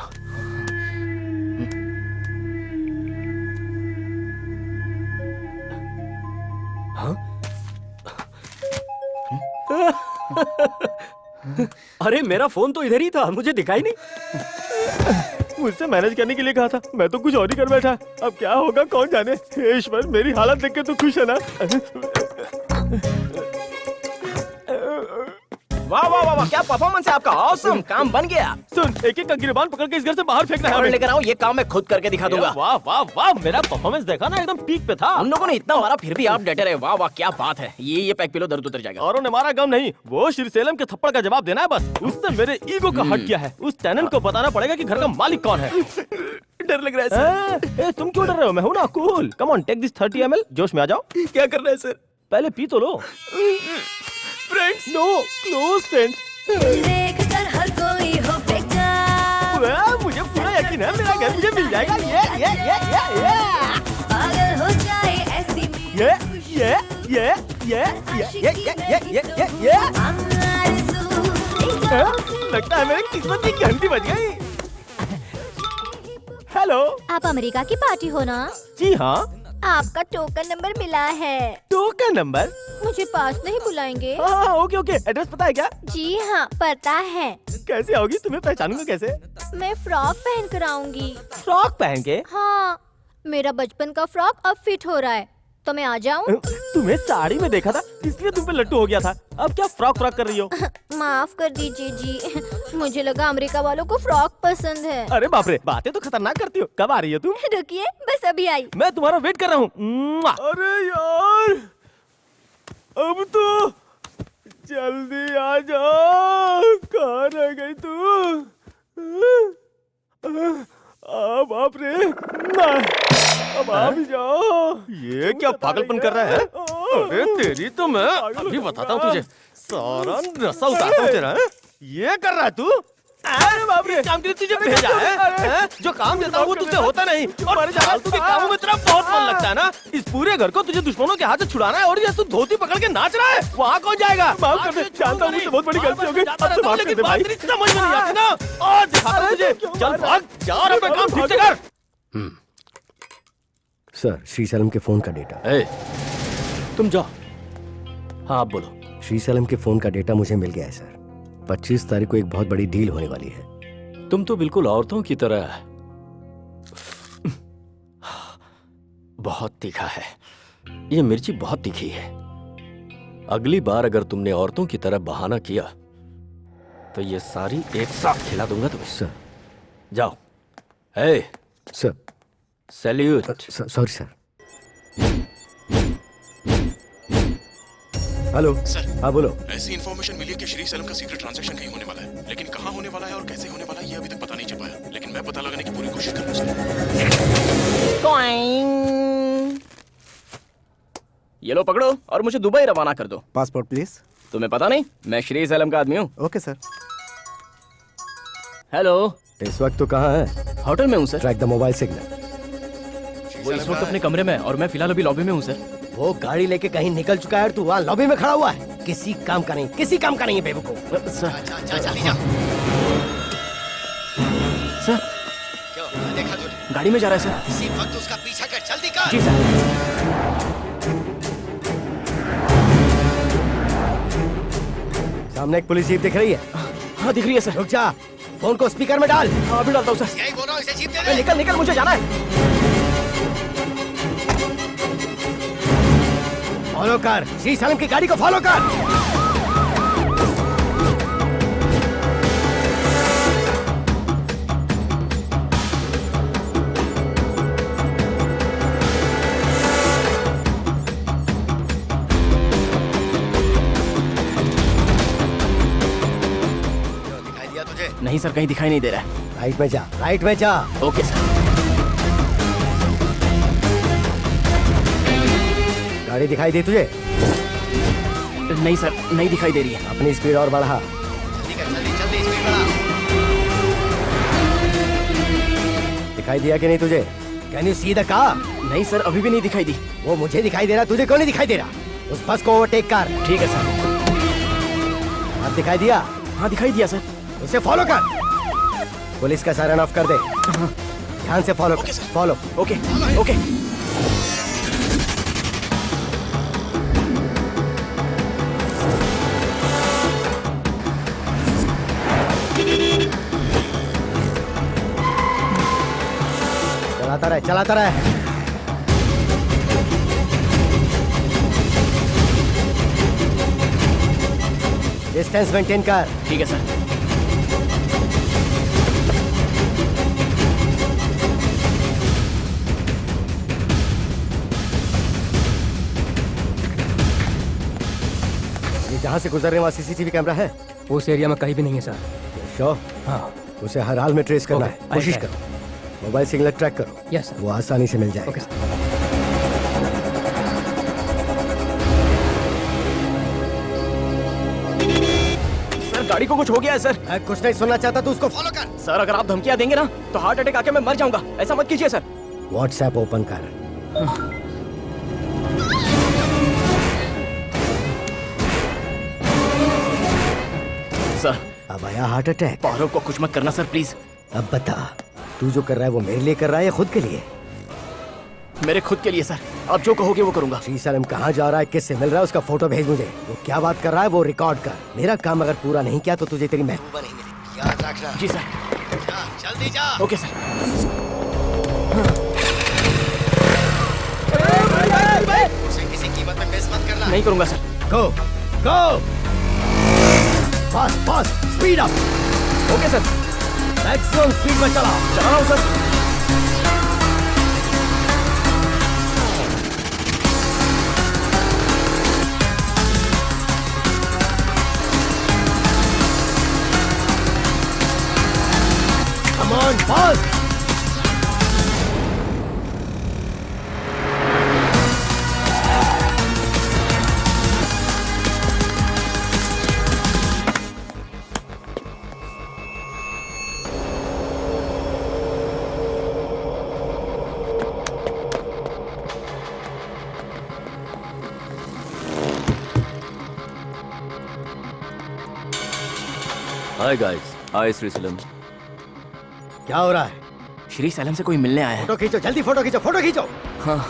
अरे मेरा फोन तो इधर ही था, मुझे दिखाई नहीं। मुझसे मैनेज करने के लिए कहा था, मैं तो कुछ और ही कर बैठा। अब क्या होगा कौन जाने। हे ईश्वर, मेरी हालत देख के तो खुश है ना। वाह वाह वाह वाह, क्या परफॉर्मेंस है आपका। ऑसम, काम बन गया। सुन, एक एक का गिरबान पकड़ के इस घर से बाहर फेंक रहा है और हमें। लेकर आओ, ये काम मैं खुद करके दिखा दूंगा। वाह वाह वाह, मेरा परफॉर्मेंस देखा ना, एकदम पीक पे था। हम लोगों ने इतना मारा फिर भी आप डटे रहे। वाह वाह, क्या बात है। ये पैक पिलो, दर्द उतर जाएगा। औरों ने मारा गम नहीं, वो श्रीशैलम के थप्पड़ का जवाब देना है बस। उसने मेरे ईगो का हट किया है। उस टेनेंट को बताना पड़ेगा कि घर का मालिक कौन है। डर लग रहा है सर। तुम क्यों डर रहे हो, मैं हूं ना cool. Come on, take this 30 ml, जोश में आ जाओ। क्या कर रहे हैं सर? पहले पी तो लो। Friends, no, close friends. देखकर हर कोई हो बेकार, मुझे पूरा यकीन है मेरा घर मुझे मिल जाएगा। पागल हो जाए ऐसी लगता है मेरी किस्मत की घंटी बज गई। हेलो, आप अमेरिका की पार्टी हो ना? जी हाँ। आपका टोकन नंबर मिला है। Token number? मुझे पास नहीं बुलाएंगे? हाँ, ओके ओके। एड्रेस पता है क्या? जी हाँ, पता है। कैसे आओगी, तुम्हें पहचानूंगा कैसे? मैं फ्रॉक पहन कर आऊंगी। फ्रॉक पहन के? हाँ, मेरा बचपन का फ्रॉक अब फिट हो रहा है, तो मैं आ जाऊं? तुम्हें साड़ी में देखा था इसलिए तुम पे लट्टू हो गया था। अब क्या फ्रॉक फ्रॉक कर रही हो? माफ कर दीजिए जी, मुझे लगा अमेरिका वालों को फ्रॉक पसंद है। अरे बाप रे, बातें तो खतरनाक करती हो। कब आ रही हो तुम? रुकिए, बस अभी आई। मैं तुम्हारा वेट कर रहा हूँ। अरे यार, अब तो जल्दी आ जाओ। कहाँ रह गई तू? बाप रे, अब आ भी जाओ। ये क्या पागलपन कर रहा है? अरे तेरी तो मैं अभी बताता हूँ तुझे। सारा नशा उतारता हूँ तेरा। ये कर रहा है तू? अरे बाप रे, काम के लिए तुझे भेजा है? जो काम देता हूँ वो तुझसे होता नहीं। और फालतू के कामों में तेरा बहुत मन लगता है ना। इस पूरे घर को तुझे दुश्मनों के हाथ से छुड़ाना है और ये तू धोती पकड़ के नाच रहा है। वहाँ कौन जाएगा? माफ कर दे, जानता हूँ मुझसे बहुत बड़ी गलती हो गई। अब तो माफ कर दे भाई। समझ में नहीं आती ना। और दिखाता हूँ तुझे। चल भाग, जा और अपना काम ठीक से कर। सर, श्रीशैलम के फोन का डेटा। तुम जाओ। हाँ, आप बोलो। श्रीशैलम के फोन का डेटा मुझे मिल गया है सर। 25 तारीख को एक बहुत बड़ी डील होने वाली है। तुम तो बिल्कुल औरतों की तरह बहुत तीखा है। ये मिर्ची बहुत तीखी है। अगली बार अगर तुमने औरतों की तरह बहाना किया तो ये सारी एक साथ खिला दूंगा तुम्हें। सर, जाओ। Hey sir, salute. Sorry sir. Hello sir. हाँ बोलो। ऐसी इन्फॉर्मेशन मिली है कि श्रीशैलम का सीक्रेट ट्रांजैक्शन कहीं होने वाला है, लेकिन कहाँ होने वाला है और कैसे होने वाला है ये अभी तक पता नहीं चल पाया। लेकिन मैं पता लगाने की पूरी कोशिश करूंगा। ये लो पकड़ो और मुझे दुबई रवाना कर दो। Passport please. तुम्हें पता नहीं मैं श्रीशैलम का आदमी हूँ। Okay sir. हेलो, इस वक्त तो कहाँ है? होटल में हूँ sir. Track the mobile signal. वो इस वक्त अपने कमरे में और मैं फिलहाल अभी लॉबी में हूँ सर। वो गाड़ी लेके कहीं निकल चुका है और तू वहाँ लॉबी में खड़ा हुआ है। किसी काम का नहीं, किसी काम का नहीं है बेवकूफ। सर, जल्दी जा। सर, क्यों देखा तुझे? गाड़ी में जा रहा है सर। इसी वक्त उसका पीछा कर, जल्दी कर। जी सर। सामने एक पुलिस जीप दिख रही है। हाँ दिख रही है सर। रुक जा, फोन को स्पीकर में डाल। हाँ अभी डालता हूँ सर। यही बोल रहा हूँ, इसे जीप दे दे। निकल निकल, मुझे जाना है। फॉलो कर, श्रीशैलम की गाड़ी को फॉलो कर। दिखाई दिया तुझे? नहीं सर, कहीं दिखाई नहीं दे रहा है। राइट में जा, राइट में जा। Okay sir. गाड़ी दिखाई दी तुझे? नहीं सर, नहीं दिखाई दे रही है। अपनी स्पीड और बढ़ा। जल्दी कर, जल्दी जल्दी स्पीड बढ़ा। दिखाई दिया कि नहीं तुझे? Can you see the car? नहीं सर, अभी भी नहीं दिखाई दी। वो मुझे दिखाई दे रहा, तुझे क्यों नहीं दिखाई दे रहा? उस बस को ओवरटेक कर। ठीक है सर। अब दिखाई दिया? हाँ दिखाई दिया सर। उसे फॉलो कर। पुलिस का सायरन ऑफ कर दे। ध्यान से फॉलो कर। फॉलो। Okay okay. चलाता रहे, चलाता रहे। डिस्टेंस मेंटेन कर। ठीक है सर। ये जहाँ से गुजर रहे वहाँ सीसीटीवी कैमरा है? उस एरिया में कहीं भी नहीं है सर। श्योर? हाँ। उसे हर हाल में ट्रेस करना है। कोशिश करो। मोबाइल सिग्नल ट्रैक करो। Yes sir. वो आसानी से मिल जाएगा। Okay sir. सर गाड़ी को कुछ हो गया है सर। मैं कुछ नहीं सुनना चाहता, तू उसको फॉलो कर। सर अगर आप धमकियां देंगे ना तो हार्ट अटैक आके मैं मर जाऊंगा। ऐसा मत कीजिए सर। व्हाट्सएप ओपन कर। सर अब आया हार्ट अटैक। पारो को कुछ मत करना सर प्लीज। अब बता, तू जो कर रहा है वो मेरे लिए कर रहा है या खुद के लिए? मेरे खुद के लिए सर। आप जो कहोगे वो करूंगा। श्री सैलम कहाँ जा रहा है, किससे मिल रहा है, उसका फोटो भेज मुझे। वो क्या बात कर रहा है वो रिकॉर्ड कर। मेरा काम अगर पूरा नहीं किया तो तुझे तेरी महबूबा नहीं मिलेगी, याद रखना। जी सर। जल्दी जा। Okay sir. उसे किसी कीमत में मिस मत करना। नहीं करूंगा sir. Go go, fast fast, speed up. Okay sir. Maximum speed में चला रहा हूँ sir. Come on, fast! Hi guys. Hi Shri Sailam. क्या हो रहा है? श्री सैलम से कोई मिलने आया है। फोटो खींचो, जल्दी फोटो खींचो, फोटो खींचो। हाँ।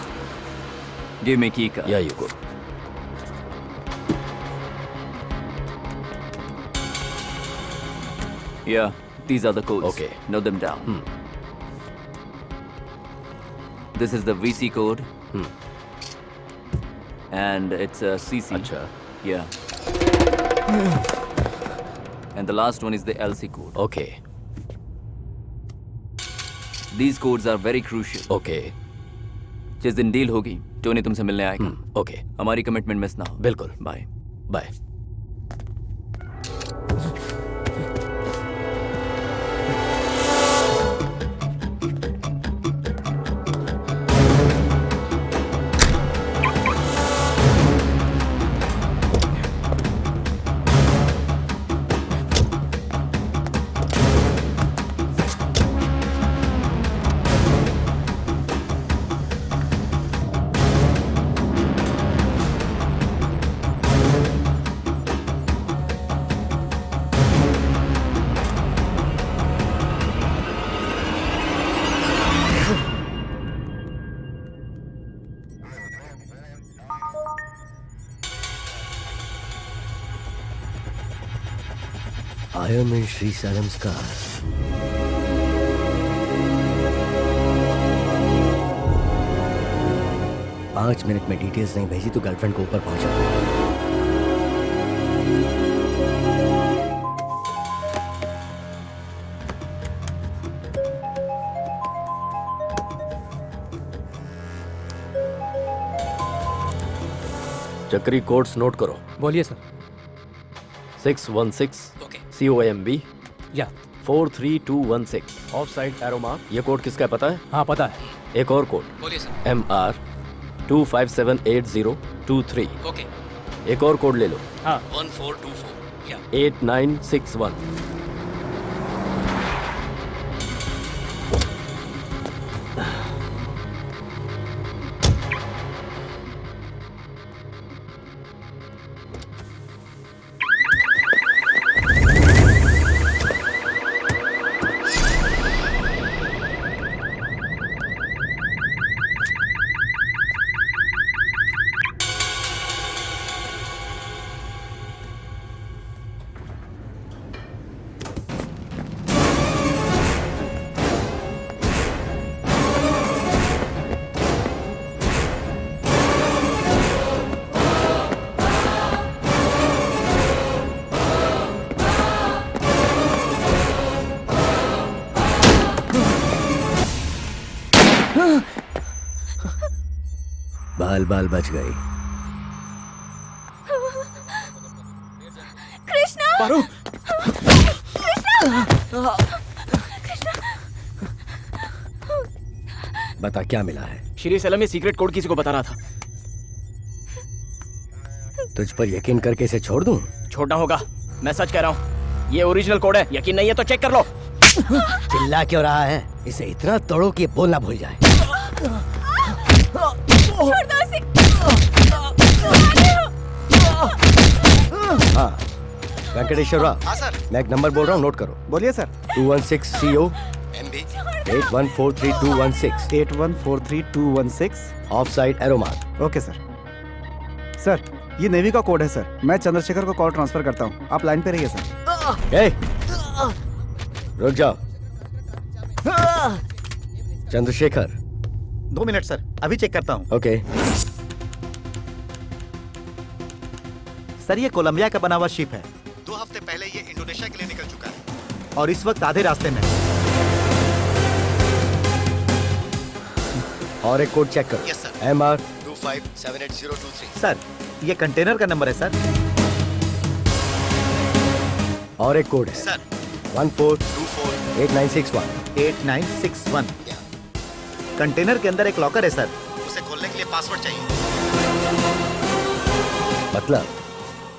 Give me key card. Yeah, you go. Yeah, these are the codes. Okay. Note them down. This is the VC code. And it's a CC. अच्छा. Yeah. And the last one is the LC code. Okay. These codes are very crucial. Okay. जिस दिन डील होगी टोनी तुमसे मिलने आएगा। Okay. हमारी कमिटमेंट मिस ना हो। बिल्कुल। Bye. Bye. I am in Sri Salam's car. पाँच मिनट में डिटेल्स नहीं भेजी तो गर्लफ्रेंड को ऊपर पहुंचा। चक्री कोड्स नोट करो। बोलिए सर। 616 ओके। COMB या 43216 ऑफ साइड एरो मार्क। ये कोड किसका है पता है? हाँ पता है। एक और कोड। बोलिए सर। MR 2578023। ओके। एक और कोड ले लो। हाँ 1424 या 8961। बाल बाल बच गई। कृष्णा! पारू! बता क्या मिला है? श्री सैलम ये सीक्रेट कोड किसी को बता रहा था। तुझ पर यकीन करके इसे छोड़ दूं? छोड़ना होगा, मैं सच कह रहा हूँ। ये ओरिजिनल कोड है, यकीन नहीं है तो चेक कर लो। चिल्ला क्यों रहा है? इसे इतना तोड़ो कि बोलना भूल जाए। हाँ वेंकटेश्वर राव। हाँ सर। मैं एक नंबर बोल रहा हूँ, नोट करो। बोलिए sir. 216 CO MB 81432216 81432216 of side arrow mark. Okay sir. Sir ये नेवी का कोड है सर। मैं चंद्रशेखर को कॉल ट्रांसफर करता हूँ, आप लाइन पे रहिए सर। ए, रुक जाओ। चंद्रशेखर। 2 मिनट सर, अभी चेक करता हूँ। ओके। सर ये कोलंबिया का बना हुआ शिप है। 2 हफ्ते पहले ये इंडोनेशिया के लिए निकल चुका है और इस वक्त आधे रास्ते में है। और एक कोड चेक करो। Yes sir. MR 257803। सर ये कंटेनर का नंबर है सर। और एक कोड है सर 14248961। 8961। कंटेनर के अंदर एक लॉकर है सर, उसे खोलने के लिए पासवर्ड चाहिए। मतलब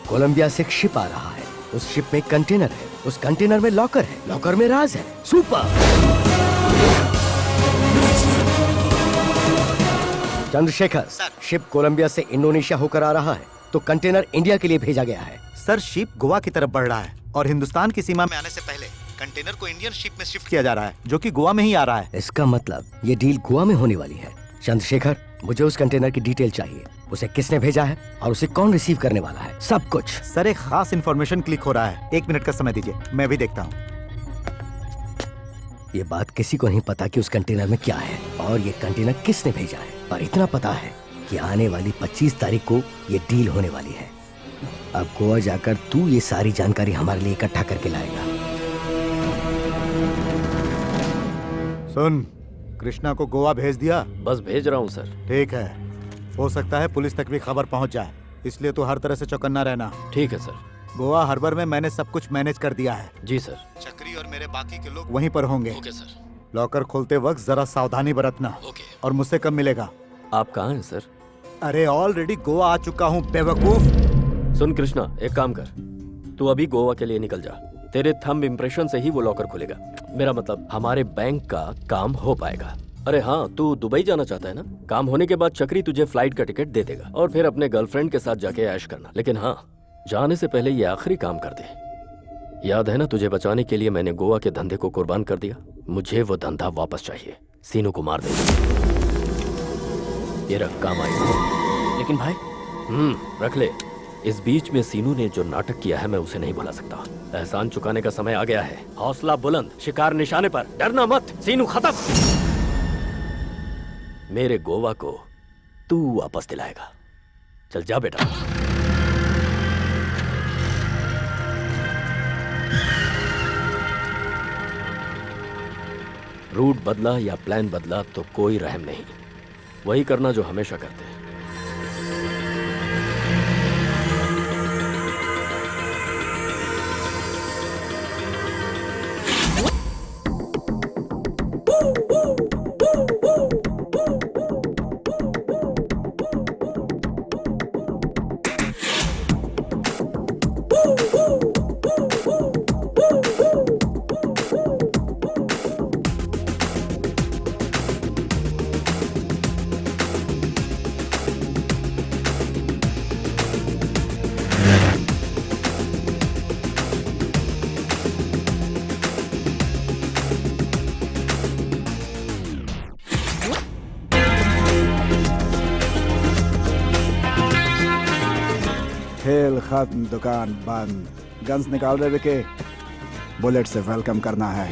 कोलंबिया से एक शिप आ रहा है, उस शिप में एक कंटेनर है, उस कंटेनर में लॉकर है, लॉकर में राज है। सुपर। चंद्रशेखर शिप कोलंबिया से इंडोनेशिया होकर आ रहा है, तो कंटेनर इंडिया के लिए भेजा गया है। सर शिप गोवा की तरफ बढ़ रहा है और हिंदुस्तान की सीमा में आने से पहले कंटेनर को इंडियन शिप में शिफ्ट किया जा रहा है, जो कि गोवा में ही आ रहा है। इसका मतलब ये डील गोवा में होने वाली है। चंद्रशेखर मुझे उस कंटेनर की डिटेल चाहिए, उसे किसने भेजा है और उसे कौन रिसीव करने वाला है, सब कुछ। सर एक खास इन्फॉर्मेशन क्लिक हो रहा है, 1 मिनट का समय दीजिए, मैं भी देखता हूँ। ये बात किसी को नहीं पता कि उस कंटेनर में क्या है और ये कंटेनर किसने भेजा है, पर इतना पता है कि आने वाली 25 तारीख को ये डील होने वाली है। अब गोवा जाकर तू ये सारी जानकारी हमारे लिए इकट्ठा करके लाएगा। सुन, कृष्णा को गोवा भेज दिया? बस भेज रहा हूँ सर। ठीक है, हो सकता है पुलिस तक भी खबर पहुंच जाए, इसलिए तू हर तरह से चौकन्ना रहना। ठीक है सर। गोवा हार्बर में मैंने सब कुछ मैनेज कर दिया है। जी सर। चक्री और मेरे बाकी के लोग वहीं पर होंगे। Okay sir. लॉकर खोलते वक्त जरा सावधानी बरतना। ओके। और मुझसे कब मिलेगा? आप कहाँ हैं सर? अरे ऑलरेडी गोवा आ चुका हूँ बेवकूफ। सुन कृष्णा, एक काम कर, तू अभी गोवा के लिए निकल जा। तेरे थंब इम्प्रेशन से ही वो लॉकर खुलेगा। मेरा मतलब हमारे बैंक का काम हो पाएगा। अरे हाँ, तू दुबई जाना चाहता है ना? काम होने के बाद चक्री तुझे फ्लाइट का टिकट दे देगा और फिर अपने गर्लफ्रेंड के साथ जाके ऐश करना। लेकिन हाँ, जाने से पहले ये आखिरी काम कर दे। याद है ना, तुझे बचाने के लिए मैंने गोवा के धंधे को कुर्बान कर दिया। मुझे वो धंधा वापस चाहिए। सीनू को मार दे। ये रख, काम आएगा। लेकिन भाई। रख ले। इस बीच में सीनू ने जो नाटक किया है मैं उसे नहीं भुला सकता। एहसान चुकाने का समय आ गया है। हौसला बुलंद, शिकार निशाने पर, डरना मत। सीनू खत्म। मेरे गोवा को तू वापस दिलाएगा। चल जा बेटा। रूट बदला या प्लान बदला तो कोई रहम नहीं, वही करना जो हमेशा करते हैं। खेल खत्म, दुकान बंद। गन्स निकाल रहे विके, बुलेट से वेलकम करना है।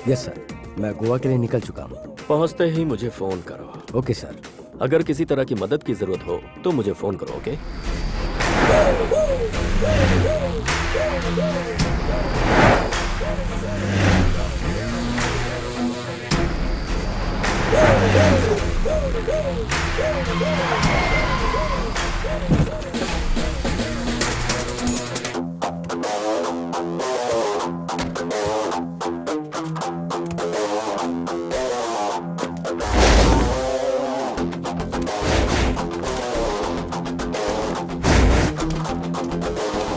Yes sir. मैं गोवा के लिए निकल चुका हूँ। पहुंचते ही मुझे फोन करो। Okay sir. अगर किसी तरह की मदद की जरूरत हो तो मुझे फोन करो, ओके?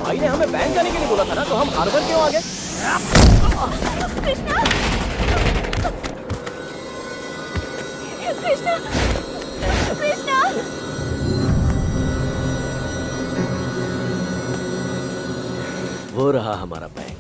भाई ने हमें बैंक जाने के लिए बोला था ना, तो हम हार्बर क्यों आ गए? कृष्णा! कृष्णा! कृष्णा! वो रहा हमारा बैंक।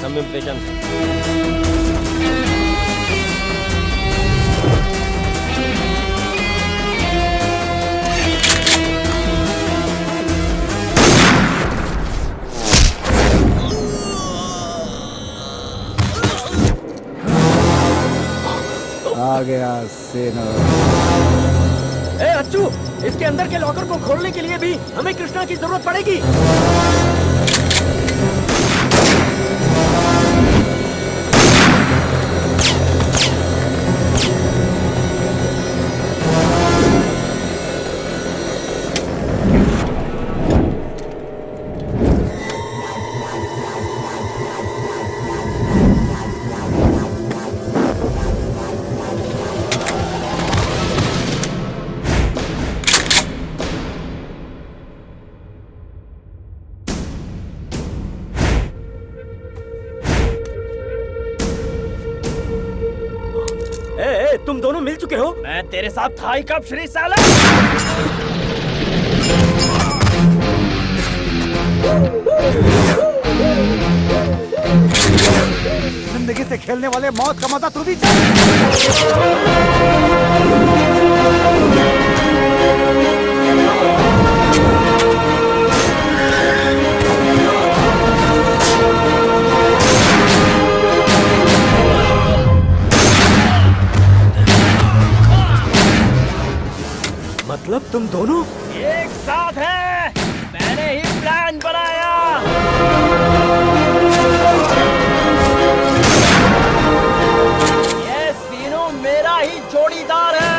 Some impressions. आ गया सेना। ए अच्छू, इसके अंदर के लॉकर को खोलने के लिए भी हमें कृष्णा की जरूरत पड़ेगी। तुम दोनों मिल चुके हो? मैं तेरे साथ था ही कब श्री साला? जिंदगी से खेलने वाले मौत का मजा तू भी मतलब तुम दोनों एक साथ हैं? मैंने ही प्लान बनाया। ये सीनो मेरा ही जोड़ीदार है।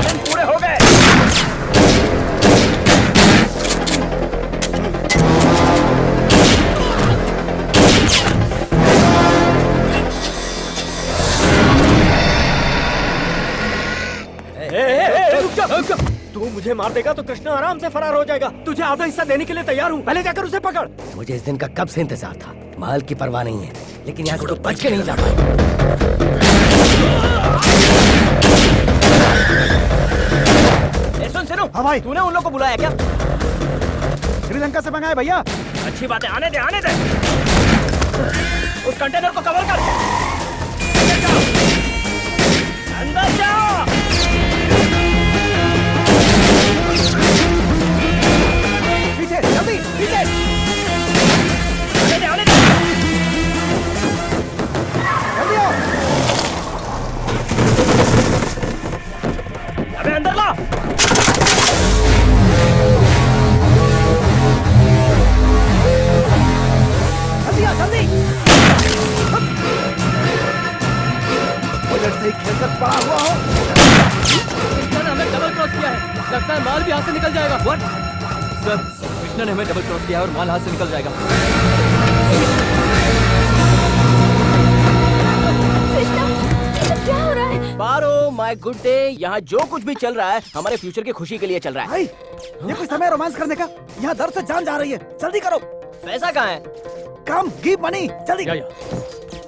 दिन पूरे हो गए। तू मुझे मार देगा तो कृष्णा आराम से फरार हो जाएगा। तुझे आधा हिस्सा देने के लिए तैयार हूँ, पहले जाकर उसे पकड़। मुझे इस दिन का कब से इंतजार था। माल की परवाह नहीं है, लेकिन यहाँ से तो बच के नहीं जा पाए। सुन सुनो, हाँ भाई, तूने उन लोग को बुलाया क्या? श्रीलंका से मंगाए भैया। अच्छी बात है, आने दे आने दे। उस कंटेनर को कवर कर। अंदर जाओ। पीछे जल्दी पीछे। आने दे आने दे। जल्दी आओ। अबे अंदर ला। जल्दी आओ जल्दी। उधर से खेलकर पड़ा हुआ हो। इसने हमें डबल क्रॉस किया है। लगता है माल भी हाथ से निकल जाएगा। What? सर, कृष्णा ने हमें डबल क्रॉस किया और माल हाथ से निकल जाएगा। क्या हो रहा है? पारो, माय गुड डे। यहाँ जो कुछ भी चल रहा है हमारे फ्यूचर की खुशी के लिए चल रहा है। भाई, ये कोई समय रोमांस करने का? यहाँ दर्द से जान जा रही है, जल्दी करो। पैसा कहाँ है? कम, गिव मनी, जल्दी।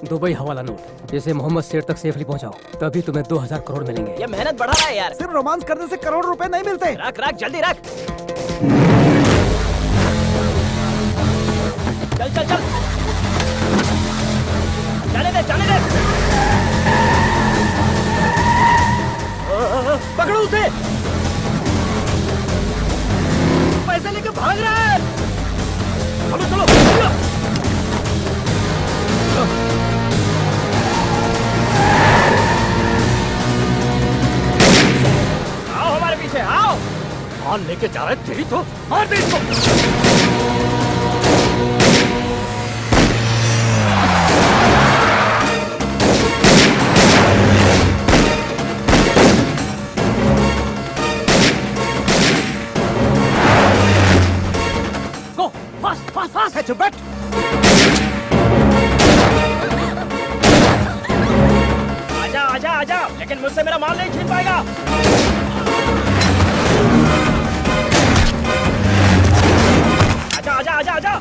दुबई हवाला नोट, इसे मोहम्मद सेठ तक सेफली पहुंचाओ, तभी तुम्हें 2000 करोड़ मिलेंगे। ये मेहनत बढ़ा रहा है यार। सिर्फ रोमांस करने से करोड़ रुपए नहीं मिलते। रख रख, जल्दी रख। चल चल चल, जाने दे जाने दे। पकड़ो उसे। पैसे लेके भाग रहा है। चलो चलो आओ हमारे पीछे आओ। माल लेके जा रहे तेरी तो मार दे इसको। फास्ट है, चुप बैठ। आजा आजा आजा, लेकिन मुझसे मेरा माल नहीं छीन पाएगा। आजा आजा आजा आजा।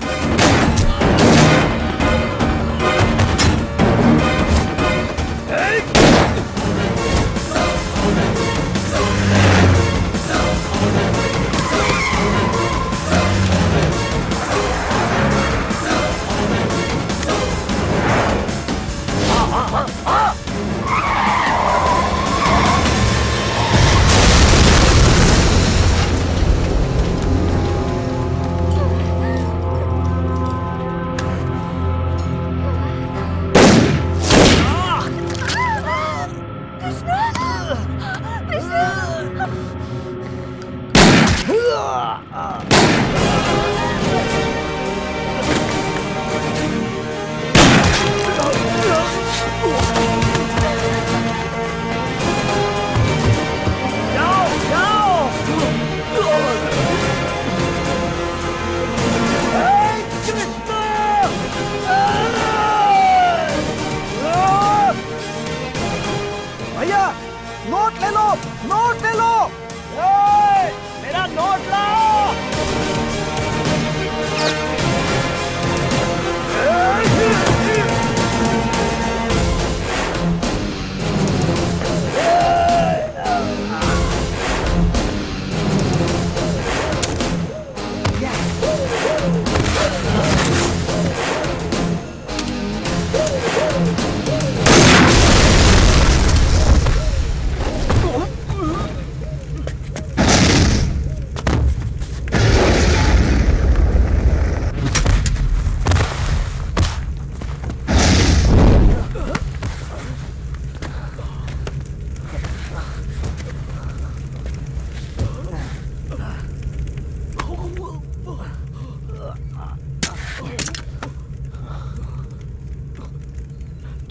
भैया, नोट ले लो, नोट ले लो। मेरा नोट लो।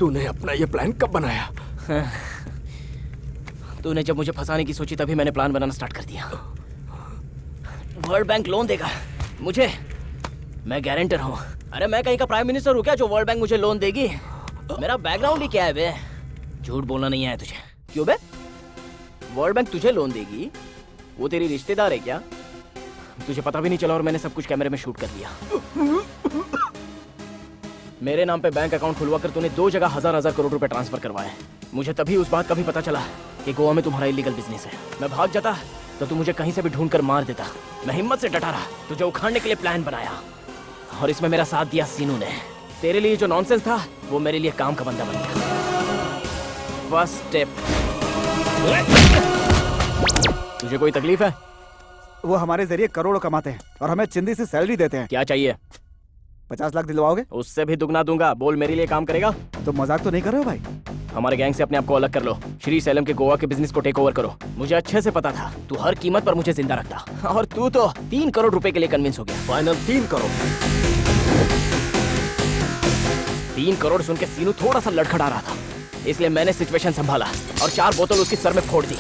तूने अपना ये प्लान कब बनाया? तूने जब मुझे फंसाने की सोची तभी मैंने प्लान बनाना स्टार्ट कर दिया। वर्ल्ड बैंक लोन देगा मुझे, मैं गारंटर हूँ। अरे मैं कहीं का प्राइम मिनिस्टर हूँ क्या जो वर्ल्ड बैंक मुझे लोन देगी? मेरा बैकग्राउंड ही क्या है बे? झूठ बोलना नहीं आया तुझे। क्यों बे? वर्ल्ड बैंक तुझे लोन देगी? वो तेरी रिश्तेदार है क्या? तुझे पता भी नहीं चला और मैंने सब कुछ कैमरे में शूट कर लिया। मेरे नाम पे बैंक अकाउंट खुलवा कर तूने 2 जगह हजार करोड़ रुपए ट्रांसफर करवाए। मुझे तभी उस बात का भी पता चला कि गोवा में तुम्हारा इलीगल बिजनेस है। मैं भाग जाता तो तू मुझे कहीं से भी ढूंढ कर मार देता। मैं हिम्मत से डटा रहा, तुझे उखाड़ने के लिए प्लान बनाया और इसमें मेरा साथ दिया सीनू ने। तेरे लिए जो नॉनसेंस था वो मेरे लिए काम का बंदा बन गया। First step. तुझे कोई तकलीफ है? वो हमारे जरिए करोड़ों कमाते हैं और हमें चिंदी से सैलरी देते हैं। क्या चाहिए? 50 लाख दिलवाओगे? उससे भी दुगना दूंगा। बोल, मेरे लिए काम करेगा? तो मजाक तो नहीं कर रहे हो भाई? हमारे गैंग से अपने आप को अलग कर लो। श्री सैलम के गोवा के बिजनेस को टेक ओवर करो। मुझे अच्छे से पता था तू हर कीमत पर मुझे जिंदा रखता और तू तो 3 करोड़ रुपए के लिए कन्विंस हो गया। फाइनल 3 करोड़। 3 करोड़ सुन के सीनू थोड़ा सा लड़खड़ा रहा था, इसलिए मैंने सिचुएशन संभाला और 4 बोतल उसके सर में फोड़ दी।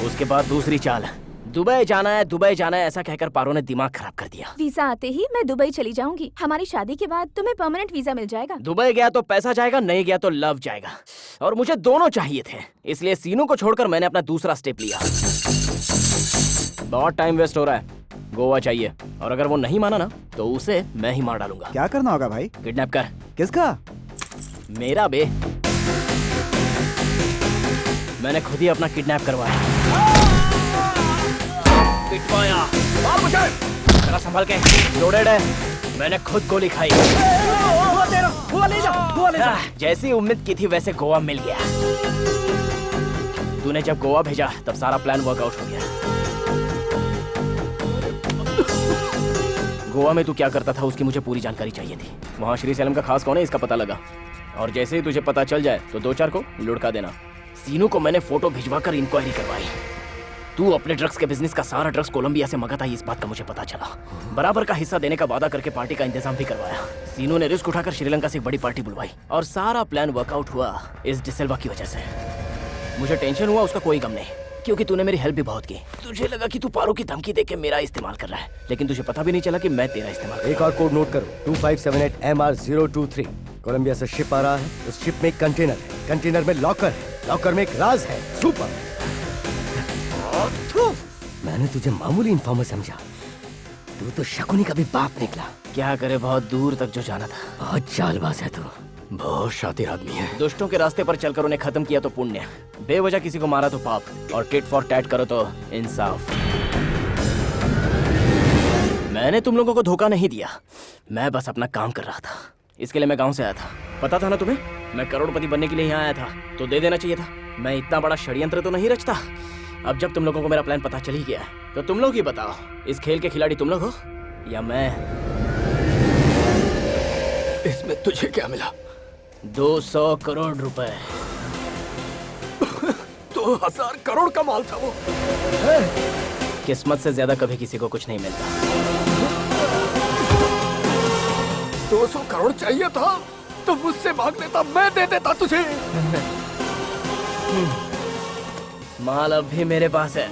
उसके बाद दूसरी चाल, दुबई जाना है, दुबई जाना है ऐसा कहकर पारो ने दिमाग खराब कर दिया। वीजा आते ही मैं दुबई चली जाऊंगी। हमारी शादी के बाद तुम्हें परमानेंट वीजा मिल जाएगा। दुबई गया तो पैसा जाएगा, नहीं गया तो लव जाएगा, और मुझे दोनों चाहिए थे। इसलिए सीनू को छोड़कर मैंने अपना दूसरा स्टेप लिया। बहुत टाइम वेस्ट हो रहा है, गोवा चाहिए, और अगर वो नहीं माना ना तो उसे मैं ही मार डालूंगा। क्या करना होगा भाई? किडनैप कर। किसका? मेरा बे। मैंने खुद ही अपना किडनैप करवाया। पिटवाया। मार मुझे। जरा संभल के, लोडेड है। मैंने खुद गोली खाई। गोवा ले जा। जैसी उम्मीद की थी वैसे गोवा मिल गया। तूने जब गोवा भेजा तब सारा प्लान वर्कआउट हो गया। गोवा में तू क्या करता था उसकी मुझे पूरी जानकारी चाहिए थी। वहाँ श्री सैलम का खास कौन है इसका पता लगा, और जैसे ही तुझे पता चल जाए तो 2-4 को लुढ़का देना। सीनू को मैंने फोटो भिजवाकर इंक्वायरी करवाई। तू अपने ड्रग्स के बिजनेस का सारा ड्रग्स कोलंबिया से मंगाता है, इस बात का मुझे पता चला। बराबर का हिस्सा देने का वादा करके पार्टी का इंतजाम भी करवाया। सीनू ने रिस्क उठाकर श्रीलंका से एक बड़ी पार्टी बुलवाई, और सारा प्लान वर्कआउट हुआ इस डिसेल्वा की वजह से। मुझे टेंशन हुआ, उसका कोई गम नहीं, क्योंकि तूने मेरी हेल्प भी बहुत की। तुझे लगा कि तू पारो की धमकी देके मेरा इस्तेमाल कर रहा है, लेकिन तुझे पता भी नहीं चला कि मैं तेरा इस्तेमाल कर रहा हूं। एक और कोड नोट करो, 2578 MR023। कोलंबिया से शिप आ रहा है। उस शिप में एक कंटेनर है, कंटेनर में लॉकर है, लॉकर में एक राज है। सुपर। मैंने तुझे मामूली इन्फॉर्मर समझा, तू तो शकुनी का भी बाप निकला। क्या करे, बहुत दूर तक जो जाना था। बहुत चालबाज है तू, बहुत शातिर आदमी है। दुष्टों के रास्ते पर चलकर उन्हें खत्म किया तो पुण्य, बेवजह किसी को मारा तो पाप, और टिट फॉर टैट करो तो इंसाफ। मैंने तुम लोगों को धोखा नहीं दिया, मैं बस अपना काम कर रहा था। इसके लिए मैं गांव से आया था। पता था ना तुम्हें, मैं करोड़पति बनने के लिए यहाँ आया था, तो दे देना चाहिए था। मैं इतना बड़ा षड्यंत्र तो नहीं रचता। अब जब तुम लोगों को मेरा प्लान पता चल ही गया है, तो तुम लोग ही बताओ, इस खेल के खिलाड़ी तुम लोग हो या मैं? इसमें तुझे क्या मिला? 200 करोड़ रुपए। 2000 करोड़ का माल था वो। किस्मत से ज्यादा कभी किसी को कुछ नहीं मिलता। 200 करोड़ चाहिए था तो मुझसे मांग लेता, मैं दे देता तुझे। माल अब भी मेरे पास है।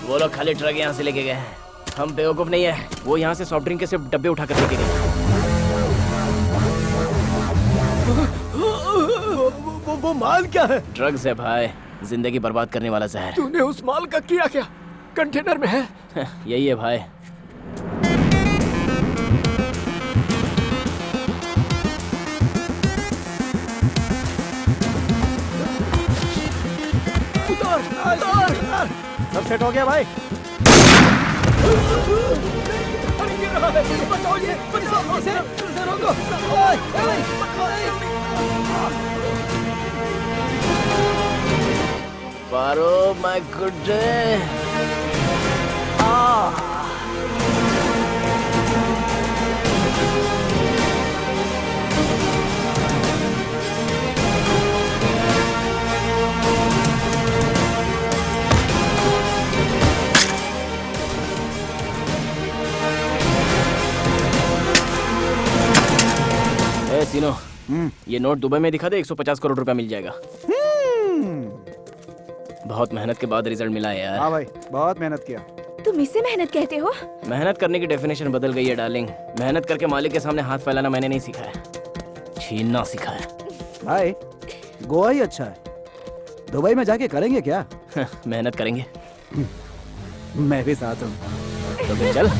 वो लोग खाली ट्रक यहाँ से लेके गए हैं। हम बेवकूफ नहीं है, वो यहाँ से सॉफ्ट ड्रिंक के सिर्फ डब्बे उठाकर लेके गए। वो माल क्या है? ड्रग्स है भाई, जिंदगी बर्बाद करने वाला जहर। तूने उस माल का किया क्या? कंटेनर में है। यही है भाई। सब सेट हो गया भाई? पारो माय गुड डे। सीनो, ये नोट दुबई में दिखा दे, 150 करोड़ रुपया मिल जाएगा। बहुत मेहनत के बाद रिजल्ट मिला है यार। हाँ भाई, बहुत मेहनत किया। तुम इसे मेहनत कहते हो? मेहनत करने की डेफिनेशन बदल गई है डार्लिंग। मेहनत करके मालिक के सामने हाथ फैलाना मैंने नहीं सीखा है, छीनना सीखा है। भाई गोवा ही अच्छा है, दुबई में जाके करेंगे क्या? मेहनत करेंगे। मैं भी साथ हूँ। तो फिर चल।